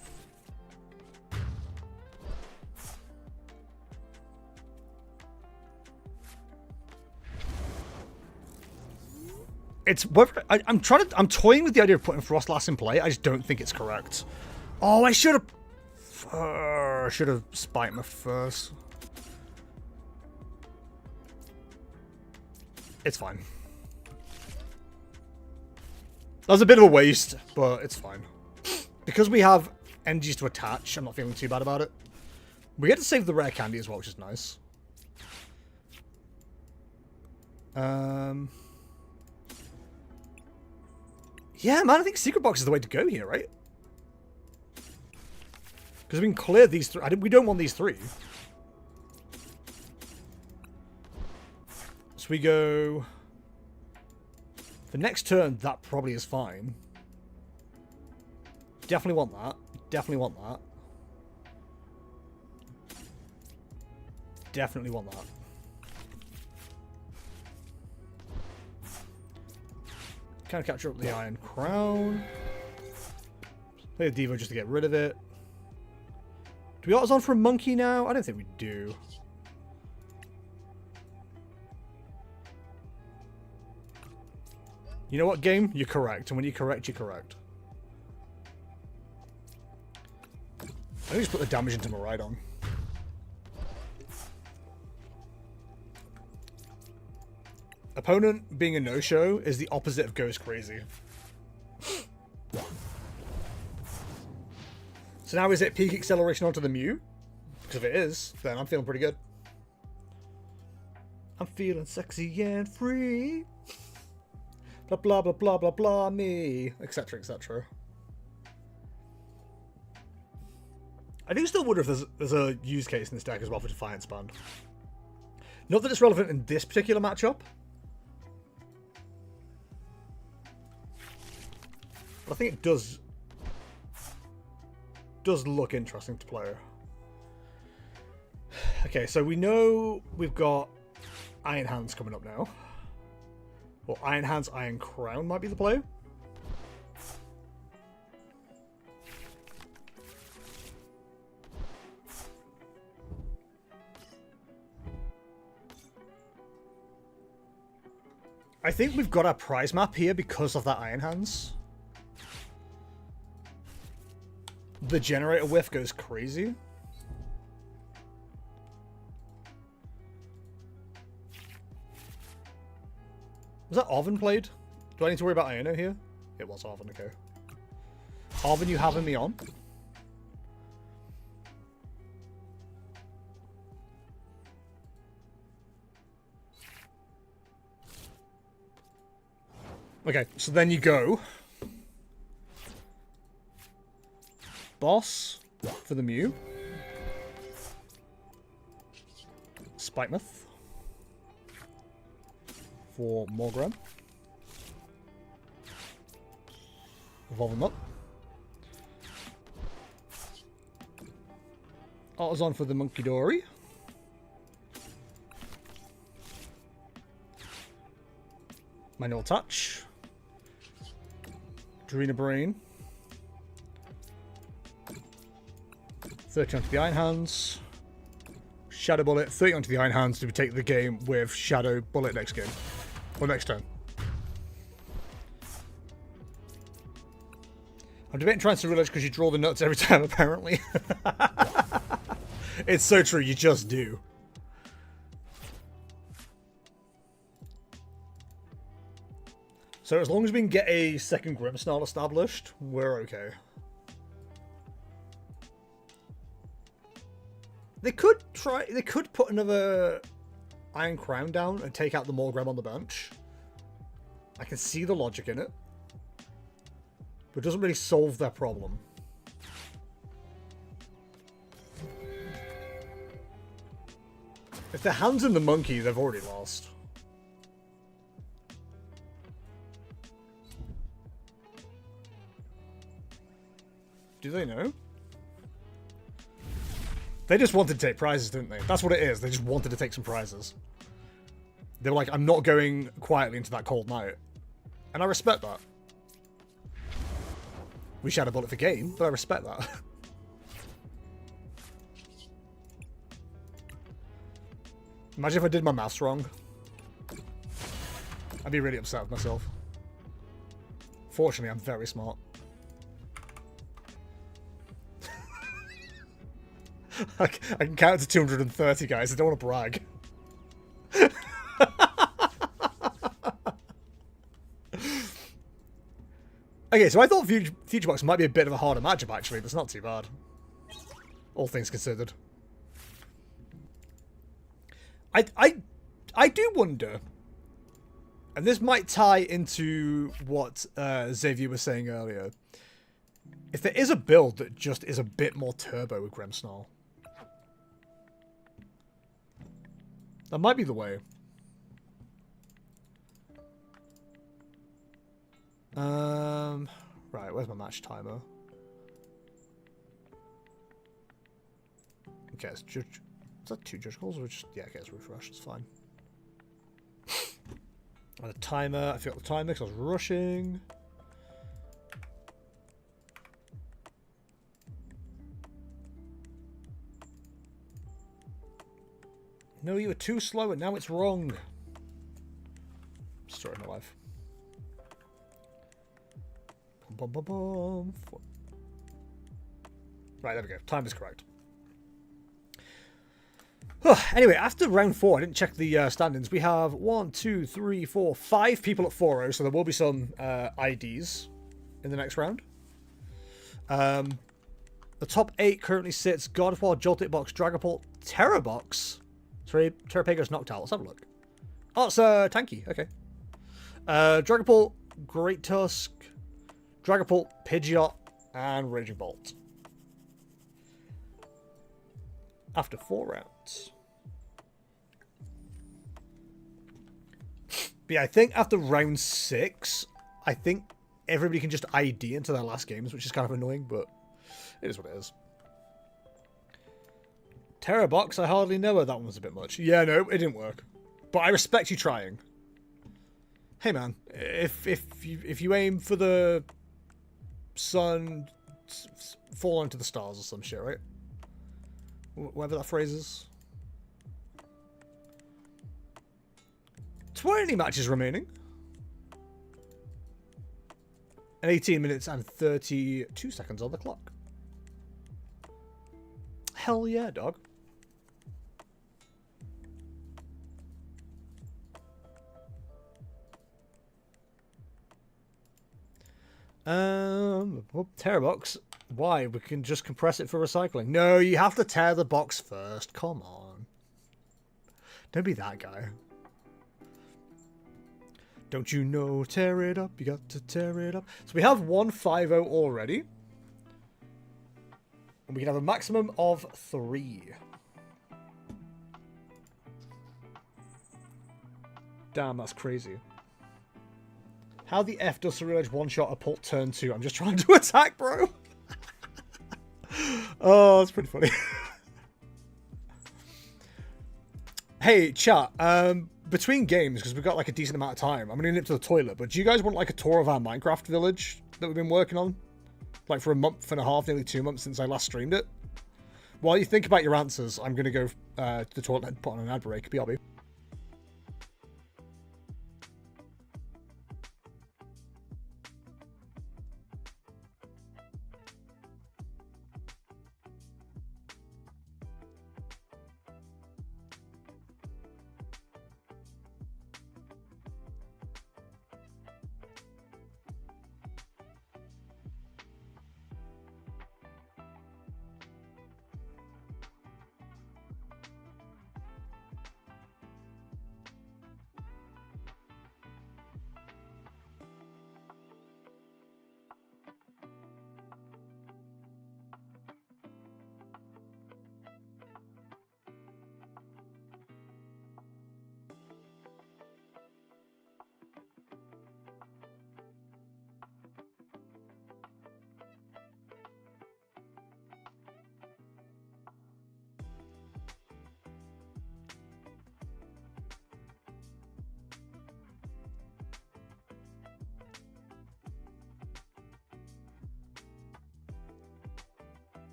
It's... I'm toying with the idea of putting Frostlass in play. I just don't think it's correct. Oh, I should have... should have spiked my first. It's fine. That was a bit of a waste, but it's fine. Because we have energies to attach, I'm not feeling too bad about it. We get to save the rare candy as well, which is nice. Yeah, man, I think Secret Box is the way to go here, right? Because we can clear these three. We don't want these three. So we go... The next turn, that probably is fine. Definitely want that. Definitely want that. Definitely want that. Kind of capture up the Iron Crown. Play the Devo just to get rid of it. Do we autos on for a monkey now? I don't think we do. You know what, game? You're correct. And when you're correct, you're correct. Let me just put the damage into Miraidon. Opponent being a no-show is the opposite of Ghost Crazy. So now is it peak acceleration onto the Mew? Because if it is, then I'm feeling pretty good. I'm feeling sexy and free. Blah, blah, blah, blah, blah, blah, me. Etc, etc. I do still wonder if there's a use case in this deck as well for Defiance Band. Not that it's relevant in this particular matchup. But I think it does look interesting to play. Okay, so we know we've got Iron Hands coming up now. Or Iron Hands, Iron Crown might be the play. I think we've got our prize map here because of that Iron Hands. The generator whiff goes crazy. Was that Arven played? Do I need to worry about Iono here? It was Arven, okay. Arven, you having me on? Okay, so then you go. Boss for the Mew. Spitemath for Morgram. Evolve them up. Artisan for the Monkey Dory. Manual Touch. Drina Brain. 30 onto the Iron Hands. Shadow Bullet. 30 onto the Iron Hands to take the game with Shadow Bullet next game. Or next turn. I'm debating trying to realize because you draw the nuts every time, apparently. It's so true, you just do. So as long as we can get a second Grimmsnarl established, we're okay. They could put another Iron Crown down and take out the Morgrem on the bench. I can see the logic in it. But it doesn't really solve their problem. If their hand's in the monkey, they've already lost. Do they know? They just wanted to take prizes, didn't they? That's what it is. They just wanted to take some prizes. They were like, I'm not going quietly into that cold night. And I respect that. Wish I had a bullet for game, but I respect that. Imagine if I did my maths wrong. I'd be really upset with myself. Fortunately, I'm very smart. I can count to 230, guys. I don't want to brag. Okay, so I thought Future Box might be a bit of a harder matchup, actually, but it's not too bad. All things considered. I do wonder, and this might tie into what Xavier was saying earlier, if there is a build that just is a bit more turbo with Grimmsnarl. That might be the way. Right, where's my match timer? Okay, is that 2 judge calls or just... Yeah, okay, it's refresh, it's fine. And the timer, I forgot the timer because I was rushing. No, you were too slow and now it's wrong. Story of my life. Bum, bum, bum, bum. Right, there we go. Time is correct. Anyway, after round 4, I didn't check the standings. We have 1, 2, 3, 4, 5 people at 4-0, so there will be some IDs in the next round. The top 8 currently sits God of War, Jolted Box, Dragapult, Terrabox. Sorry, Terrapega's knocked out. Let's have a look. Oh, it's Tanky. Okay. Dragapult, Great Tusk, Dragapult, Pidgeot, and Raging Bolt. After 4 rounds. But yeah, I think after round 6, I think everybody can just ID into their last games, which is kind of annoying, but it is what it is. Terrabox, I hardly know her. That one was a bit much. Yeah, no, it didn't work. But I respect you trying. Hey man, if you aim for the sun, fall onto the stars or some shit, right? Whatever that phrase is. 20 matches remaining. And 18 minutes and 32 seconds on the clock. Hell yeah, dog. Terrabox. Why? We can just compress it for recycling. No, you have to tear the box first. Come on. Don't be that guy. Don't you know? Tear it up. You got to tear it up. So we have 150 already. And we can have a maximum of 3. Damn, that's crazy. How the F does Surreal Edge one-shot a Pult turn 2? I'm just trying to attack, bro. Oh, that's pretty funny. Hey, chat. Between games, because we've got like a decent amount of time, I'm going to nip to the toilet, but do you guys want like a tour of our Minecraft village that we've been working on? Like for a month and a half, nearly 2 months since I last streamed it? While you think about your answers, I'm going to go to the toilet and put on an ad break. BRB.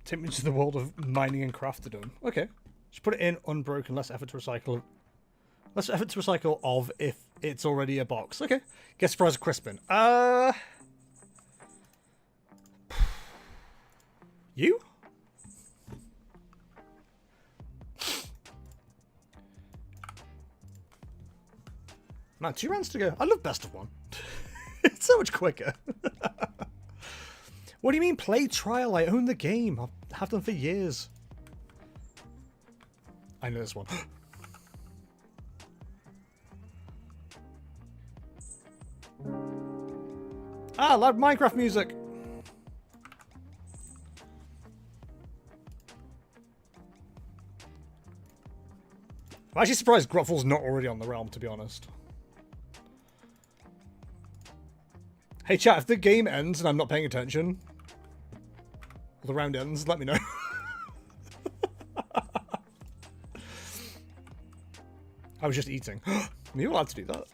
Take me to the world of mining and crafterdom. Okay. Just put it in unbroken, less effort to recycle. Less effort to recycle of if it's already a box. Okay. Guest surprise of Crispin. You? Man, 2 rounds to go. I love best of 1. It's so much quicker. What do you mean play trial? I own the game. I have done for years. I know this one. Ah, loud Minecraft music. I'm actually surprised Grotful's not already on the realm, to be honest. Hey chat, if the game ends and I'm not paying attention, or the round ends, let me know. I was just eating. You're allowed to do that.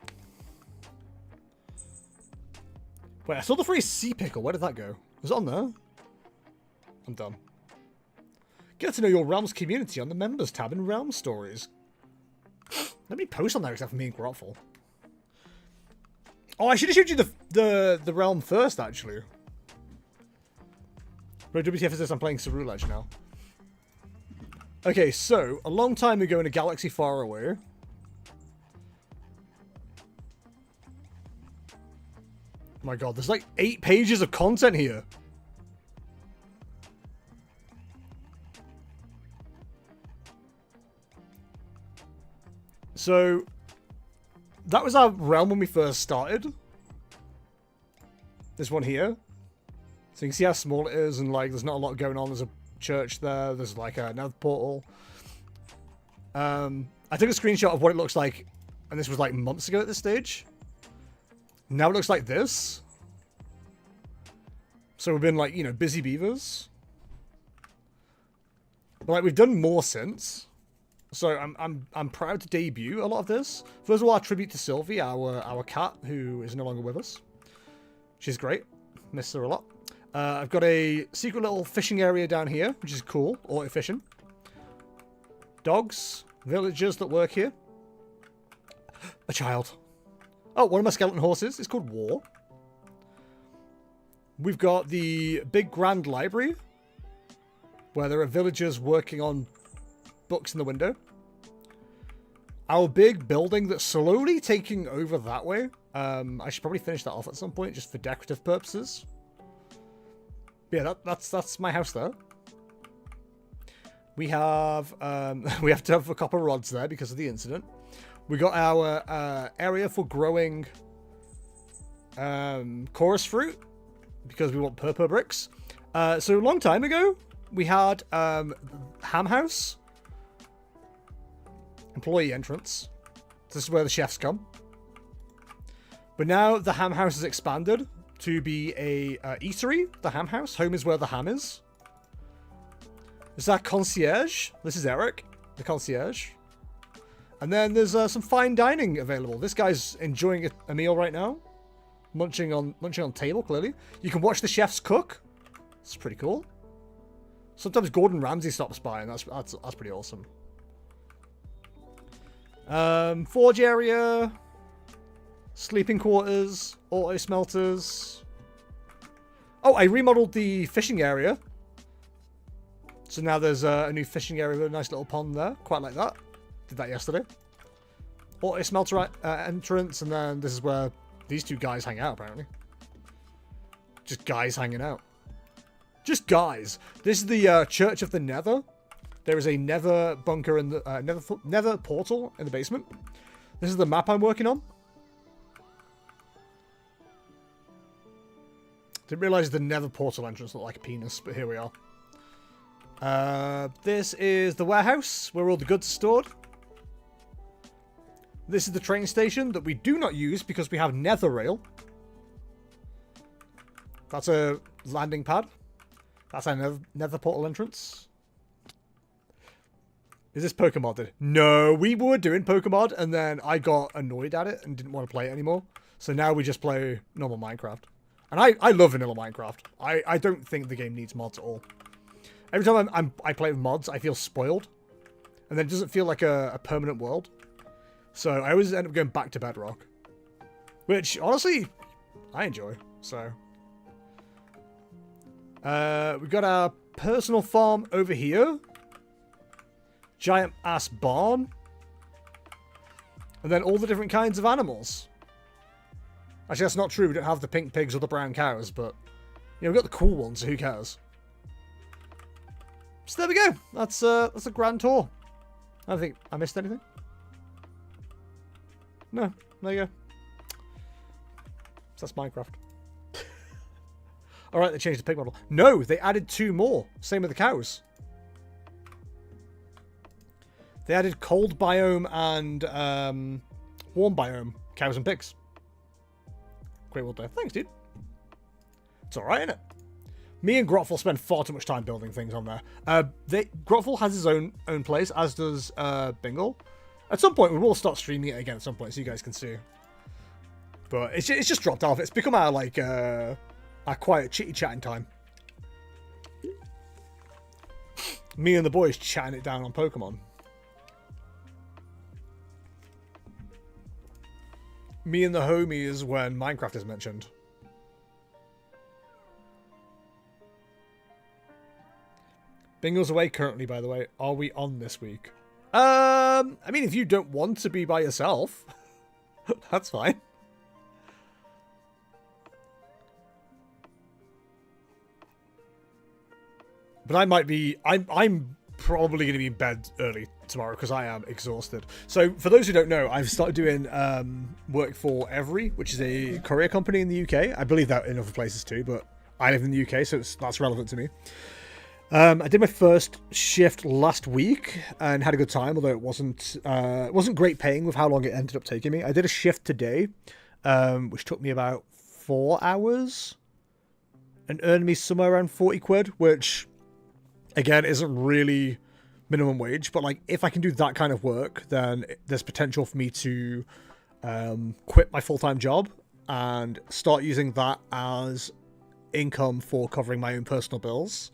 Wait, I saw the phrase sea pickle. Where did that go? Was it on there? I'm done. Get to know your Realms community on the members tab in Realm Stories. Nobody posts on there except for me and Grotful. Oh, I should have showed you the realm first, actually. Bro, WTF is this? I'm playing Cerulege now. Okay, so, a long time ago in a galaxy far away... Oh my god, there's like 8 pages of content here. So, that was our realm when we first started. This one here. So you can see how small it is, and like there's not a lot going on. There's a church there. There's like another portal. I took a screenshot of what it looks like, and this was like months ago at this stage. Now it looks like this. So we've been like, you know, busy beavers. But like we've done more since. So I'm proud to debut a lot of this. First of all, our tribute to Sylvie, our cat, who is no longer with us. She's great. Miss her a lot. I've got a secret little fishing area down here, which is cool. Auto fishing. Dogs. Villagers that work here. A child. Oh, one of my skeleton horses. It's called War. We've got the big grand library, where there are villagers working on books in the window. Our big building that's slowly taking over that way. I should probably finish that off at some point, just for decorative purposes. Yeah, that's my house there. We have we have to have a copper rods there because of the incident. We got our area for growing chorus fruit because we want purple bricks. So a long time ago, we had ham house, employee entrance. This is where the chefs come. But now the ham house is expanded to be a eatery. The ham house. Home is where the ham is. This is our concierge. This is Eric, the concierge. And then there's some fine dining available. This guy's enjoying a meal right now. Munching on table, clearly. You can watch the chefs cook. It's pretty cool. Sometimes Gordon Ramsay stops by, and that's pretty awesome. Forge area. Sleeping quarters. Auto smelters. Oh, I remodeled the fishing area. So now there's a new fishing area with a nice little pond there. Quite like that. Did that yesterday. Auto smelter entrance, and then this is where these two guys hang out, apparently. Just guys hanging out. Just guys. This is the Church of the Nether. There is a Nether bunker in the Nether portal in the basement. This is the map I'm working on. Didn't realize the Nether portal entrance looked like a penis, but here we are. This is the warehouse where all the goods are stored. This is the train station that we do not use because we have Nether rail. That's a landing pad. That's our Nether portal entrance. Is this Pokémon? No, we were doing Pokémon, and then I got annoyed at it and didn't want to play it anymore. So now we just play normal Minecraft. And I love vanilla Minecraft. I don't think the game needs mods at all. Every time I play with mods, I feel spoiled. And then it doesn't feel like a permanent world. So I always end up going back to Bedrock. Which, honestly, I enjoy. So. We've got our personal farm over here. Giant ass barn. And then all the different kinds of animals. Actually, that's not true. We don't have the pink pigs or the brown cows, but you know, we've got the cool ones, so who cares? So there we go. That's a grand tour. I don't think I missed anything. No, there you go. So that's Minecraft. Alright, they changed the pig model. No, they added 2 more. Same with the cows. They added cold biome and warm biome cows and pigs. Great world there. Thanks, dude. It's alright, isn't it? Me and Grotful spend far too much time building things on there. Grotful has his own place, as does Bingle. At some point, we will start streaming it again at some point, so you guys can see. But it's just dropped off. It's become our, like, our quiet chitty-chatting time. Me and the boys chatting it down on Pokemon. Me and the homies when Minecraft is mentioned. Bingle's away currently, by the way. Are we on this week? I mean, if you don't want to be by yourself, that's fine. But I might be... I'm probably going to be in bed early tomorrow because I am exhausted. So, for those who don't know, I've started doing work for Every, which is a courier company in the UK. I believe that in other places too, but I live in the UK, so that's relevant to me. I did my first shift last week and had a good time, although it wasn't great paying with how long it ended up taking me. I did a shift today, which took me about 4 hours and earned me somewhere around 40 quid, which, again, isn't really minimum wage. But, like, if I can do that kind of work, then there's potential for me to quit my full-time job and start using that as income for covering my own personal bills.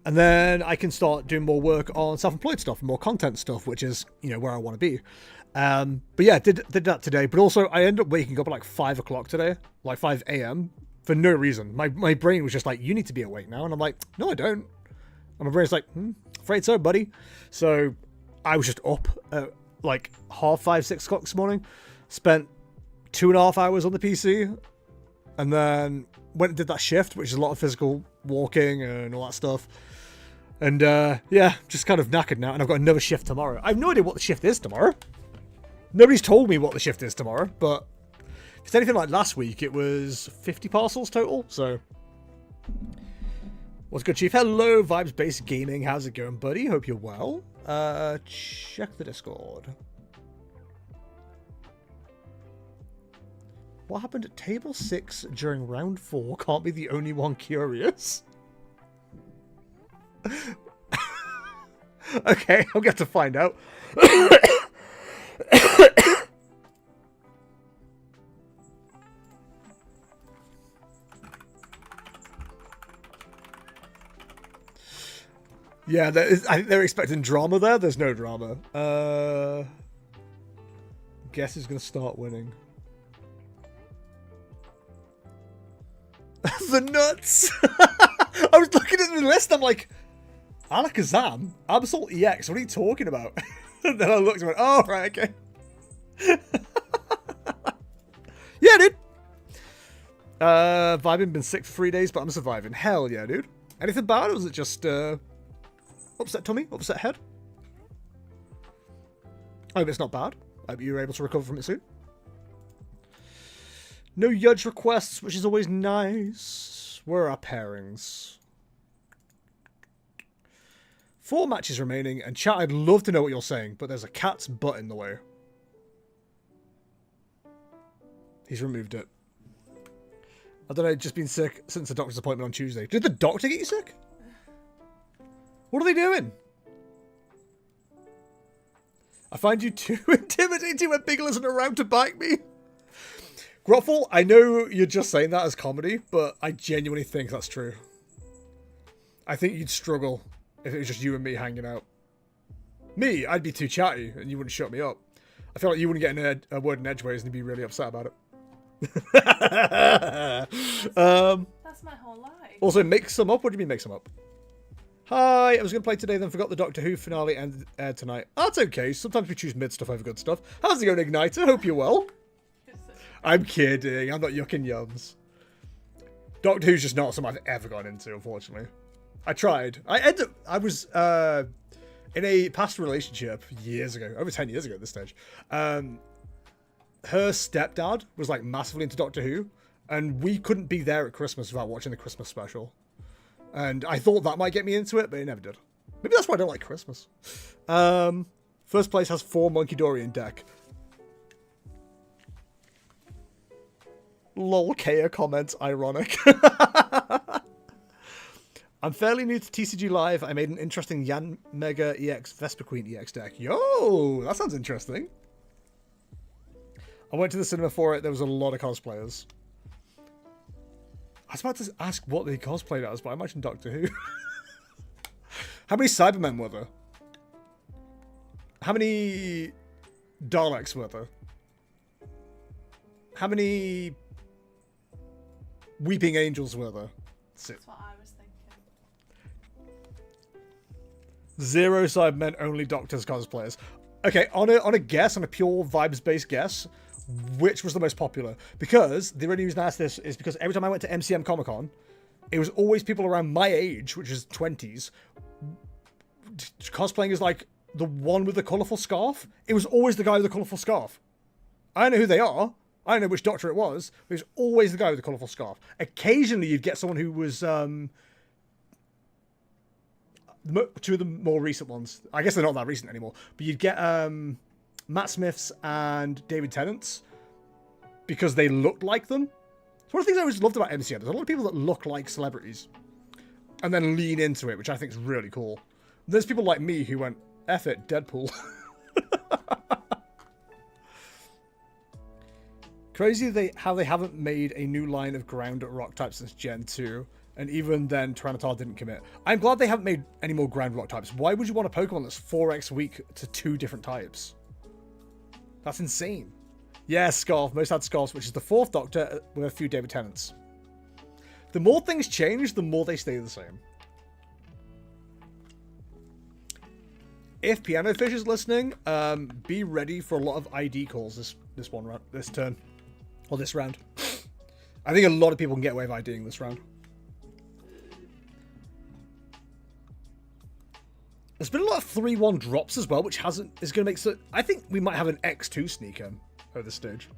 And then I can start doing more work on self-employed stuff and more content stuff, which is, you know, where I want to be. But yeah, did that today. But also, I ended up waking up at like 5 o'clock today, like 5 a.m. for no reason. My brain was just like, you need to be awake now. And I'm like, no, I don't. And my brain's like, afraid so, buddy. So I was just up at like 5:30, 6 o'clock this morning. Spent 2.5 hours on the PC. And then went and did that shift, which is a lot of physical walking and all that stuff. And, yeah, just kind of knackered now. And I've got another shift tomorrow. I have no idea what the shift is tomorrow. Nobody's told me what the shift is tomorrow. But if it's anything like last week, it was 50 parcels total. So, what's good, Chief? Hello, Vibes-Based Gaming. How's it going, buddy? Hope you're well. Check the Discord. What happened at table 6 during round 4? Can't be the only one curious. Okay, I'll get to find out. Yeah, I think they're expecting drama there. There's no drama. Guess who's going to start winning? The nuts! I was looking at the list, I'm like, Alakazam? Absol EX, what are you talking about? And then I looked and went, oh, right, okay. Yeah, dude. Vibing, been sick for 3 days, but I'm surviving. Hell yeah, dude. Anything bad, or was it just, upset tummy? Upset head? I hope it's not bad. I hope you're able to recover from it soon. No Yudge requests, which is always nice. Where are our pairings? 4 matches remaining, and chat, I'd love to know what you're saying, but there's a cat's butt in the way. He's removed it. I don't know, just been sick since the doctor's appointment on Tuesday. Did the doctor get you sick? What are they doing? I find you too intimidating when Biggle isn't around to bite me. Grotful, I know you're just saying that as comedy, but I genuinely think that's true. I think you'd struggle if it was just you and me hanging out. Me, I'd be too chatty and you wouldn't shut me up. I feel like you wouldn't get a word in edgeways and you'd be really upset about it. That's my whole life. Also, mix them up. What do you mean mix them up? Hi, I was going to play today, then forgot the Doctor Who finale aired tonight. Oh, that's okay. Sometimes we choose mid stuff over good stuff. How's it going, Igniter? Hope you're well. I'm kidding. I'm not yucking yums. Doctor Who's just not something I've ever gone into, unfortunately. I tried. I was in a past relationship years ago, over 10 years ago at this stage. Her stepdad was like massively into Doctor Who, and we couldn't be there at Christmas without watching the Christmas special. And I thought that might get me into it, but it never did. Maybe that's why I don't like Christmas. First place has 4 Monkey Dory in deck. Lol, Kea comments, ironic. I'm fairly new to TCG Live. I made an interesting Yan Mega EX Vespa Queen EX deck. Yo, that sounds interesting. I went to the cinema for it. There was a lot of cosplayers. I was about to ask what they cosplayed as, but I imagine Doctor Who. How many Cybermen were there? How many Daleks were there? How many Weeping Angels were there? That's what I was thinking. 0 Cybermen, only Doctors cosplayers. Okay, on a guess, on a pure vibes-based guess, which was the most popular? Because the only reason I asked this is because every time I went to MCM Comic Con, it was always people around my age, which is 20s, cosplaying as like the one with the colourful scarf. It was always the guy with the colourful scarf. I don't know who they are. I don't know which Doctor it was. But it was always the guy with the colourful scarf. Occasionally, you'd get someone who was two of the more recent ones. I guess they're not that recent anymore. But you'd get Matt Smiths and David Tennant's because they looked like them. It's one of the things I always loved about MCM. There's a lot of people that look like celebrities and then lean into it, which I think is really cool. There's people like me who went, F it, Deadpool. Crazy how they haven't made a new line of ground rock types since Gen 2. And even then, Tyranitar didn't commit. I'm glad they haven't made any more ground rock types. Why would you want a Pokemon that's 4x weak to 2 different types? That's insane. Yeah, Scarf. Most had Scarfs, which is the 4th Doctor with a few David Tennants. The more things change, the more they stay the same. If Piano Fish is listening, be ready for a lot of ID calls this turn. Or this round. I think a lot of people can get away with IDing this round. There's been a lot of 3-1 drops as well, which is going to make so. I think we might have an X2 sneak in at this stage.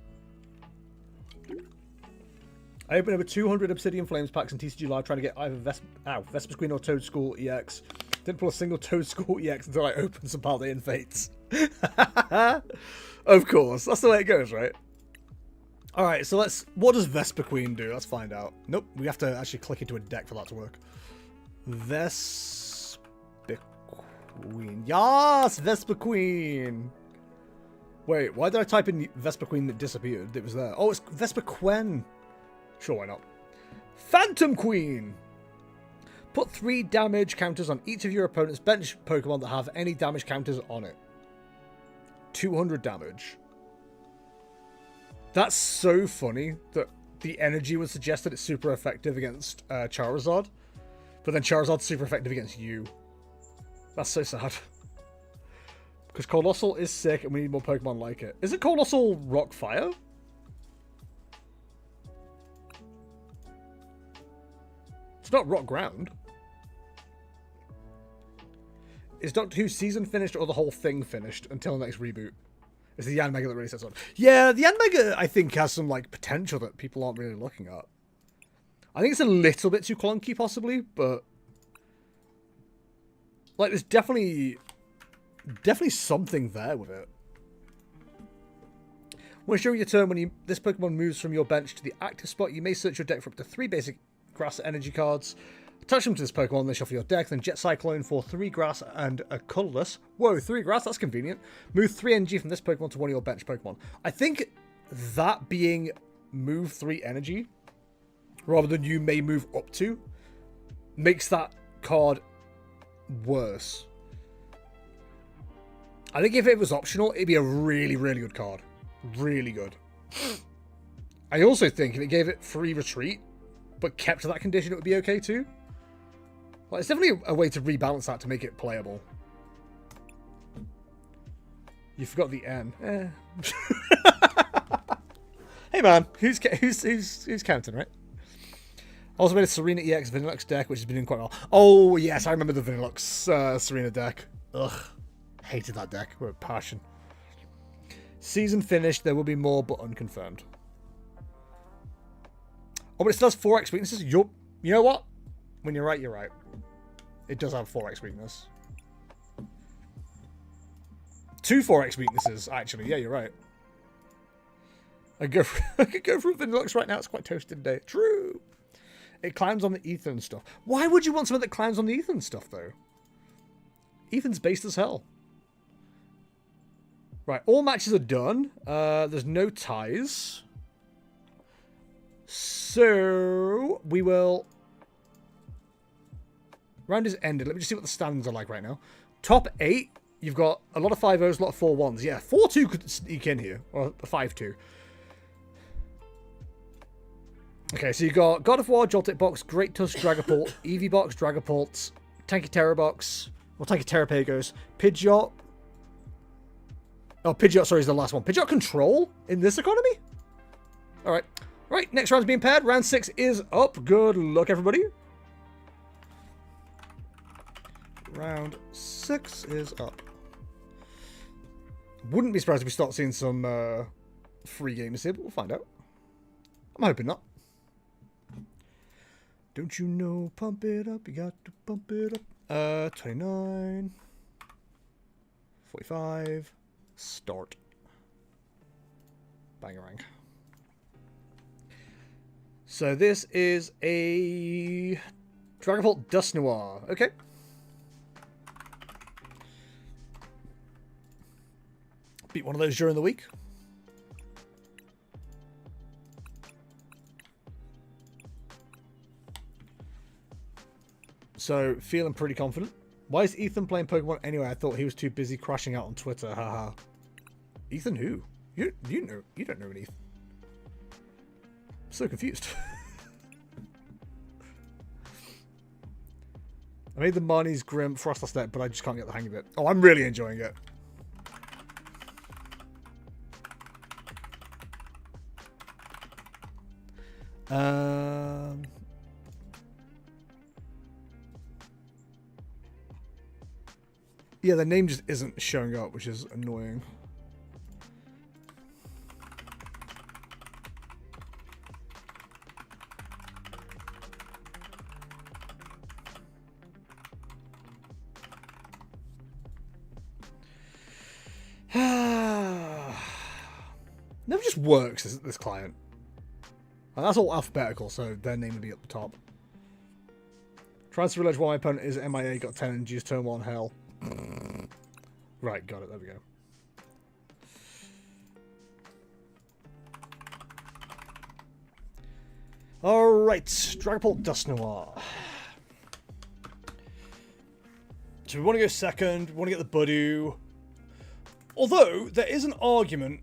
I opened over 200 Obsidian Flames packs in TCG Live trying to get either Vespa Queen or Toad School EX. Didn't pull a single Toad School EX until I opened some Paldean Fates. Of course, that's the way it goes, right? Alright, so what does Vespa Queen do? Let's find out. Nope, we have to actually click into a deck for that to work. Vespa Queen. Yes! Vespa Queen! Wait, why did I type in Vespa Queen that disappeared? It was there. Oh, it's Vespa Quen. Sure, why not? Phantom Queen! Put 3 damage counters on each of your opponent's bench Pokemon that have any damage counters on it. 200 damage. That's so funny that the energy would suggest that it's super effective against Charizard, but then Charizard's super effective against you. That's so sad. Because Colossal is sick and we need more Pokemon like it. Is it Colossal Rock Fire? It's not Rock Ground. Is Doctor Who season finished or the whole thing finished until the next reboot? It's the Yan Mega that really sets on. Yeah, the Yan Mega, I think, has some like potential that people aren't really looking at. I think it's a little bit too clunky, possibly, but like there's definitely something there with it. When during your turn, when this Pokemon moves from your bench to the active spot, you may search your deck for up to 3 basic grass energy cards. Attach them to this Pokemon, then shuffle your deck, then Jet Cyclone for 3 grass and a colorless. Whoa, 3 grass, that's convenient. Move 3 energy from this Pokemon to one of your bench Pokemon. I think that being move 3 energy, rather than you may move up to, makes that card worse. I think if it was optional, it'd be a really, really good card. Really good. I also think if it gave it free retreat, but kept to that condition, it would be okay too. Well, it's definitely a way to rebalance that to make it playable. You forgot the N. Hey man, who's counting, right? Also made a Serena EX Vanillux deck, which has been doing quite well. Oh yes, I remember the Vanillux Serena deck. Ugh, hated that deck with passion. Season finished. There will be more, but unconfirmed. Oh, but it still has 4x weaknesses. You know what? When you're right, you're right. It does have 4x weakness. 2 4x weaknesses, actually. Yeah, you're right. I could go for Vanillux right now. It's quite toasted today. True. It climbs on the ether and stuff. Why would you want something that climbs on the ether and stuff, though? Ethan's based as hell. Right, all matches are done. There's no ties. So, we will... Round is ended. Let me just see what the standings are like right now. Top 8, you've got a lot of 5-0s, a lot of 4-1s. Yeah, 4-2 could sneak in here. Or a 5-2. Okay, so you got God of War, Joltik Box, Great Tusk, Dragapult, Eevee Box, Dragapult, Tanky Terra Box, or Tanky Terrapagos, Pidgeot. Oh, Pidgeot, sorry, is the last one. Pidgeot Control in this economy? Alright. Right, next round's being paired. Round 6 is up. Good luck, everybody. Round 6 is up. Wouldn't be surprised if we start seeing some free games here, but we'll find out. I'm hoping not. Don't you know, pump it up, you got to pump it up. 29. 45. Start. Bangarang. So this is a Dragapult Dust Noir. Okay. Beat one of those during the week. So, feeling pretty confident. Why is Ethan playing Pokemon anyway? I thought he was too busy crashing out on Twitter. Haha. Ethan who? You don't know an Ethan. I'm so confused. I made the Marnie's Grim Frostless deck, but I just can't get the hang of it. Oh, I'm really enjoying it. Yeah, the name just isn't showing up, which is annoying. Never just works, this client. And that's all alphabetical, so their name will be at the top. Tries to realize why my opponent is MIA, got 10 and used turn 1 hell. Right, got it, there we go. Alright, Dragapult Dust Noir. So we want to go second, we want to get the Budu. Although, there is an argument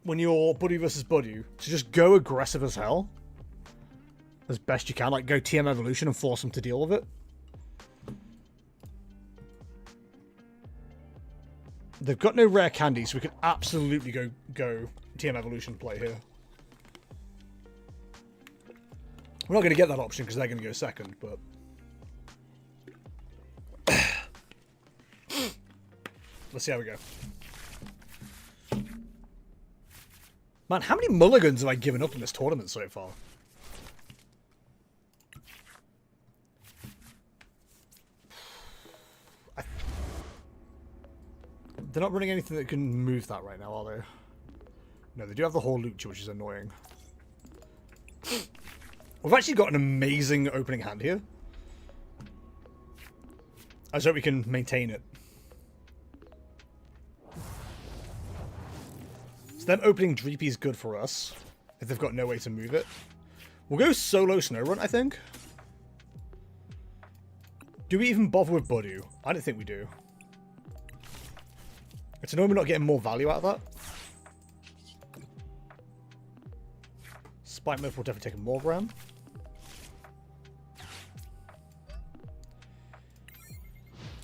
when you're Budu versus Budu to just go aggressive as hell. As best you can, like go TM Evolution and force them to deal with it. They've got no rare candy, so we could absolutely go TM Evolution play here. We're not going to get that option because they're going to go second, but... Let's see how we go. Man, how many mulligans have I given up in this tournament so far? They're not running anything that can move that right now, are they? No, they do have the whole Lucha, which is annoying. We've actually got an amazing opening hand here. I just hope we can maintain it. So them opening Dreepy is good for us, if they've got no way to move it. We'll go solo Snow Run, I think. Do we even bother with Budu? I don't think we do. It's annoying we're not getting more value out of that. Spike Myth will definitely take a Morgram.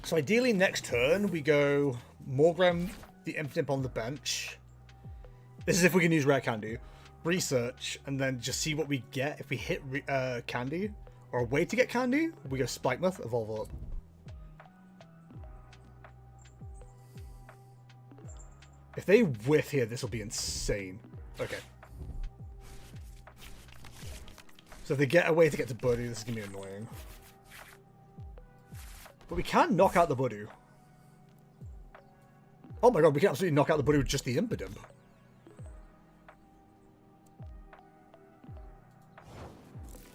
So ideally next turn we go Morgram the Imp on the bench. This is if we can use Rare Candy. Research, and then just see what we get. If we hit Candy, or a way to get Candy, we go Spike Myth, evolve up. If they whiff here, this will be insane. Okay. So if they get a way to get to Budu, this is going to be annoying. But we can knock out the Budu. Oh my god, we can absolutely knock out the Budu with just the Impidimp.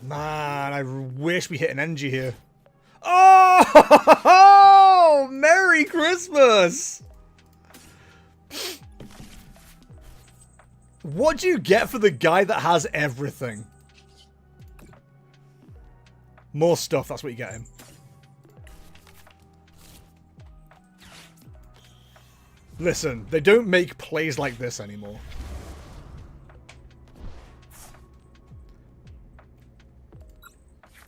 Man, I wish we hit an energy here. Oh! Merry Christmas! What do you get for the guy that has everything? More stuff, that's what you get him. Listen, they don't make plays like this anymore.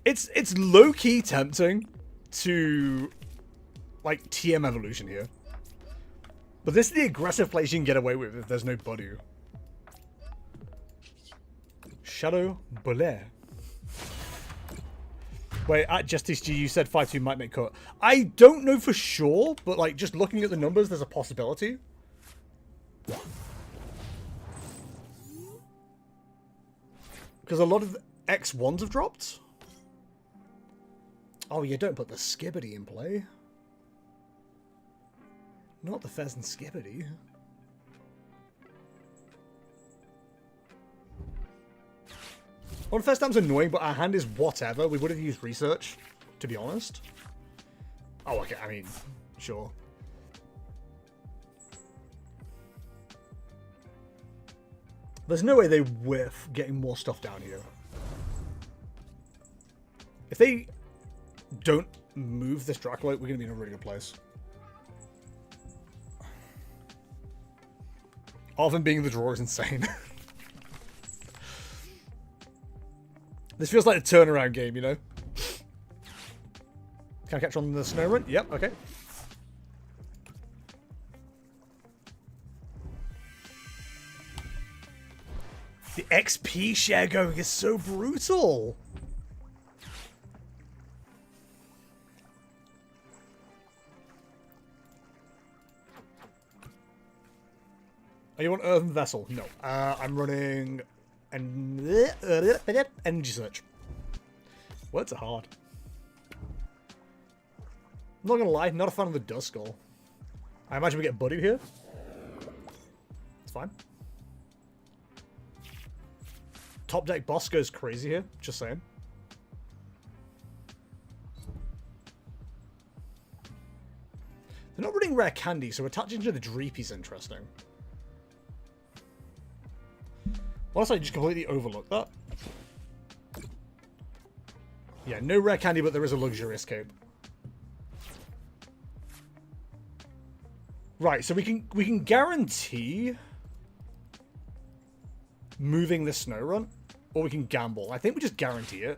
It's low-key tempting to, like, TM evolution here. But this is the aggressive plays you can get away with if there's no Budu. Shadow Bolaire. Wait, at Justice G, you said 5-2 might make cut. I don't know for sure, but, like, just looking at the numbers, there's a possibility. Because a lot of X1s have dropped. Oh, you don't put the Skibbity in play. Not the Pheasant Skibbity. On first time's annoying, but our hand is whatever. We would have used research, to be honest. Oh, okay. I mean, sure. There's no way they whiff getting more stuff down here. If they don't move this Dracoloid, we're going to be in a really good place. Often being the draw is insane. This feels like a turnaround game, you know? Can I catch on the snow run? Yep, okay. The XP share going is so brutal. Oh, you want Earthen Vessel? No. I'm running an Energy Search. Words are hard. I'm not gonna lie, not a fan of the Dust Skull. I imagine we get Budu here. It's fine. Top deck boss goes crazy here, just saying. They're not running Rare Candy, so attaching to the Dreepy's interesting. Honestly, I just completely overlooked that. Yeah, no Rare Candy, but there is a Luxurious Cape. Right, so we can guarantee moving the Snow Run, or we can gamble. I think we just guarantee it,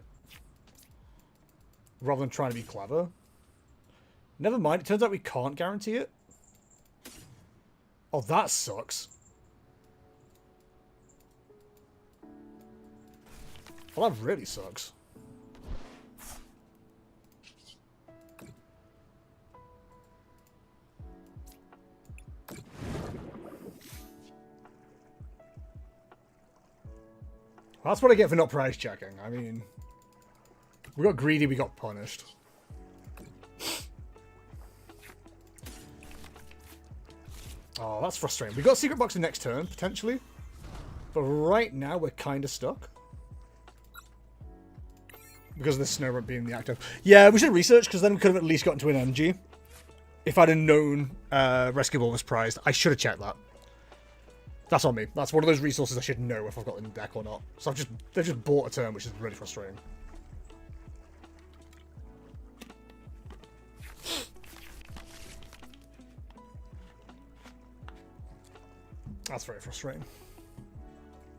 rather than trying to be clever. Never mind, it turns out we can't guarantee it. Oh, that sucks. Well, that really sucks. That's what I get for not price checking. I mean, we got greedy, we got punished. Oh, that's frustrating. We got Secret Box the next turn, potentially. But right now, we're kind of stuck. Because of the Snow Run being the active. Yeah, we should research, because then we could have at least gotten to an energy. If I'd have known Rescue Ball was prized, I should have checked that. That's on me. That's one of those resources I should know if I've got in the deck or not. So they've just bought a turn, which is really frustrating. That's very frustrating.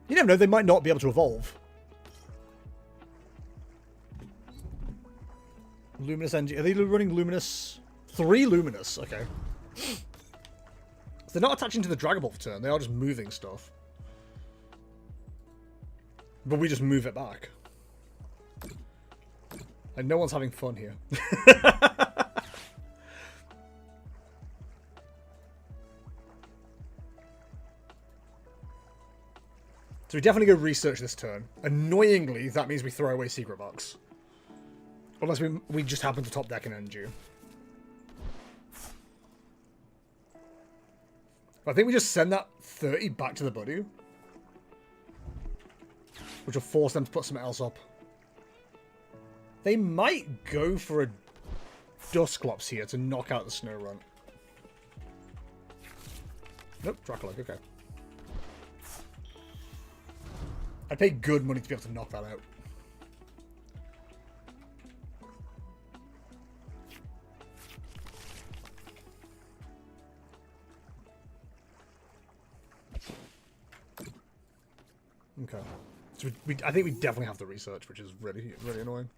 You never know, they might not be able to evolve. Luminous engine. Are they running Luminous? 3 Luminous, okay. So they're not attaching to the Dragon Ball for turn, they are just moving stuff. But we just move it back. Like, no one's having fun here. So we definitely go research this turn. Annoyingly, that means we throw away Secret Box. Unless we just happen to top deck an energy. I think we just send that 30 back to the buddy. Which will force them to put something else up. They might go for a Dusclops here to knock out the Snow Runt. Nope, Dracolag, okay. I'd pay good money to be able to knock that out. Okay. So I think we definitely have the research, which is really, really annoying.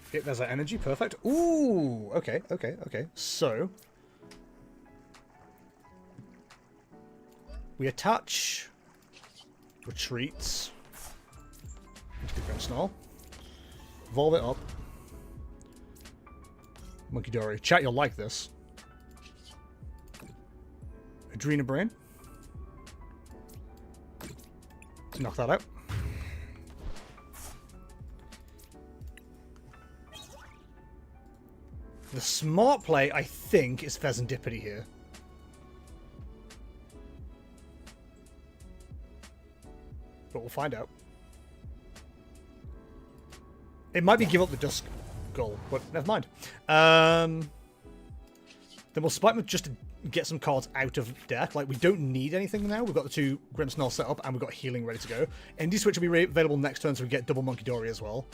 Okay, there's our energy, perfect. Ooh, okay, okay, okay. So we attach retreats into the Grimmsnarl. Evolve it up. Monkey Dory. Chat, you'll like this. Adrena Brain. To knock that out. The smart play, I think, is Pheasantipity here. But we'll find out. It might be give up the Dusk Goal, but never mind. Then we'll spike them just to get some cards out of deck. Like, we don't need anything now. We've got the 2 Grimmsnarl set up, and we've got healing ready to go. Indie Switch will be available next turn, so we get double Monkey Dory as well.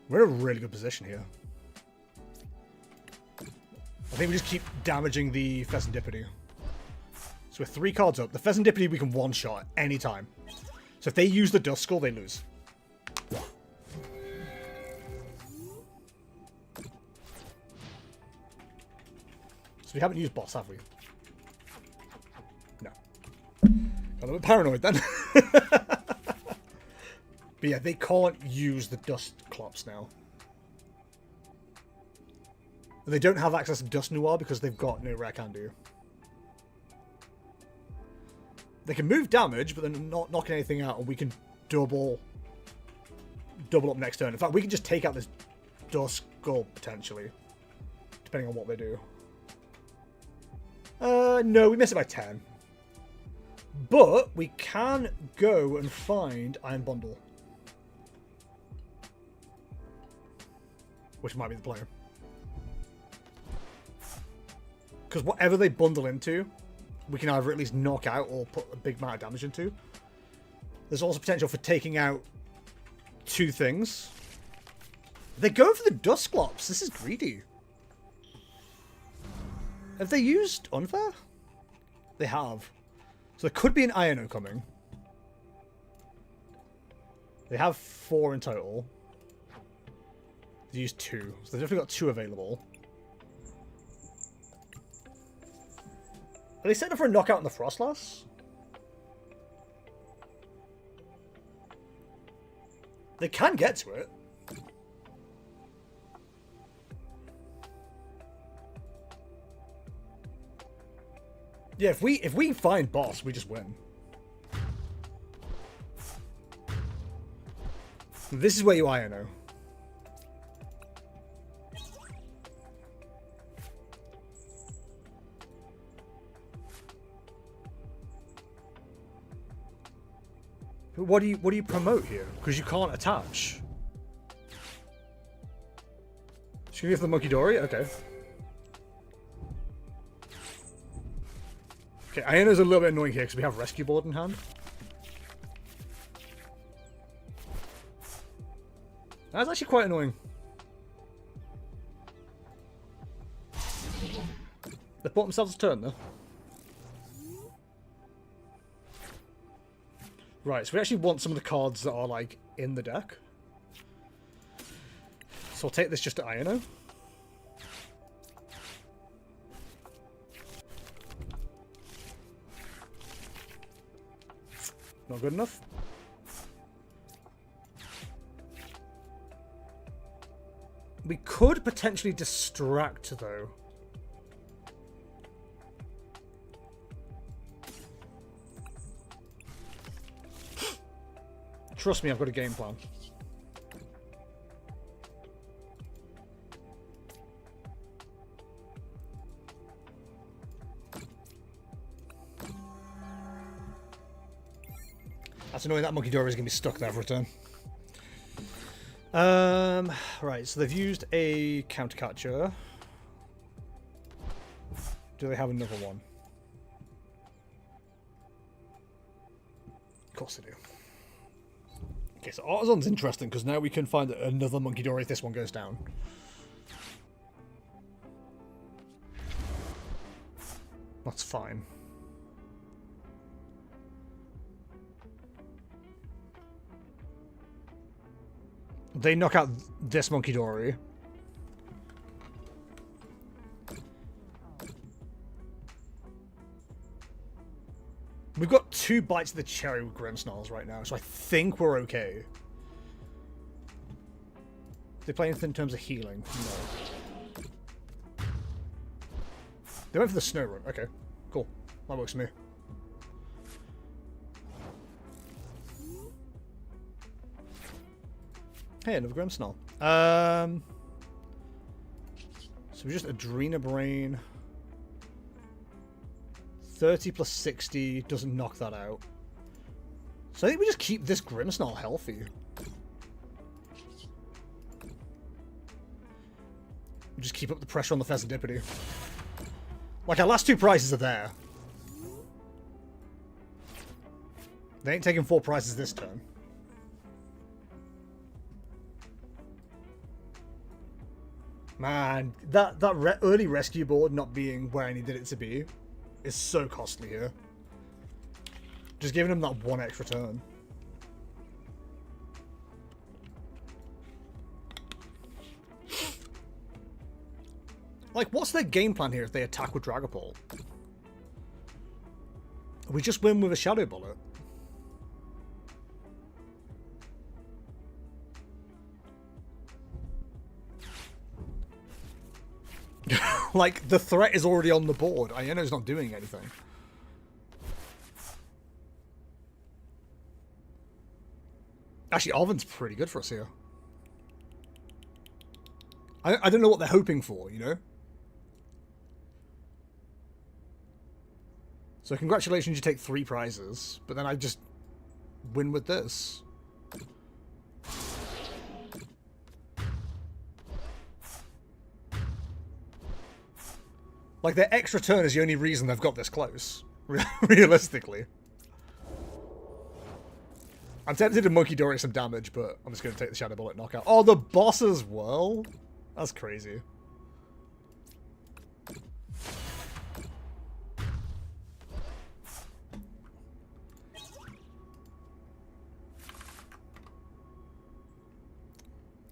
We're in a really good position here. I think we just keep damaging the Pheasantipity. So we're 3 cards up. The Pheasantipity we can one-shot at any time. So if they use the Duskull, they lose. So we haven't used boss, have we? No. Got a little bit paranoid then. But yeah, they can't use the Dusclops now. And they don't have access to Dust Noir because they've got no rare can do. They can move damage, but they're not knocking anything out, and we can double up next turn. In fact, we can just take out this Duskull potentially, depending on what they do. No, we miss it by 10. But we can go and find Iron Bundle, which might be the player. Because whatever they bundle into, we can either at least knock out or put a big amount of damage into. There's also potential for taking out 2 things. They're going for the Dusclops. This is greedy. Have they used Unfair? They have. So there could be an Iono coming. They have 4 in total. They used 2. So they've definitely got 2 available. Are they setting up for a knockout in the Frostlass? They can get to it. Yeah, if we find boss, we just win. This is where you Iono. But what do you promote here? Because you can't attach. Should we give the Monkey Dory? Okay. Okay, Iono's a little bit annoying here because we have Rescue Board in hand. That's actually quite annoying. They bought themselves a turn, though. Right, so we actually want some of the cards that are, like, in the deck. So I'll take this just to Iono. Not good enough. We could potentially distract, though. Trust me, I've got a game plan. That's annoying, that Monkey Dory is going to be stuck there for a turn. Right, so they've used a counter catcher. Do they have another one? Of course they do. Okay, so Artisan's interesting because now we can find another Monkey Dory if this one goes down. That's fine. They knock out this Monkey Dory. We've got 2 bites of the cherry with Grimmsnarls right now, so I think we're okay. They play anything in terms of healing? No. They went for the snow run. Okay, cool. That works for me. Hey, another Grimmsnarl. So we just Adrena Brain. 30 plus 60 doesn't knock that out. So I think we just keep this Grimmsnarl healthy. We just keep up the pressure on the Pheasantipity. Like, our last 2 prizes are there. They ain't taking 4 prizes this turn. Man, that early rescue board not being where I needed it to be is so costly here. Just giving him that 1 extra turn. Like, what's their game plan here if they attack with Dragapult? We just win with a Shadow Bullet. Like, the threat is already on the board. Iono's not doing anything. Actually, Alvin's pretty good for us here. I don't know what they're hoping for, you know? So congratulations, you take 3 prizes, but then I just win with this. Like, their extra turn is the only reason they've got this close. Realistically. I'm tempted to Monkey Dory some damage, but I'm just going to take the Shadow Bullet knockout. Oh, the boss as well? That's crazy.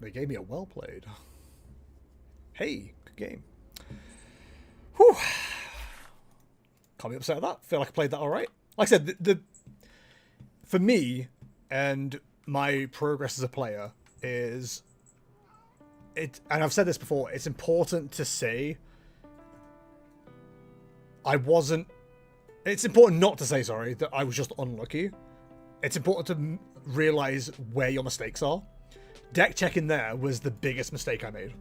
They gave me a well played. Hey, good game. Whew. Can't be upset at that. Feel like I played that alright. Like I said, for me and my progress as a player is it, and I've said this before, it's important to say it's important not to say, sorry, that I was just unlucky. It's important to realize where your mistakes are. Deck checking there was the biggest mistake I made.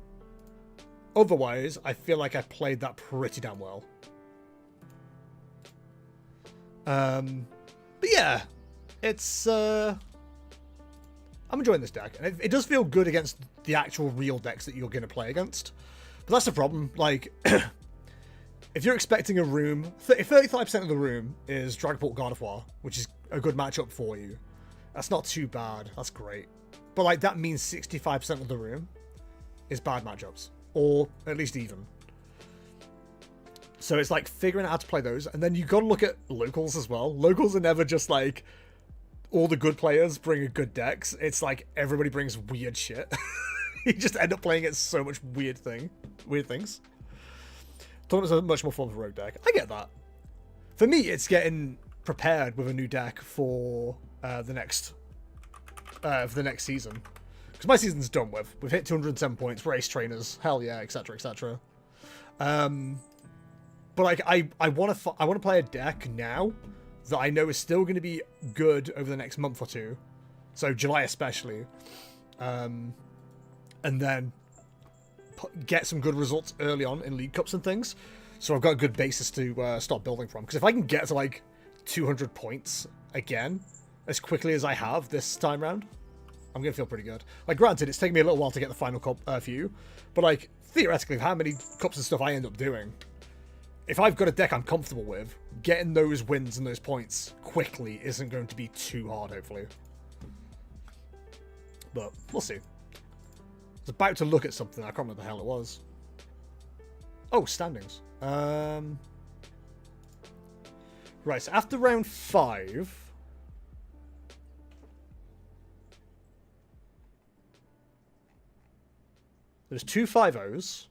Otherwise, I feel like I played that pretty damn well. But yeah, it's I'm enjoying this deck, and it does feel good against the actual real decks that you're going to play against. But that's the problem. Like, if you're expecting a room, if 35% of the room is Dragapult Gardevoir, which is a good matchup for you, that's not too bad. That's great. But like, that means 65% of the room is bad matchups, or at least even. So it's like figuring out how to play those. And then you got to look at locals as well. Locals are never just like all the good players bring a good decks. It's like everybody brings weird shit. You just end up playing it so much weird things. Tournaments are much more fun for rogue deck. I get that. For me, it's getting prepared with a new deck for the next season. Because my season's done with. We've hit 207 points. We're ace trainers. Hell yeah, etc., etc. But like, I want to play a deck now that I know is still going to be good over the next month or two. So July especially. And then get some good results early on in League Cups and things. So I've got a good basis to start building from. Because if I can get to like 200 points again as quickly as I have this time round, I'm going to feel pretty good. Like, granted, it's taken me a little while to get the final cup few. But like, theoretically, how many cups and stuff I end up doing, if I've got a deck I'm comfortable with, getting those wins and those points quickly isn't going to be too hard, hopefully. But we'll see. I was about to look at something. I can't remember the hell it was. Oh, standings. Right, so after round 5... there's 2 5-0s.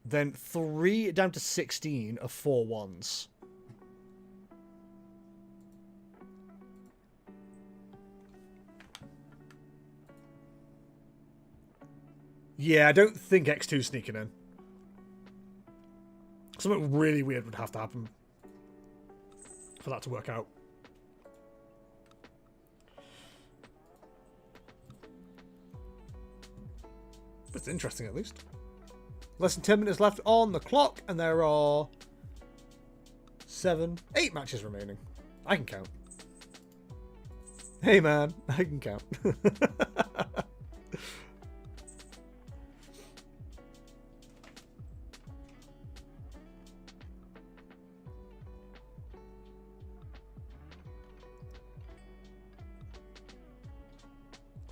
Then 3 down to 16 of 4 1s. Yeah, I don't think X2's sneaking in. Something really weird would have to happen for that to work out. It's interesting, at least. Less than 10 minutes left on the clock, and there are 8 matches remaining. I can count. Hey, man, I can count.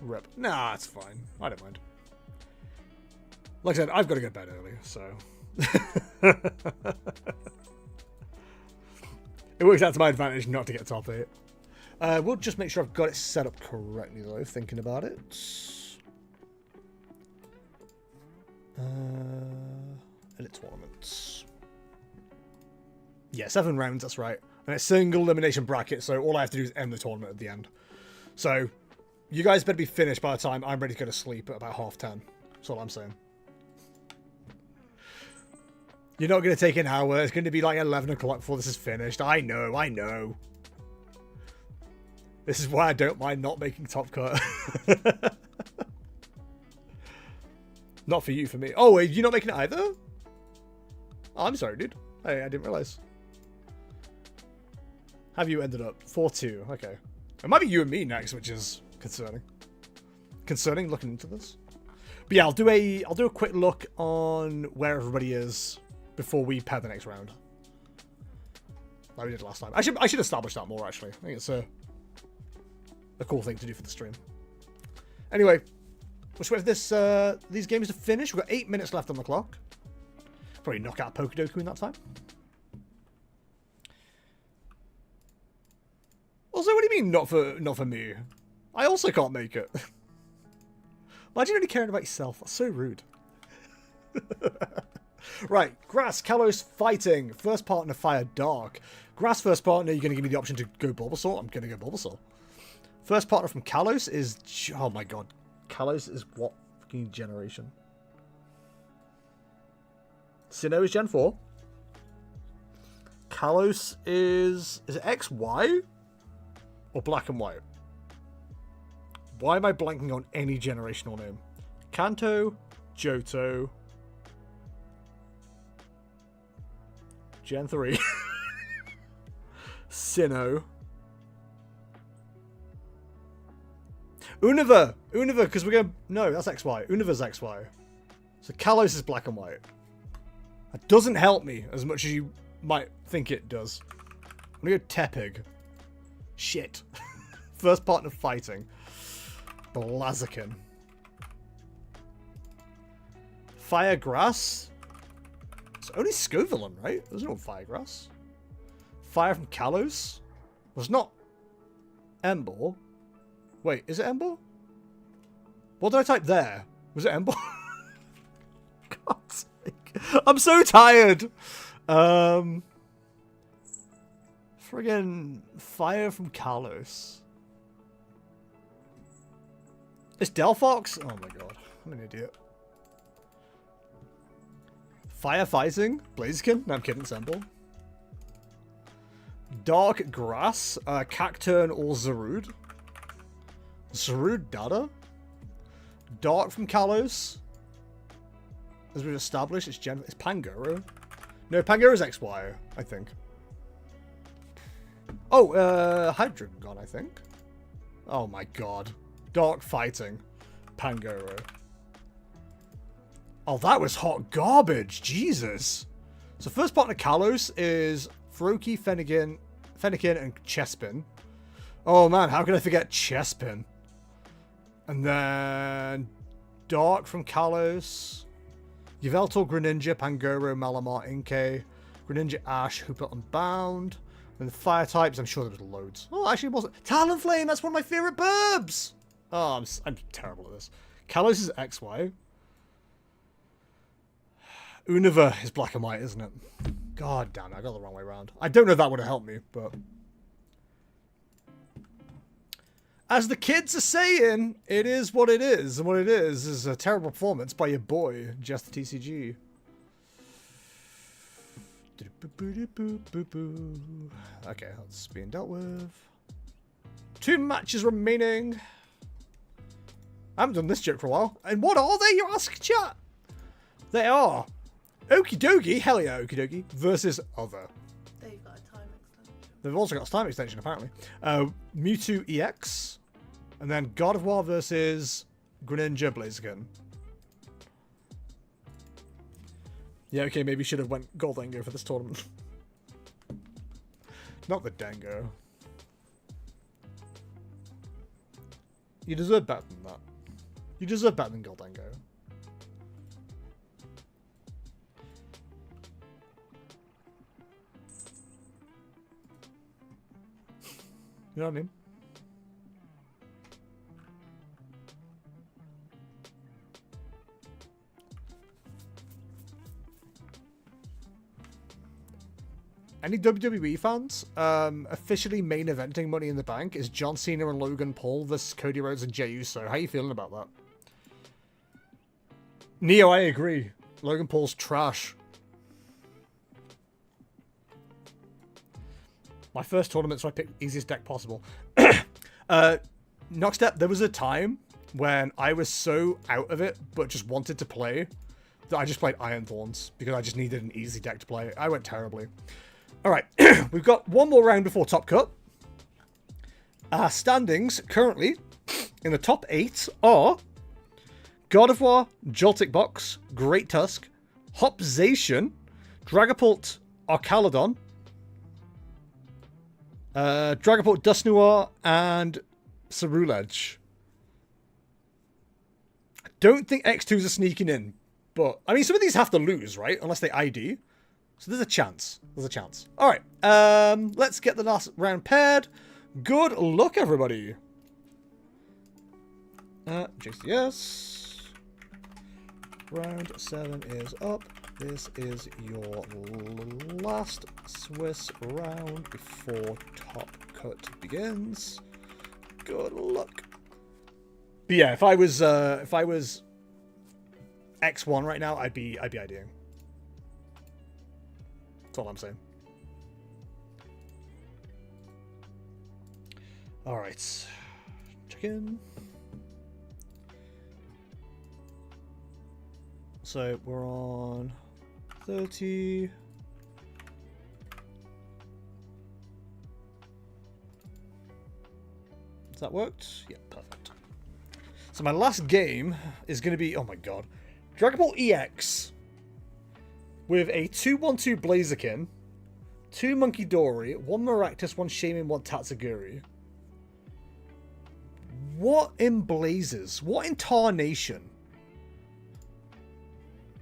Rip. Nah, it's fine. I don't mind. Like I said, I've got to go to bed early, so... It works out to my advantage not to get top 8. We'll just make sure I've got it set up correctly, though, thinking about it. Edit tournaments. Yeah, 7 rounds, that's right. And it's single elimination bracket, so all I have to do is end the tournament at the end. So, you guys better be finished by the time I'm ready to go to sleep at about 10:30. That's all I'm saying. You're not going to take an hour. It's going to be like 11 o'clock before this is finished. I know, I know. This is why I don't mind not making top cut. Not for you, for me. Oh, are you not making it either? Oh, I'm sorry, dude. Hey, I didn't realize. Have you ended up? 4-2. Okay. It might be you and me next, which is concerning. Concerning looking into this. But yeah, I'll do a quick look on where everybody is before we pair the next round. Like we did last time. I should establish that more, actually. I think it's a cool thing to do for the stream. Anyway, let's wait for these games to finish. We've got 8 minutes left on the clock. Probably knock out Pokedoku in that time. Also, what do you mean not for me? I also can't make it. Imagine only caring about yourself. That's so rude. Right, Grass, Kalos, Fighting. First partner, Fire, Dark. Grass, first partner, you're going to give me the option to go Bulbasaur? I'm going to go Bulbasaur. First partner from Kalos is... oh my god. Kalos is what fucking generation? Sinnoh is Gen 4. Kalos is... is it XY? Or Black and White? Why am I blanking on any generational name? Kanto, Johto... Gen 3. Sinnoh. Unova, because we're going... no, that's XY. Unova's XY. So Kalos is Black and White. That doesn't help me as much as you might think it does. I'm going to go Tepig. Shit. First partner Fighting. Blaziken. Fire Grass. It's only Scovillain, right? There's no Firegrass. Fire from Kalos? Was not Ember. Wait, is it Ember? What did I type there? Was it Ember? God's sake. I'm so tired. Friggin' Fire from Kalos. It's Delphox? Oh my god. I'm an idiot. Firefighting? Blaziken? No, I'm kidding, Semble. Dark Grass? Cacturn or Zarude? Zarude Dada? Dark from Kalos? As we've established, it's Pangoro. No, Pangora's XY, I think. Oh, Hydreigon, I think. Oh my god. Dark Fighting. Pangoro. Oh, that was hot garbage. Jesus. So first partner Kalos is Froakie, Fennekin, and Chespin. Oh man, how can I forget Chespin? And then Dark from Kalos. Yveltal, Greninja, Pangoro, Malamar, Inkay. Greninja, Ash, Hooper, Unbound. And the fire types, I'm sure there was loads. Oh, actually it wasn't. Talonflame, that's one of my favorite burbs! Oh, I'm terrible at this. Kalos is XY. Unova is black and white, isn't it? God damn it, I got the wrong way around. I don't know if that would have helped me, but... As the kids are saying, it is what it is. And what it is a terrible performance by your boy, Just the TCG. Okay, that's being dealt with. 2 matches remaining. I haven't done this joke for a while. And what are they, you ask, chat? They are Okie Dokie, hell yeah, Okie Dokie, versus Other. They've got a time extension. They've also got a time extension, apparently. Mewtwo EX. And then God of War versus Greninja Blaziken. Yeah, okay, maybe should have went Goldango for this tournament. Not the Dango. You deserve better than that. You deserve better than Goldango. You know what I mean? Any WWE fans? Officially main eventing Money in the Bank is John Cena and Logan Paul versus Cody Rhodes and Jey Uso. How you feeling about that? Neo, I agree. Logan Paul's trash. My first tournament, so I picked easiest deck possible. Knockstep, there was a time when I was so out of it, but just wanted to play, that I just played Iron Thorns, because I just needed an easy deck to play. I went terribly. Alright, we've got one more round before Top Cut. Our standings currently in the top 8 are God of War, Joltik Box, Great Tusk, Hopzation, Dragapult, Arcalodon, Dragapult, Dusknoir, and Cerulege. I don't think X2s are sneaking in, but I mean, some of these have to lose, right? Unless they ID. So there's a chance. There's a chance. All right. Let's get the last round paired. Good luck, everybody. JCS. Round 7 is up. This is your last Swiss round before Top Cut begins. Good luck. But yeah, if I was X1 right now, I'd be IDing. That's all I'm saying. Alright. Check in. So we're on 30. Has that worked? Yeah, perfect. So my last game is going to be, oh my god, Dragon Ball EX. With a 2-1-2 Blaziken, 2 Monkey Dory, 1 Maractus, 1 Shaman, 1 Tatsuguri. What in blazes? What in tarnation?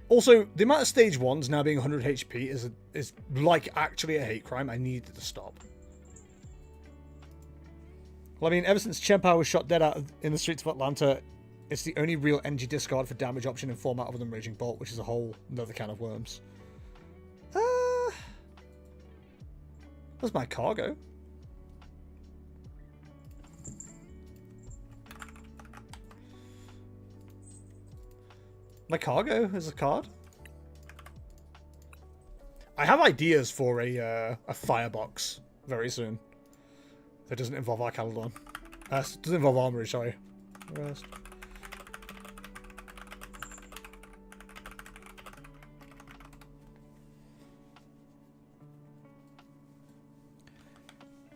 Also, the amount of stage 1s now being 100 HP is like actually a hate crime. I need it to stop. Well, I mean, ever since Chempower was shot dead out in the streets of Atlanta, it's the only real energy discard for damage option in format other than Raging Bolt, which is a whole another can of worms. Where's my cargo? My cargo is a card. I have ideas for a firebox very soon. That doesn't involve Archaludon. Doesn't involve Armory, sorry. Rest.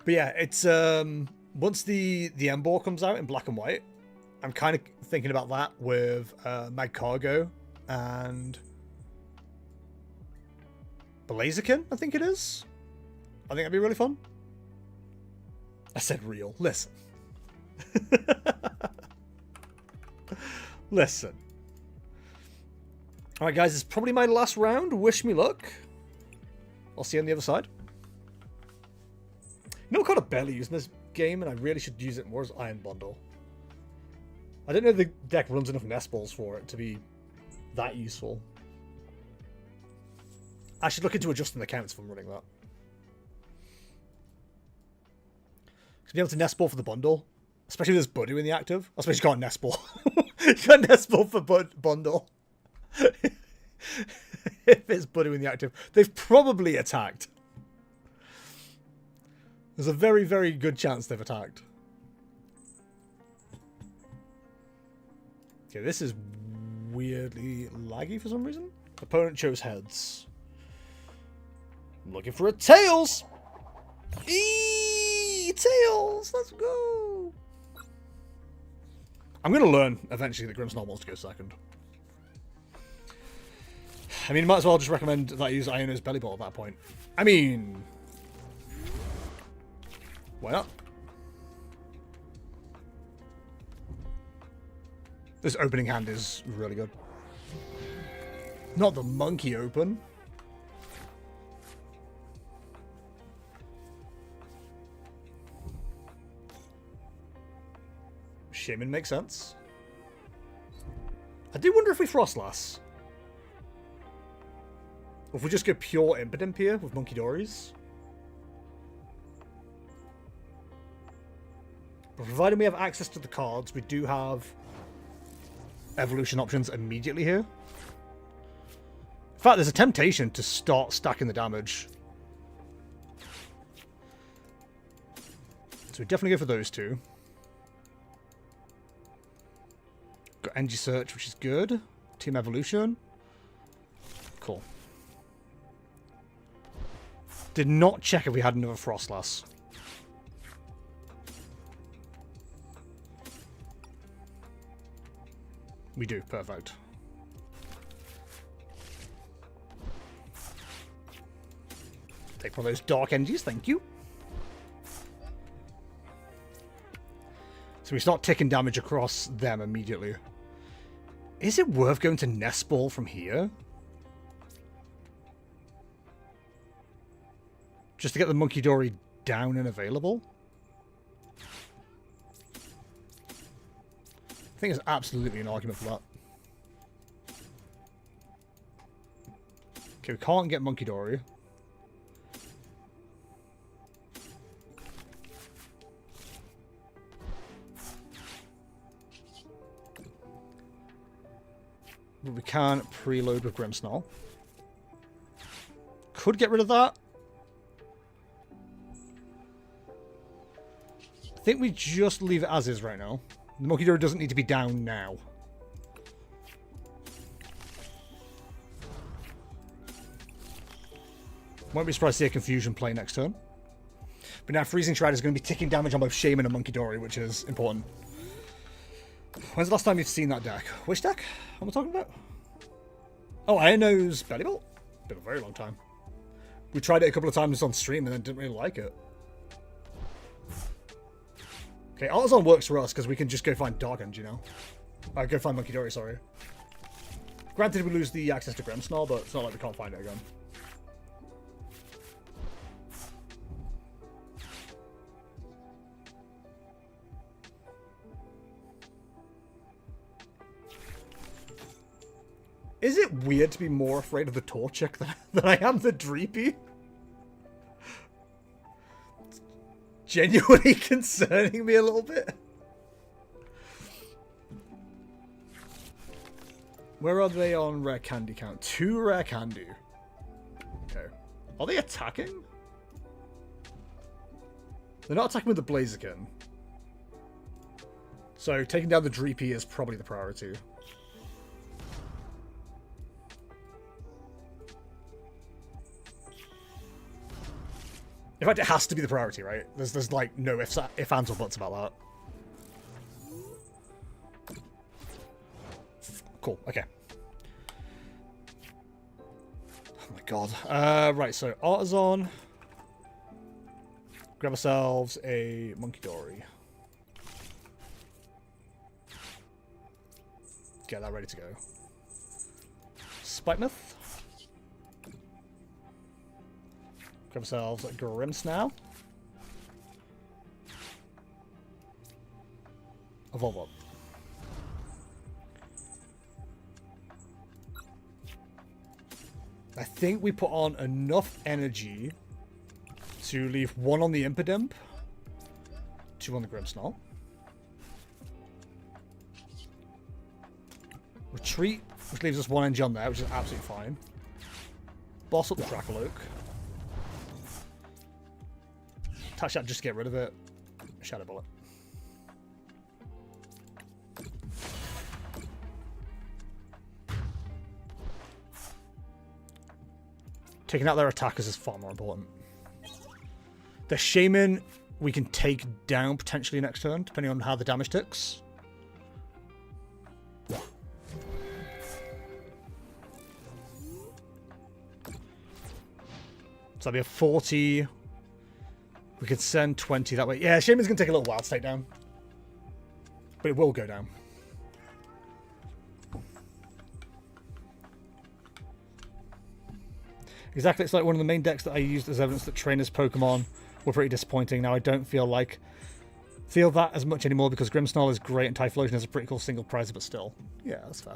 But yeah, it's once the Emboar comes out in black and white, I'm kind of thinking about that with Magcargo and Blaziken, I think it is. I think that'd be really fun. I said real. Listen. Listen. Alright guys, it's probably my last round. Wish me luck. I'll see you on the other side. You know what card I barely use in this game, and I really should use it more, as Iron Bundle. I don't know if the deck runs enough nest balls for it to be that useful. I should look into adjusting the counts if I'm running that. To be able to nest ball for the bundle, especially with this Budu in the active. I suppose you can't nest ball. You can't nest ball for bundle. If it's Budu in the active, they've probably attacked. There's a very, very good chance they've attacked. Okay, this is weirdly laggy for some reason. Opponent chose heads. I'm looking for a tails. Tails, let's go. I'm going to learn eventually that Grimmsnarl wants to go second. I mean, might as well just recommend that I use Iono's Belly Ball at that point. I mean, why not? This opening hand is really good. Not the monkey open. Shaman makes sense. I do wonder if we Frostlass. Or if we just go pure Impidimp here with Monkey Dories. But provided we have access to the cards, we do have evolution options immediately here. In fact, there's a temptation to start stacking the damage. So we definitely go for those two. Got Energy Search, which is good. Team Evolution. Cool. Did not check if we had another Frostlass. We do, perfect. Take one of those Dark Energies, thank you. So we start ticking damage across them immediately. Is it worth going to Nest Ball from here? Just to get the Monkey Dory down and available? I think there's absolutely an argument for that. Okay, we can't get Monkey Dory. But we can preload with Grimmsnarl. Could get rid of that. I think we just leave it as is right now. The Monkey Dory doesn't need to be down now. Won't be surprised to see a Confusion play next turn. But now Freezing Shroud is going to be ticking damage on both Shaman and Monkey Dory, which is important. When's the last time you've seen that deck? Which deck? What am I talking about? Oh, Iono's Belly Bolt? Been a very long time. We tried it a couple of times on stream and then didn't really like it. Okay, Artisan works for us because we can just go find Dark End, you know? Go find Monkey Dory, sorry. Granted, we lose the access to Grimmsnarl, but it's not like we can't find it again. Is it weird to be more afraid of the Torchic than I am the Dreepy? It's genuinely concerning me a little bit. Where are they on rare candy count? 2 rare candy. Okay. Are they attacking? They're not attacking with the Blaziken. So taking down the Dreepy is probably the priority. In fact, it has to be the priority, right? There's like no ifs, ands, or buts about that. Cool. Okay. Oh my god. Right. So Artisan. Grab ourselves a Monkey Dory. Get that ready to go. Spitemouth. Grab ourselves a Grimmsnarl. Evolve up. I think we put on enough energy to leave 1 on the Impidimp, 2 on the Grimmsnarl. Retreat, which leaves us 1 energy on there, which is absolutely fine. Boss up the Dracoloak. Attach that just to get rid of it. Shadow Bullet. Taking out their attackers is far more important. The Shaman we can take down potentially next turn, depending on how the damage ticks. So that'd be a 40. We could send 20 that way. Yeah, Shaman's going to take a little while to take down. But it will go down. Exactly, it's like one of the main decks that I used as evidence that trainers Pokemon were pretty disappointing. Now I don't feel that as much anymore because Grimmsnarl is great and Typhlosion is a pretty cool single prize, but still. Yeah, that's fair.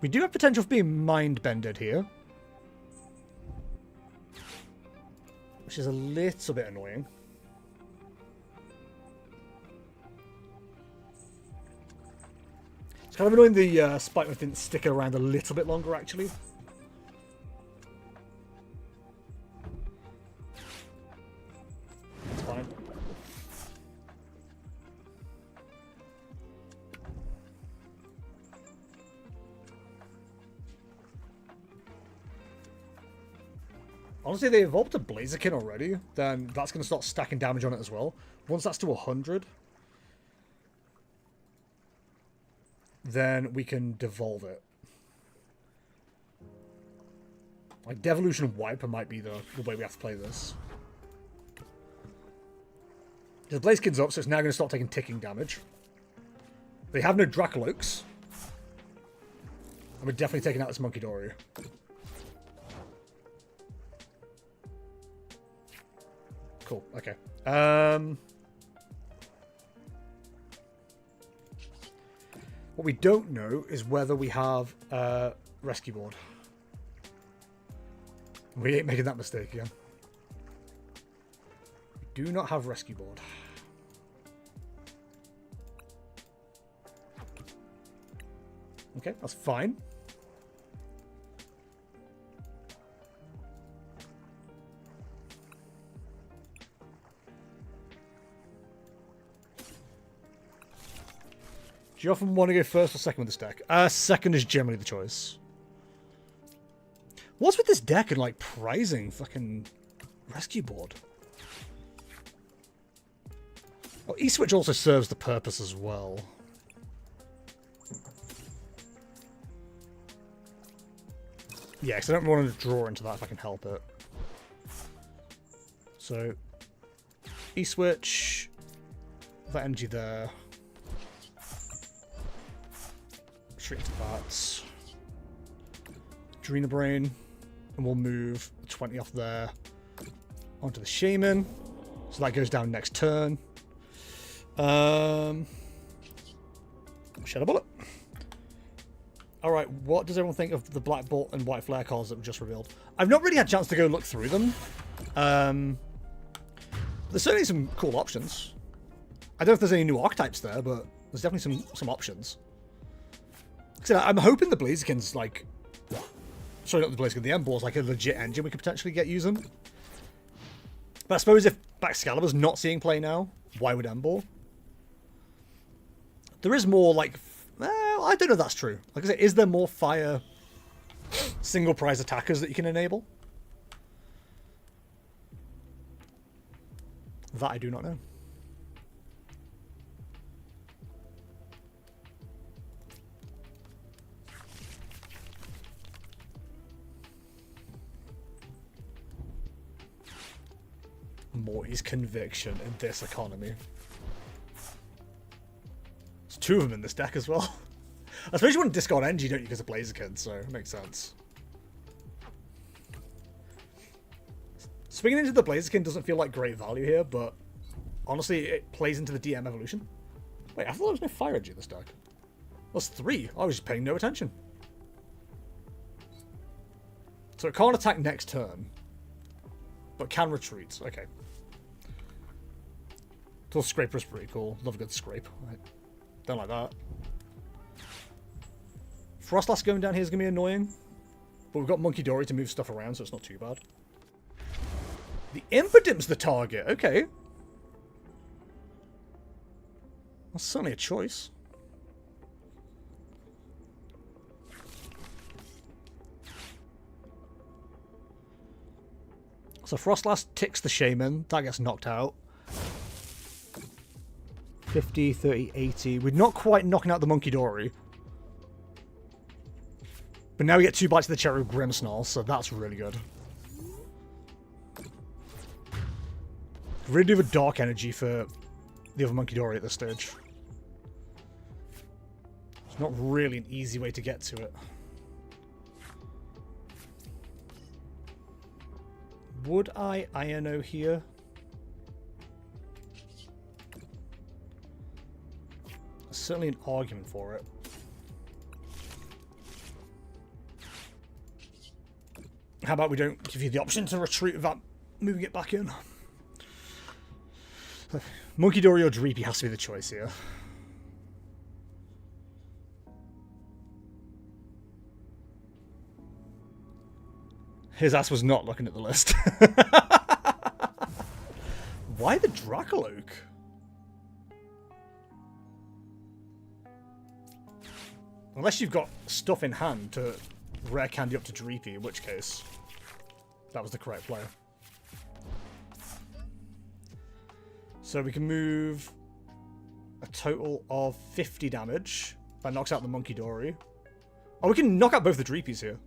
We do have potential for being mind-bended here. Which is a little bit annoying. It's kind of annoying the Spiteful didn't stick around a little bit longer, actually. It's fine. Honestly, they evolved a Blaziken already, then that's going to start stacking damage on it as well. Once that's to 100, then we can devolve it. Like, Devolution Wiper might be the way we have to play this. The Blaziken's up, so it's now going to start taking ticking damage. They have no Dracoloaks. And we're definitely taking out this Monkey Dory. Cool, okay. What we don't know is whether we have Rescue Board. We ain't making that mistake again. We do not have Rescue Board. Okay, that's fine. Do you often want to go first or second with this deck? Second is generally the choice. What's with this deck and like prizing fucking Rescue Board? Oh, E-Switch also serves the purpose as well. Yeah, because I don't want to draw into that if I can help it. So, E-Switch, that energy there. straight into that. Drena Brain. And we'll move 20 off there onto the Shaman. So that goes down next turn. Shadow Bullet. Alright, what does everyone think of the Black Bolt and White Flare cards that were just revealed? I've not really had a chance to go look through them. There's certainly some cool options. I don't know if there's any new archetypes there, but there's definitely some options. So I'm hoping the Blaziken's like... Sorry, not the Blaziken, the Embor's like a legit engine we could potentially get using. But I suppose if Excalibur's not seeing play now, why would Embor? There is more like... Well, I don't know if that's true. Like I said, is there more fire single prize attackers that you can enable? That I do not know. Morty's conviction in this economy. There's two of them in this deck as well. I suppose you want to discard Engie, don't you, because of Blaziken, so it makes sense. Swinging into the Blaziken doesn't feel like great value here, but honestly, it plays into the DM evolution. Wait, I thought there was no fire Engie in this deck. That's 3. I was just paying no attention. So it can't attack next turn, but can retreat. Okay. Tool Scraper's pretty cool. Love a good scrape. I don't like that. Frostlass going down here is going to be annoying, but we've got Monkey Dory to move stuff around, so it's not too bad. The Impidim's the target. Okay. That's certainly a choice. So Frostlass ticks the Shaman. That gets knocked out. 50, 30, 80. We're not quite knocking out the Monkey Dory. But now we get 2 bites of the cherry with Grimmsnarl, so that's really good. Really do have a dark energy for the other Monkey Dory at this stage. It's not really an easy way to get to it. Would I INO here? There's certainly an argument for it. How about we don't give you the option to retreat without moving it back in? Monkey Dory or Dreepy has to be the choice here. His ass was not looking at the list. Why the Dracoloak? Unless you've got stuff in hand to rare candy up to Dreepy, in which case that was the correct player. So we can move a total of 50 damage. That knocks out the Monkey Dory. Oh, we can knock out both the Dreepies here.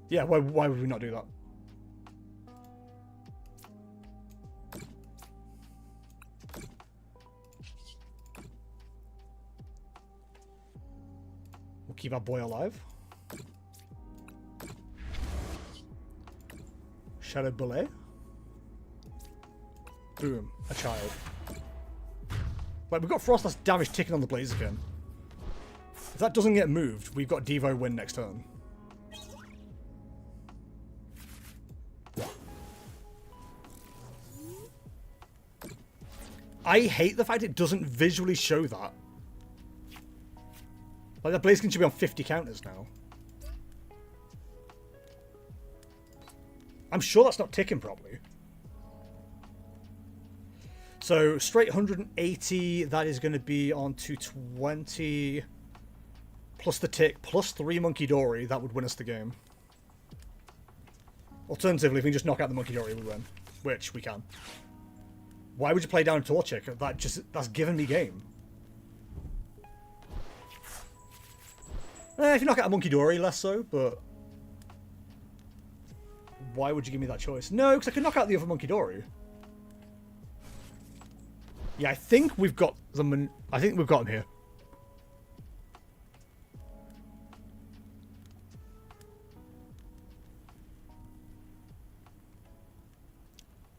Yeah, why would we not do that? We'll keep our boy alive. Shadow Bullet. Boom, a child. Like, we've got Frostlass damage ticking on the Blaziken. If that doesn't get moved, we've got Devo win next turn. I hate the fact it doesn't visually show that. Like, the Blaziken should be on 50 counters now. I'm sure that's not ticking properly. So, straight 180, that is going to be on 220. Plus the tick, plus 3 Monkey Dory, that would win us the game. Alternatively, if we can just knock out the Monkey Dory, we win. Which, we can. Why would you play down Torchic? That's given me game. If you knock out a Monkey Dory, less so, but... Why would you give me that choice? No, because I could knock out the other Monkey Dory. Yeah, I think we've got them. I think we've got them here.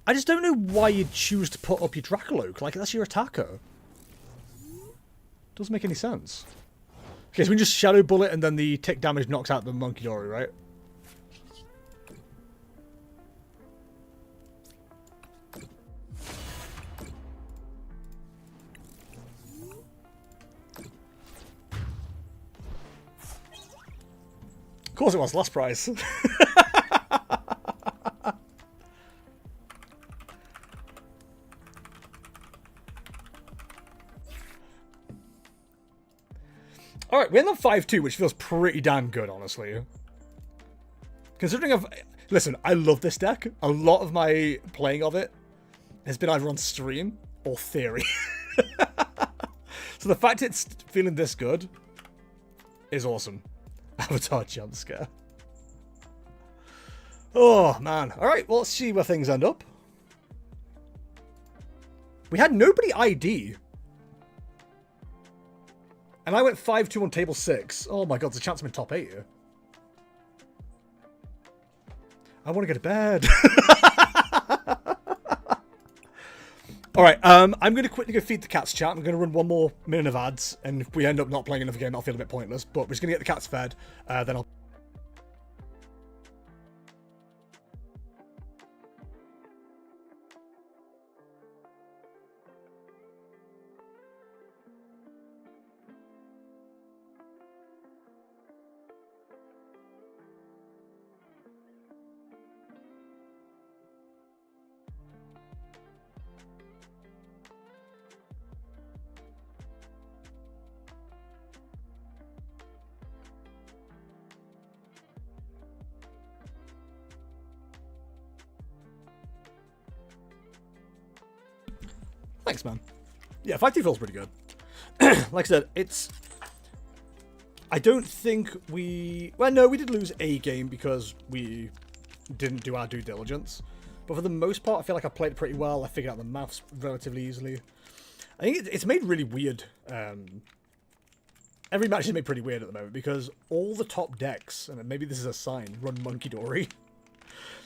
I just don't know why you'd choose to put up your Dracoloak. Like, that's your attacker. Doesn't make any sense. Okay, so we can just Shadow Bullet and then the tick damage knocks out the Monkey Dory, right? Of course it was, last prize. Alright, we're in the 5-2, which feels pretty damn good, honestly. Considering Listen, I love this deck. A lot of my playing of it has been either on stream or theory. So the fact it's feeling this good is awesome. Avatar jump scare. Oh, man. Alright, well, let's see where things end up. We had nobody ID. And I went 5-2 on table 6. Oh my god, there's a chance I'm in top 8 here. I want to go to bed. Alright, I'm going to quickly go feed the cats chat. I'm going to run 1 more minute of ads. And if we end up not playing another game, I'll feel a bit pointless. But we're just going to get the cats fed. Then I'll... Thanks, man. Yeah, 5-2 feels pretty good. Like I said, it's... I don't think we... Well, no, we did lose a game because we didn't do our due diligence. But for the most part, I feel like I played it pretty well. I figured out the maths relatively easily. I think it's made really weird. Every match is made pretty weird at the moment because all the top decks, and maybe this is a sign, run Monkey Dory.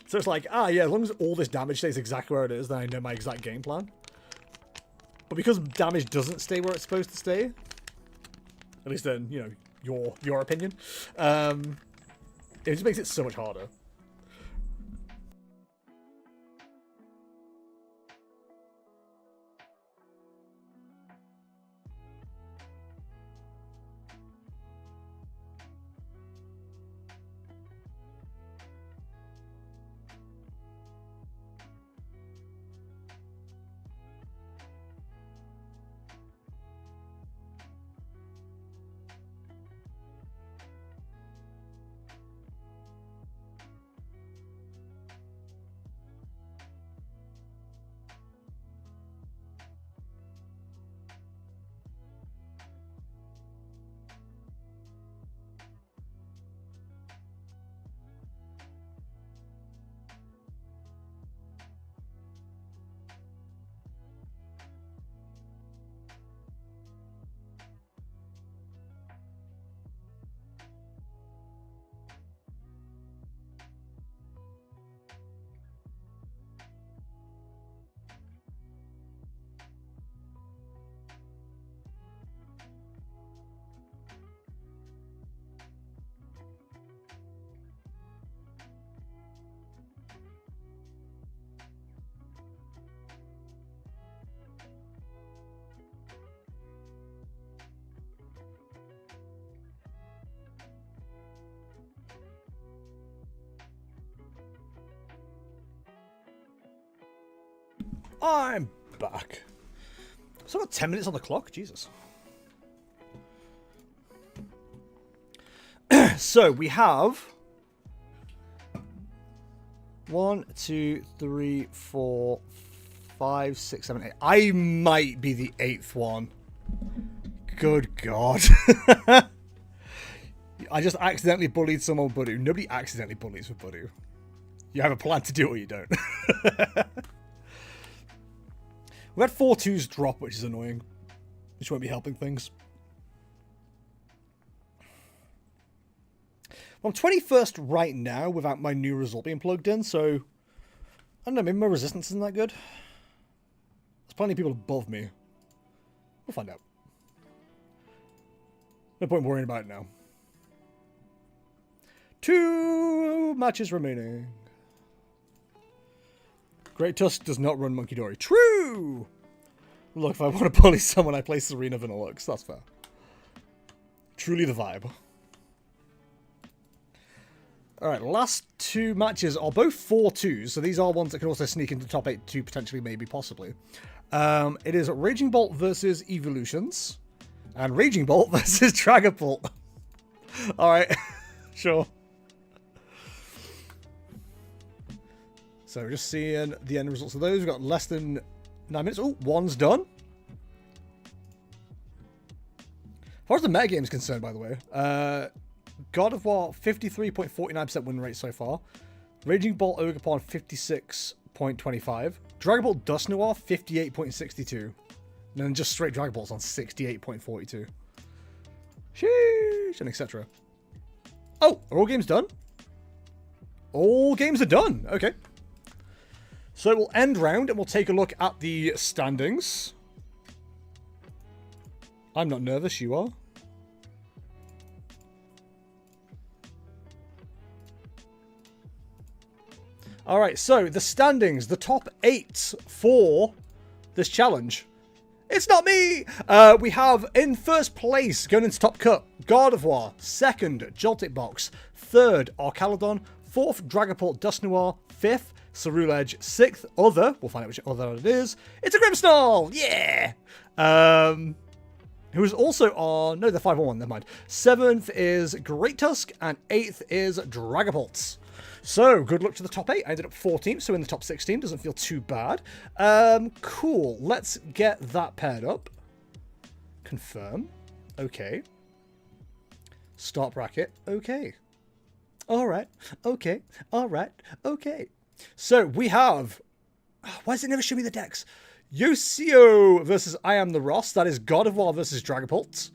So it's like, yeah, as long as all this damage stays exactly where it is, then I know my exact game plan. But because damage doesn't stay where it's supposed to stay, at least in, you know, your opinion, it just makes it so much harder. I'm back. So I've got 10 minutes on the clock. Jesus. So we have 1, 2, 3, 4, 5, 6, 7, 8. I might be the 8th one. Good God. I just accidentally bullied someone with Budu. Nobody accidentally bullies with Budu. You have a plan to do it or you don't. We've had 4 twos drop, which is annoying. Which won't be helping things. Well, I'm 21st right now without my new result being plugged in, so... I don't know, maybe my resistance isn't that good? There's plenty of people above me. We'll find out. No point worrying about it now. 2 matches remaining. Great Tusk does not run Monkey Dory. True! Look, if I want to bully someone, I play Serena Vanillux. That's fair. Truly the vibe. Alright, last 2 matches are both 4-2s, so these are ones that can also sneak into top 8 to potentially, maybe, possibly. It is Raging Bolt versus Evolutions, and Raging Bolt versus Dragapult. Alright, sure. So we're just seeing the end results of those. We've got less than 9 minutes. Oh, one's done. As far as the metagame is concerned, by the way, God of War, 53.49% win rate so far. Raging Bolt Ogerpon, 56.25. Dragon Ball Dust Noir, 58.62. And then just straight Dragon Balls on 68.42. Sheesh, and etc. Oh, are all games done? All games are done. Okay. So we'll end round and we'll take a look at the standings. I'm not nervous, you are. Alright, so the standings, the top 8 for this challenge. It's not me! We have in first place, going into top cut, God of War. Second, Joltic Box. Third, Archaludon. Fourth, Dragapult Dust Noir. Fifth, Ceruledge. Sixth, Other. We'll find out which Other it is. It's a Grimmsnarl! Yeah! Who is also on... No, they're 5-1, never mind. Seventh is Great Tusk. And eighth is Dragapult. So, good luck to the top 8. I ended up 14th, so in the top 16. Doesn't feel too bad. Cool. Let's get that paired up. Confirm. Okay. Start bracket. Okay. Alright. Okay. Alright. Okay. So, we have... Why does it never show me the decks? Yosio versus I Am the Ross. That is God of War versus Dragapult.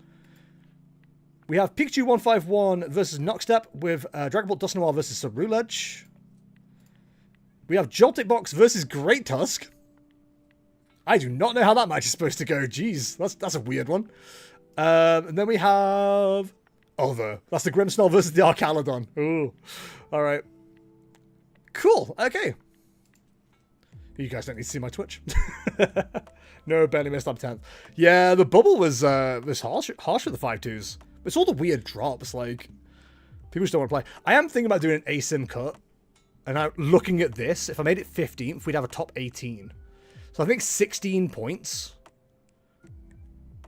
We have Pikachu 151 versus Knockstep with Dragapult Dust Noir versus Ceruledge. We have Joltic Box versus Great Tusk. I do not know how that match is supposed to go. Jeez, that's a weird one. And then we have Other. That's the Grimmsnarl versus the Archaludon. Ooh, all right, cool. Okay, you guys don't need to see my Twitch. No, barely missed up 10th. Yeah, the bubble was harsh with the 5-2s. It's all the weird drops, like, people just don't want to play. I am thinking about doing an ASIM cut, and I'm looking at this. If I made it 15th, we'd have a top 18. So I think 16 points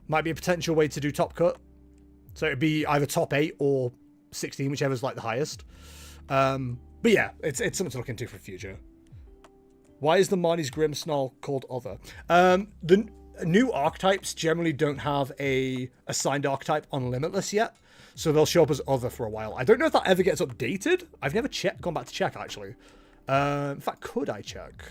might be a potential way to do top cut. So it'd be either top 8 or 16, whichever's like the highest. But yeah, it's something to look into for the future. Why is the Marnie's Grimmsnarl called Other? The new archetypes generally don't have a assigned archetype on Limitless yet, so they'll show up as Other for a while. I don't know if that ever gets updated. I've never gone back to check, actually. In fact, could I check?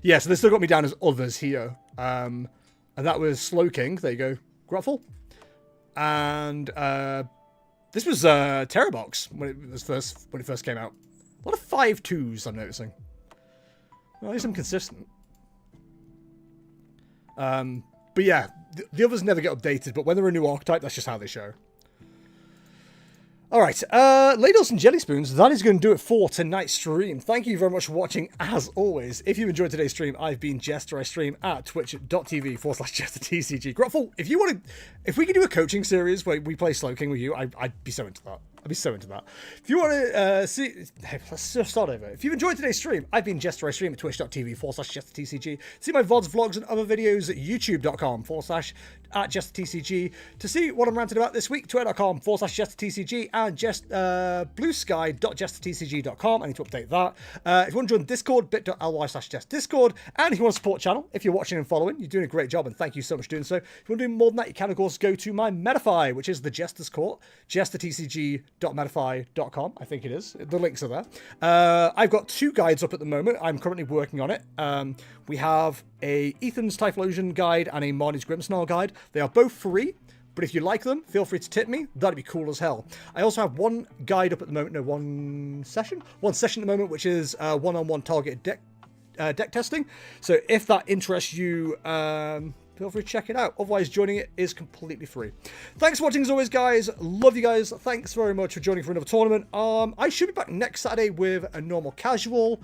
Yeah, so they still got me down as Others here. And that was Slowking. There you go. Grotful. And this was Terrabox when it first came out. A lot of 5-2s I'm noticing. Well, at least I'm consistent. But yeah, the others never get updated, but when they're a new archetype, that's just how they show. Alright, Ladles and Jelly Spoons, that is going to do it for tonight's stream. Thank you very much for watching, as always. If you enjoyed today's stream, I've been Jester. I stream at twitch.tv/JesterTCG. Grotful, if we could do a coaching series where we play Slowking with you, I'd be so into that. I'd be so into that. If you want to see... Hey, let's just start over. If you enjoyed today's stream, I've been Jester. I stream at twitch.tv/JesterTCG. See my VODs, vlogs, and other videos at youtube.com/@JesterTCG. To see what I'm ranting about this week, twitter.com/JesterTCG and bluesky.jesterTCG.com. I need to update that. If you want to join Discord, bit.ly/JestDiscord. And if you want to support the channel, if you're watching and following, you're doing a great job, and thank you so much for doing so. If you want to do more than that, you can, of course, go to my Metafy, which is the Jester's Court, JesterTCG.com. www.metafy.com, I think it is. The links are there. I've got 2 guides up at the moment. I'm currently working on it. We have a Ethan's Typhlosion guide and a Marnie's Grimmsnarl guide. They are both free, but if you like them, feel free to tip me. That'd be cool as hell. I also have 1 guide up at the moment. No, one session at the moment, which is one-on-one targeted deck testing. So if that interests you, feel free to check it out. Otherwise, joining it is completely free. Thanks for watching as always, guys. Love you guys. Thanks very much for joining for another tournament. I should be back next Saturday with a normal casual.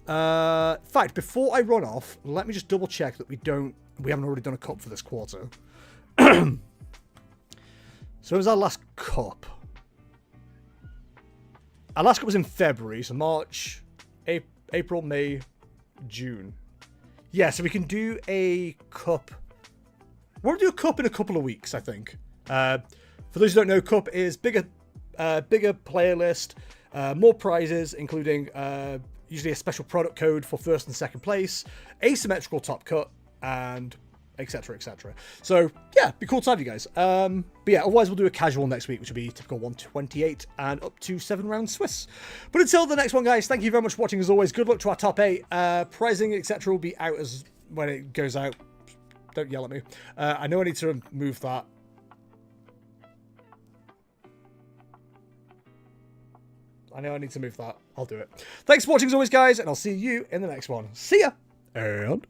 In fact, before I run off, let me just double check that we haven't already done a cup for this quarter. So it was our last cup. Our last cup was in February, so March, April, May, June. Yeah, so we can do a cup. We'll do a cup in a couple of weeks, I think. For those who don't know, cup is bigger player list, more prizes, including usually a special product code for first and second place, asymmetrical top cut, and etc, etc. So yeah, be cool to have you guys. But yeah, otherwise we'll do a casual next week, which will be typical 128 and up to 7 round Swiss. But until the next one, guys, thank you very much for watching as always. Good luck to our top 8. Pricing, etc will be out as when it goes out. Don't yell at me. I know I need to move that. I know I need to move that. I'll do it. Thanks for watching as always, guys, and I'll see you in the next one. See ya! And